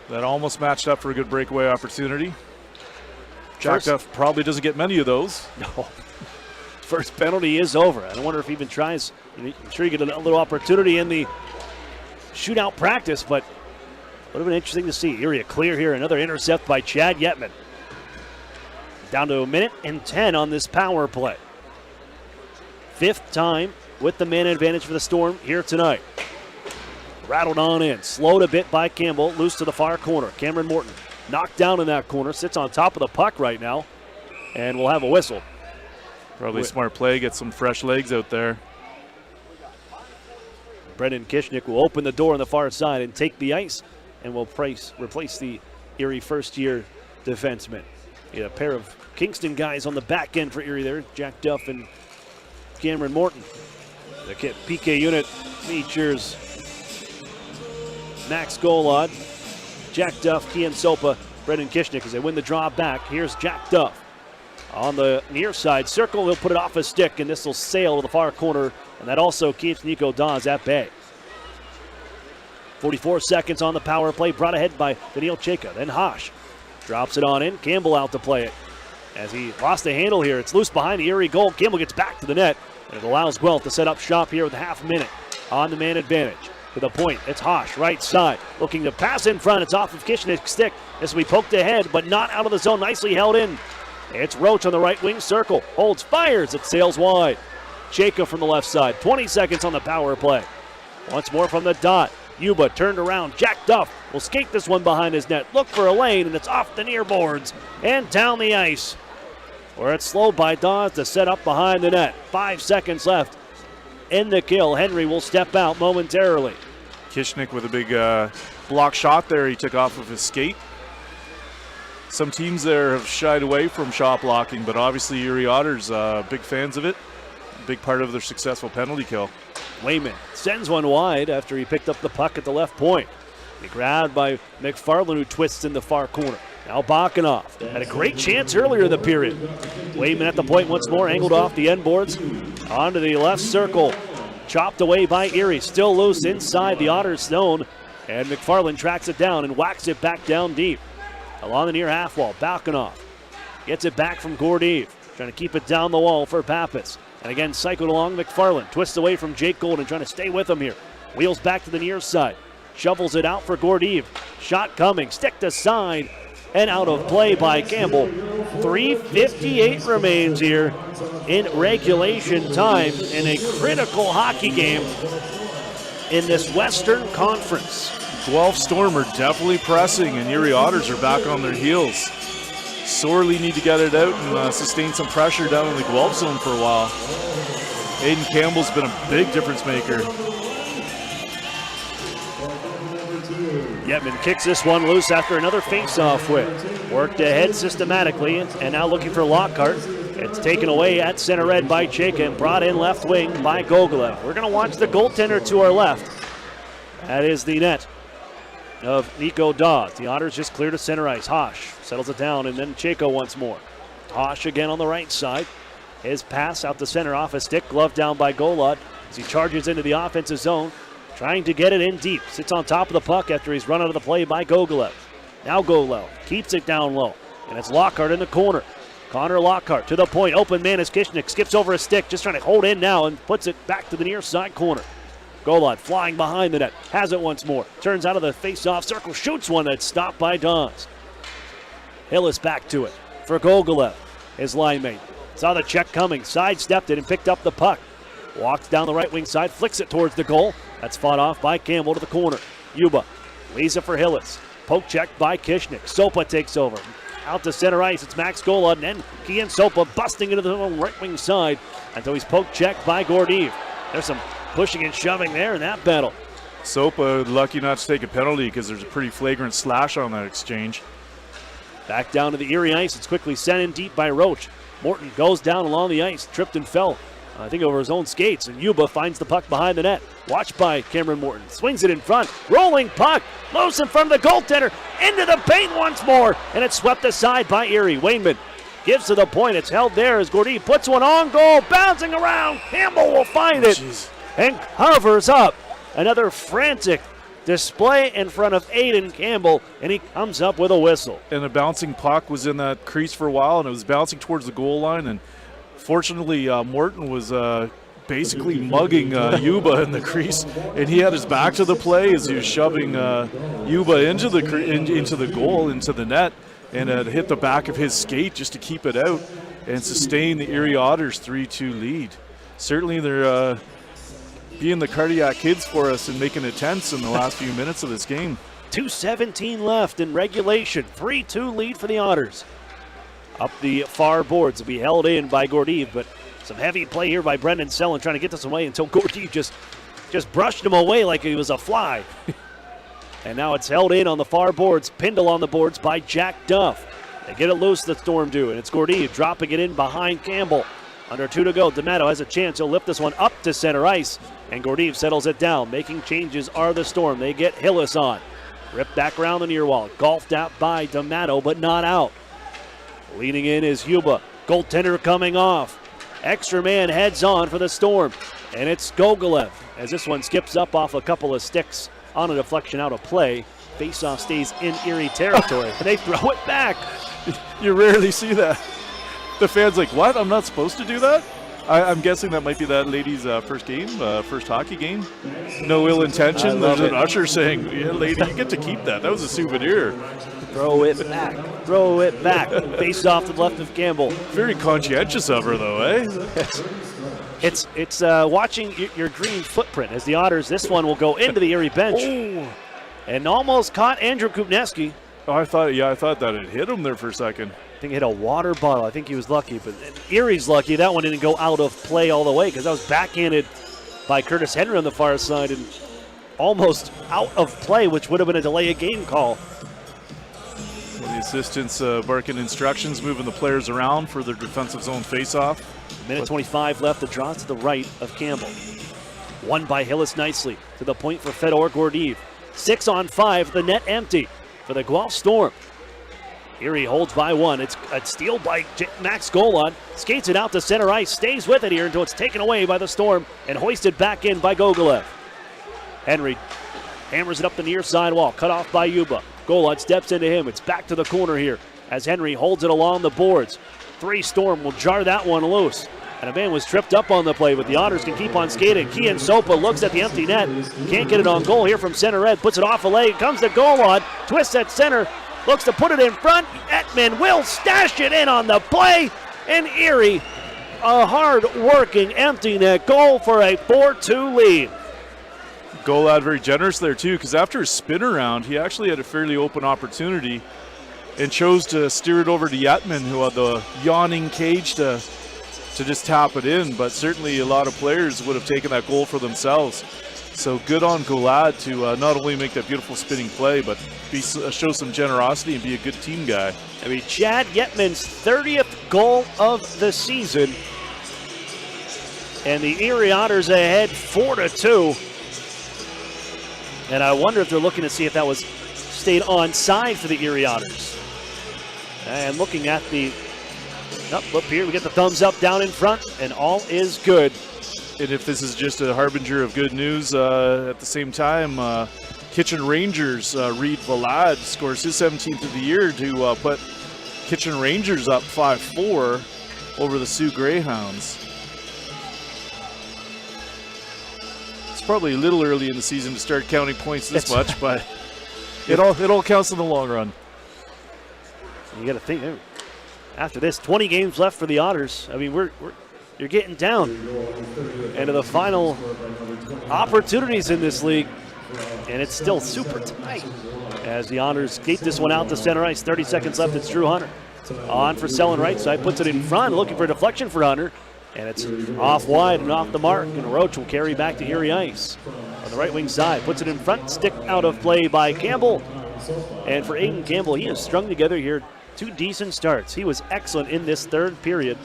That almost matched up for a good breakaway opportunity. Jack Duff probably doesn't get many of those. No. First penalty is over. I wonder if he even tries. I'm sure you get a little opportunity in the shootout practice, but would have been interesting to see. Erie a clear here. Another intercept by Chad Yetman. Down to 1:10 on this power play. Fifth time with the man advantage for the Storm here tonight. Rattled on in. Slowed a bit by Campbell. Loose to the far corner. Cameron Morton knocked down in that corner. Sits on top of the puck right now. And we'll have a whistle. Probably a smart play. Get some fresh legs out there. Brendan Kishnick will open the door on the far side and take the ice. And will replace the Erie first-year defenseman. A pair of Kingston guys on the back end for Erie there. Jack Duff and Cameron Morton. The PK unit features Max Golod, Jack Duff, Kian Sopa, Brendan Kishnick as they win the draw back. Here's Jack Duff on the near side circle. He'll put it off his stick, and this will sail to the far corner, and that also keeps Nico Dawes at bay. 44 seconds on the power play, brought ahead by Daniil Cheka. Then Hosh drops it on in. Campbell out to play it. As he lost the handle here, it's loose behind the Erie goal. Campbell gets back to the net, and it allows Guelph to set up shop here with a half minute on the man advantage. To the point, it's Hosh, right side, looking to pass in front. It's off of Kishnick's stick. This will be poked ahead, but not out of the zone. Nicely held in. It's Roach on the right wing circle. Holds, fires, it sails wide. Cheka from the left side. 20 seconds on the power play. Once more from the dot. Yuba turned around. Jack Duff will skate this one behind his net. Look for a lane, and it's off the near boards and down the ice, where it's slowed by Dawes to set up behind the net. 5 seconds left in the kill. Henry will step out momentarily. Kishnick with a big block shot there. He took off of his skate. Some teams there have shied away from shot blocking, but obviously Erie Otters big fans of it. Big part of their successful penalty kill. Wayman sends one wide after he picked up the puck at the left point. He grabbed by McFarland, who twists in the far corner. Now Bakanov had a great chance earlier in the period. Wayman at the point once more, angled off the end boards. Onto the left circle. Chopped away by Erie. Still loose inside the Otters zone. And McFarland tracks it down and whacks it back down deep. Along the near half wall, Bakanov gets it back from Gordeev. Trying to keep it down the wall for Pappas. And again, cycled along McFarland. Twists away from Jake Golden, trying to stay with him here. Wheels back to the near side. Shovels it out for Gordeev. Shot coming, stick to side, and out of play by Campbell. 3:58 remains here in regulation time in a critical hockey game in this Western Conference. Guelph Storm are definitely pressing, and Erie Otters are back on their heels. Sorely need to get it out and sustain some pressure down in the Guelph zone for a while. Aiden Campbell's been a big difference maker. Yetman kicks this one loose after another face-off win. Worked ahead systematically and now looking for Lockhart. It's taken away at center red by Chayka and brought in left wing by Gogolev. We're going to watch the goaltender to our left. That is the net of Nico Dawes. The Otters just clear to center ice. Hosh settles it down, and then Chayka once more. Hosh again on the right side. His pass out the center off a stick, glove down by Golod as he charges into the offensive zone, trying to get it in deep. Sits on top of the puck after he's run out of the play by Gogolev. Now Gogolev keeps it down low, and it's Lockhart in the corner. Connor Lockhart to the point. Open man is Kishnik. Skips over a stick, just trying to hold in now and puts it back to the near side corner. Golod flying behind the net. Has it once more. Turns out of the face-off circle. Shoots one that's stopped by Dawes. Hillis back to it for Gogolev, his line mate. Saw the check coming. Sidestepped it and picked up the puck. Walks down the right wing side. Flicks it towards the goal. That's fought off by Campbell to the corner. Yuba leaves it for Hillis. Poke check by Kishnik. Sopa takes over. Out to center ice, it's Max Golod, and then Kian Sopa busting into the right wing side until he's poke checked by Gordeev. There's some pushing and shoving there in that battle. Sopa lucky not to take a penalty because there's a pretty flagrant slash on that exchange. Back down to the Erie ice, it's quickly sent in deep by Roach. Morton goes down along the ice, tripped and fell, I think over his own skates, and Yuba finds the puck behind the net. Watched by Cameron Morton, swings it in front, rolling puck, loose in front of the goaltender, into the paint once more, and it's swept aside by Erie. Wainman gives to the point, it's held there as Gordy puts one on goal, bouncing around, Campbell will find it, and covers up. Another frantic display in front of Aiden Campbell, and he comes up with a whistle. And the bouncing puck was in that crease for a while, and it was bouncing towards the goal line, and fortunately Morton was basically mugging Yuba in the crease, and he had his back to the play as he was shoving Yuba into the goal, into the net, and it hit the back of his skate just to keep it out and sustain the Erie Otters 3-2 lead. Certainly they're being the cardiac kids for us and making it tense in the last few minutes of this game. 2:17 left in regulation, 3-2 lead for the Otters. Up the far boards will be held in by Gordeev, but some heavy play here by Brendan Selin trying to get this away until Gordeev just brushed him away like he was a fly. And now it's held in on the far boards, pinned along the boards by Jack Duff. They get it loose, the Storm do, and it's Gordeev dropping it in behind Campbell. Under 2 to go, D'Amato has a chance. He'll lift this one up to center ice, and Gordeev settles it down. Making changes are the Storm. They get Hillis on. Ripped back around the near wall. Golfed out by D'Amato, but not out. Leading in is Yuba. Goaltender coming off. Extra man heads on for the Storm. And it's Gogolev as this one skips up off a couple of sticks on a deflection out of play. Faceoff stays in Erie territory. And they throw it back. You rarely see that. The fan's like, what? I'm not supposed to do that? I'm guessing that might be that lady's first game, first hockey game. No ill intention. There's an usher saying, yeah, lady, you get to keep that. That was a souvenir. Throw it back. Throw it back. Face off to the left of Campbell. Very conscientious of her, though, eh? It's watching your green footprint as the Otters. This one will go into the Erie bench. Oh. And almost caught Andrew Kupneski. Oh, I thought that it hit him there for a second. I think it hit a water bottle. I think he was lucky, but Erie's lucky that one didn't go out of play all the way because that was backhanded by Curtis Henry on the far side and almost out of play, which would have been a delay of game call. Well, the assistants barking instructions, moving the players around for their defensive zone face-off. Minute 25 left. The draw to the right of Campbell. Won by Hillis nicely to the point for Fedor Gordeev. 6 on 5, the net empty for the Guelph Storm. Erie holds by one. It's a steal by Max Golod. Skates it out to center ice. Stays with it here until it's taken away by the Storm and hoisted back in by Gogolev. Henry hammers it up the near side wall. Cut off by Yuba. Golod steps into him. It's back to the corner here as Henry holds it along the boards. 3 Storm will jar that one loose. And a man was tripped up on the play, but the Otters can keep on skating. Kian Sopa looks at the empty net. Can't get it on goal here from center red. Puts it off a leg. Comes to Golod. Twists at center. Looks to put it in front. Etman will stash it in on the play. And Erie, a hard-working empty net goal for a 4-2 lead. Golod very generous there too, because after his spin around, he actually had a fairly open opportunity and chose to steer it over to Yetman, who had the yawning cage to just tap it in. But certainly a lot of players would have taken that goal for themselves. So good on Golad to not only make that beautiful spinning play, but show some generosity and be a good team guy. I mean, Chad Yetman's 30th goal of the season. And the Erie Otters ahead 4-2. And I wonder if they're looking to see if that was stayed onside for the Erie Otters. And looking at the up here, we get the thumbs up down in front, and all is good. And if this is just a harbinger of good news, at the same time, Kitchen Rangers, Reed Valad scores his 17th of the year to put Kitchen Rangers up 5-4 over the Sioux Greyhounds. It's probably a little early in the season to start counting points this much, but it all counts in the long run. You got to think, after this, 20 games left for the Otters. I mean, you're getting down into the final opportunities in this league, and it's still super tight as the Otters skate this one out to center ice. 30 seconds left. It's Drew Hunter on for Selin right side, puts it in front, looking for a deflection for Hunter, and it's off wide and off the mark, and Roach will carry back to Erie ice on the right wing side, puts it in front, stick out of play by Campbell. And for Aiden Campbell, he has strung together here 2 decent starts. He was excellent in this third period.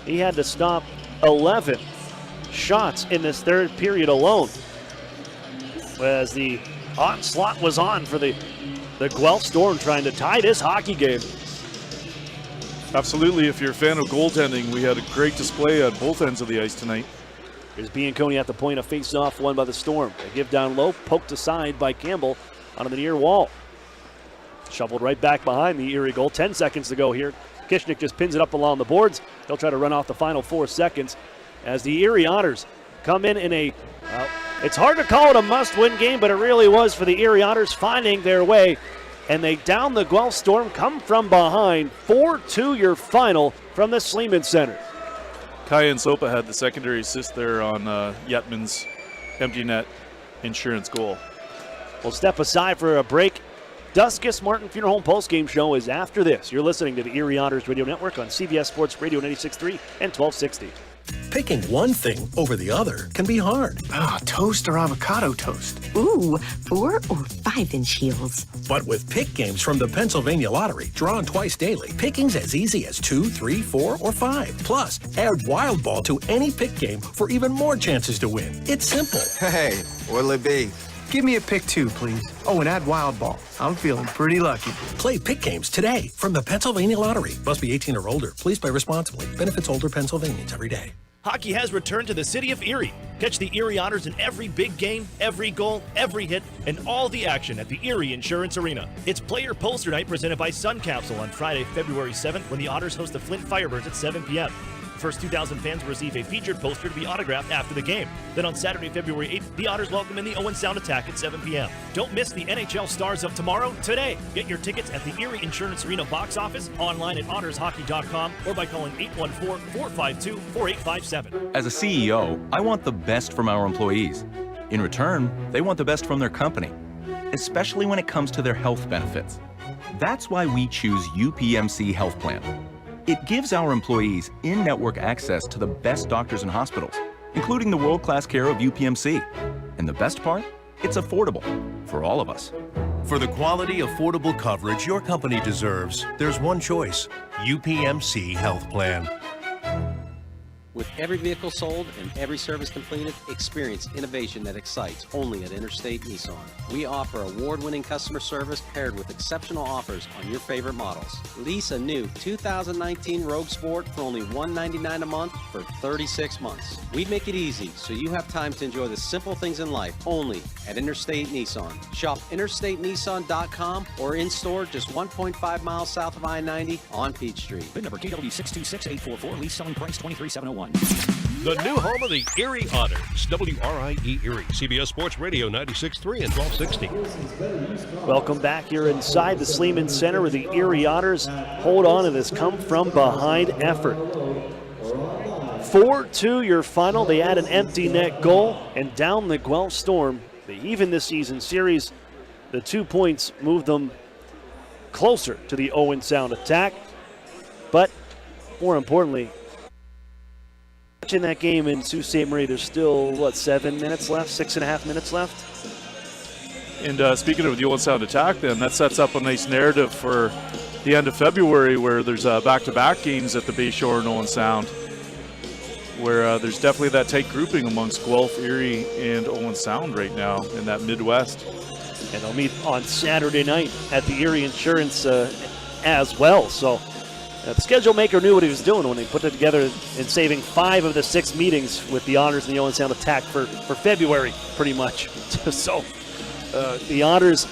He had to stop 11 shots in this third period alone, as the onslaught was on for the Guelph Storm trying to tie this hockey game. Absolutely. If you're a fan of goaltending, we had a great display at both ends of the ice tonight. Here's Bianconi at the point, a face-off won by the Storm. A give down low, poked aside by Campbell onto the near wall. Shoveled right back behind the Erie goal. 10 seconds to go here. Kishnik just pins it up along the boards. They'll try to run off the final 4 seconds as the Erie Otters come in a, it's hard to call it a must-win game, but it really was for the Erie Otters finding their way. And they down the Guelph Storm, come from behind. 4-2 your final from the Sleeman Center. Kyan Sopa had the secondary assist there on Yetman's empty net insurance goal. We'll step aside for a break. Duskus Martin Funeral Home postgame show is after this. You're listening to the Erie Otters Radio Network on CBS Sports Radio 96.3 and 1260. Picking one thing over the other can be hard. Toast or avocado toast? Ooh, 4 or 5-inch heels. But with pick games from the Pennsylvania Lottery, drawn twice daily, picking's as easy as 2, 3, 4, or 5. Plus, add Wild Ball to any pick game for even more chances to win. It's simple. Hey, what'll it be? Give me a pick 2, please. Oh, and add Wild Ball. I'm feeling pretty lucky. Play pick games today from the Pennsylvania Lottery. Must be 18 or older. Please play responsibly. Benefits older Pennsylvanians every day. Hockey has returned to the city of Erie. Catch the Erie Otters in every big game, every goal, every hit, and all the action at the Erie Insurance Arena. It's Player Poster Night presented by Sun Capsule on Friday, February 7th, when the Otters host the Flint Firebirds at 7 p.m. First 2,000 fans will receive a featured poster to be autographed after the game. Then on Saturday, February 8th, the Otters welcome in the Owen Sound Attack at 7 p.m. Don't miss the NHL Stars of Tomorrow today. Get your tickets at the Erie Insurance Arena box office, online at ottershockey.com, or by calling 814-452-4857. As a CEO, I want the best from our employees. In return, they want the best from their company, especially when it comes to their health benefits. That's why we choose UPMC Health Plan. It gives our employees in-network access to the best doctors and hospitals, including the world-class care of UPMC. And the best part? It's affordable for all of us. For the quality, affordable coverage your company deserves, there's one choice: UPMC Health Plan. With every vehicle sold and every service completed, experience innovation that excites only at Interstate Nissan. We offer award-winning customer service paired with exceptional offers on your favorite models. Lease a new 2019 Rogue Sport for only $199 a month for 36 months. We make it easy so you have time to enjoy the simple things in life only at Interstate Nissan. Shop interstatenissan.com or in-store just 1.5 miles south of I-90 on Peachtree. VIN number KW626844, lease selling price $23,701. The new home of the Erie Otters, WRIE Erie, CBS Sports Radio 96.3 and 1260. Welcome back here inside the Sleeman Center where the Erie Otters hold on to this come-from-behind effort. 4-2 your final. They add an empty net goal and down the Guelph Storm. They even this season series. The 2 points moved them closer to the Owen Sound attack. But more importantly, Watching that game in Sault Ste. Marie, there's still, 7 minutes left, 6.5 minutes left? And speaking of the Owen Sound attack, then, that sets up a nice narrative for the end of February where there's back-to-back games at the Bayshore and Owen Sound, where there's definitely that tight grouping amongst Guelph, Erie, and Owen Sound right now in that Midwest. And they'll meet on Saturday night at the Erie Insurance as well. So the schedule maker knew what he was doing when he put it together and saving 5 of the 6 meetings with the Otters and the Owen Sound attack for February, pretty much. So the Otters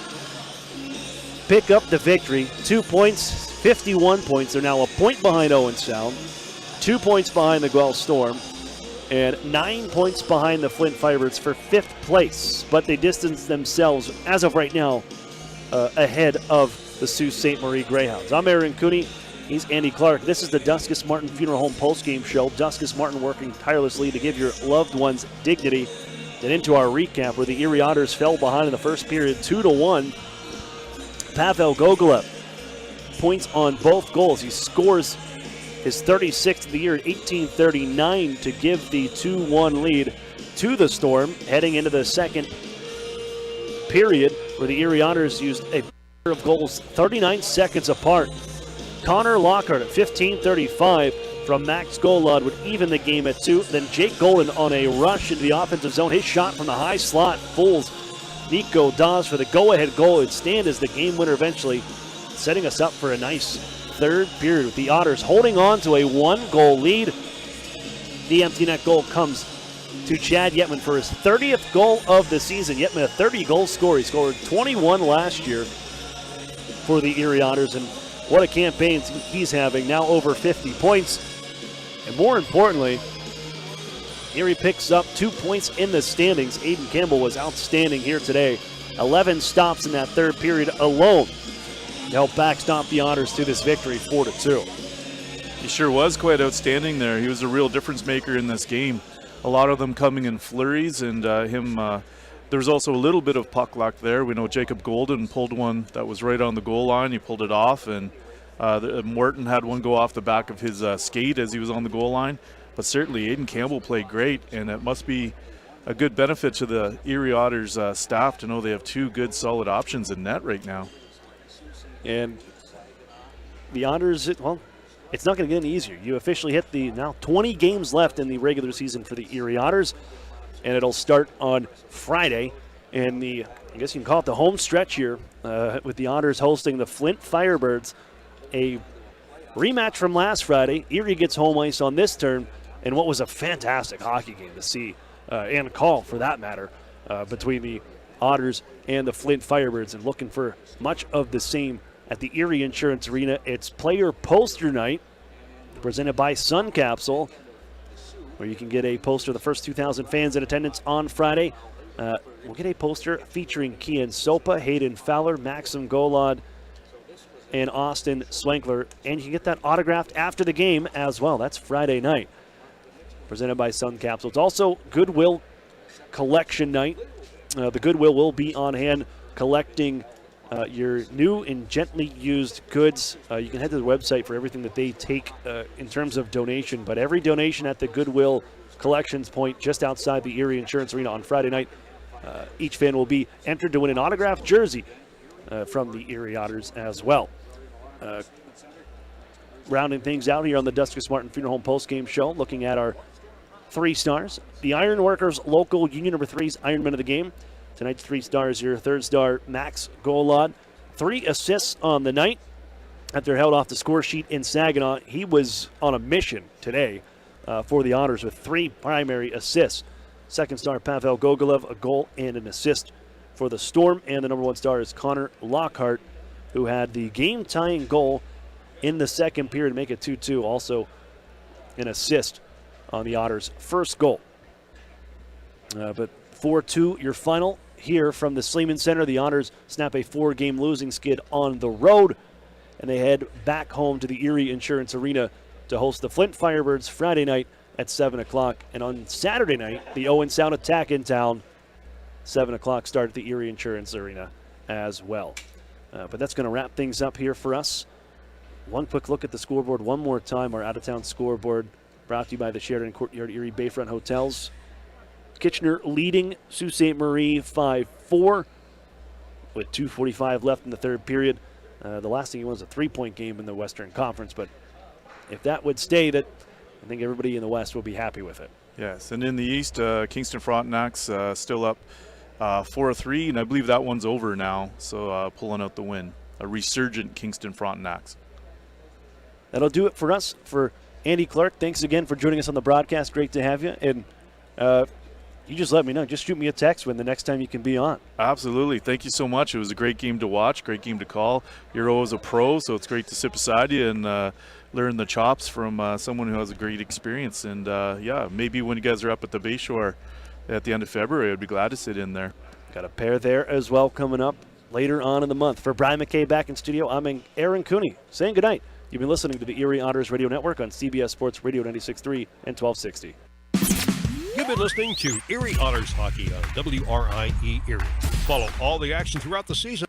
pick up the victory. 2 points, 51 points. They're now a point behind Owen Sound, 2 points behind the Guelph Storm, and 9 points behind the Flint Firebirds for 5th place. But they distance themselves, as of right now, ahead of the Sault Ste. Marie Greyhounds. I'm Aaron Cooney. He's Andy Clark. This is the Duskus Martin Funeral Home postgame show. Duskus Martin working tirelessly to give your loved ones dignity. And into our recap where the Erie Otters fell behind in the first period 2-1. Pavel Gogolev points on both goals. He scores his 36th of the year at 18:39 to give the 2-1 lead to the Storm heading into the second period where the Erie Otters used a pair of goals 39 seconds apart. Connor Lockhart at 15:35 from Max Golod would even the game at 2. Then Jake Golan on a rush into the offensive zone. His shot from the high slot fools Nico Dawes for the go-ahead goal. It would stand as the game winner eventually, setting us up for a nice third period with the Otters holding on to a 1-goal lead. The empty net goal comes to Chad Yetman for his 30th goal of the season. Yetman, a 30-goal scorer. He scored 21 last year for the Erie Otters, and what a campaign he's having, now over 50 points. And more importantly, Erie picks up 2 points in the standings. Aiden Campbell was outstanding here today. 11 stops in that third period alone to help backstop the Otters to this victory, 4-2. He sure was quite outstanding there. He was a real difference maker in this game. A lot of them coming in flurries, and there was also a little bit of puck luck there. We know Jacob Golden pulled one that was right on the goal line. He pulled it off, and Morton had one go off the back of his skate as he was on the goal line. But certainly Aiden Campbell played great, and it must be a good benefit to the Erie Otters staff to know they have 2 good, solid options in net right now. And the Otters, well, it's not going to get any easier. You officially hit the now 20 games left in the regular season for the Erie Otters, and it'll start on Friday. And I guess you can call it the home stretch here with the Otters hosting the Flint Firebirds. A rematch from last Friday. Erie gets home ice on this turn, and what was a fantastic hockey game to see, and call for that matter, between the Otters and the Flint Firebirds, and looking for much of the same at the Erie Insurance Arena. It's player poster night presented by Sun Capsule, where you can get a poster of the first 2,000 fans in attendance on Friday. We'll get a poster featuring Kian Sopa, Hayden Fowler, Maxim Golod, and Austin Swankler, and you can get that autographed after the game as well. That's Friday night, presented by Sun Capsule. It's also Goodwill Collection Night. The Goodwill will be on hand collecting your new and gently used goods. You can head to the website for everything that they take in terms of donation, but every donation at the Goodwill Collections Point just outside the Erie Insurance Arena on Friday night, each fan will be entered to win an autographed jersey from the Erie Otters as well. Rounding things out here on the Duskus Martin Funeral Home postgame show, looking at our 3 stars. The Ironworkers local Union number 3's Ironman of the game. Tonight's 3 stars here. 3rd star, Max Golod. 3 assists on the night after held off the score sheet in Saginaw. He was on a mission today for the Otters with 3 primary assists. 2nd star, Pavel Gogolev, a goal and an assist for the Storm. And the number 1 star is Connor Lockhart, who had the game-tying goal in the second period to make it 2-2. Also an assist on the Otters' first goal. But 4-2, your final here from the Sleeman Center. The Otters snap a 4-game losing skid on the road, and they head back home to the Erie Insurance Arena to host the Flint Firebirds Friday night at 7 o'clock. And on Saturday night, the Owen Sound attack in town. 7 o'clock start at the Erie Insurance Arena as well. But that's going to wrap things up here for us. One quick look at the scoreboard one more time. Our out-of-town scoreboard brought to you by the Sheridan Courtyard Erie Bayfront Hotels. Kitchener leading Sault Ste. Marie 5-4 with 2:45 left in the third period. The last thing was a 3-point game in the Western Conference, but if that would stay, that I think everybody in the West will be happy with it. Yes, and in the East, Kingston Frontenac's still up 4-3, and I believe that one's over now, so pulling out the win. A resurgent Kingston Frontenac's. That'll do it for us. For Andy Clark, thanks again for joining us on the broadcast. Great to have you. And you just let me know. Just shoot me a text when the next time you can be on. Absolutely. Thank you so much. It was a great game to watch, great game to call. You're always a pro, so it's great to sit beside you and learn the chops from someone who has a great experience. And, yeah, maybe when you guys are up at the Bayshore at the end of February, I'd be glad to sit in there. Got a pair there as well coming up later on in the month. For Brian McKay back in studio, I'm Aaron Cooney saying goodnight. You've been listening to the Erie Otters Radio Network on CBS Sports Radio 96.3 and 1260. You've been listening to Erie Otters Hockey on WRIE Erie. Follow all the action throughout the season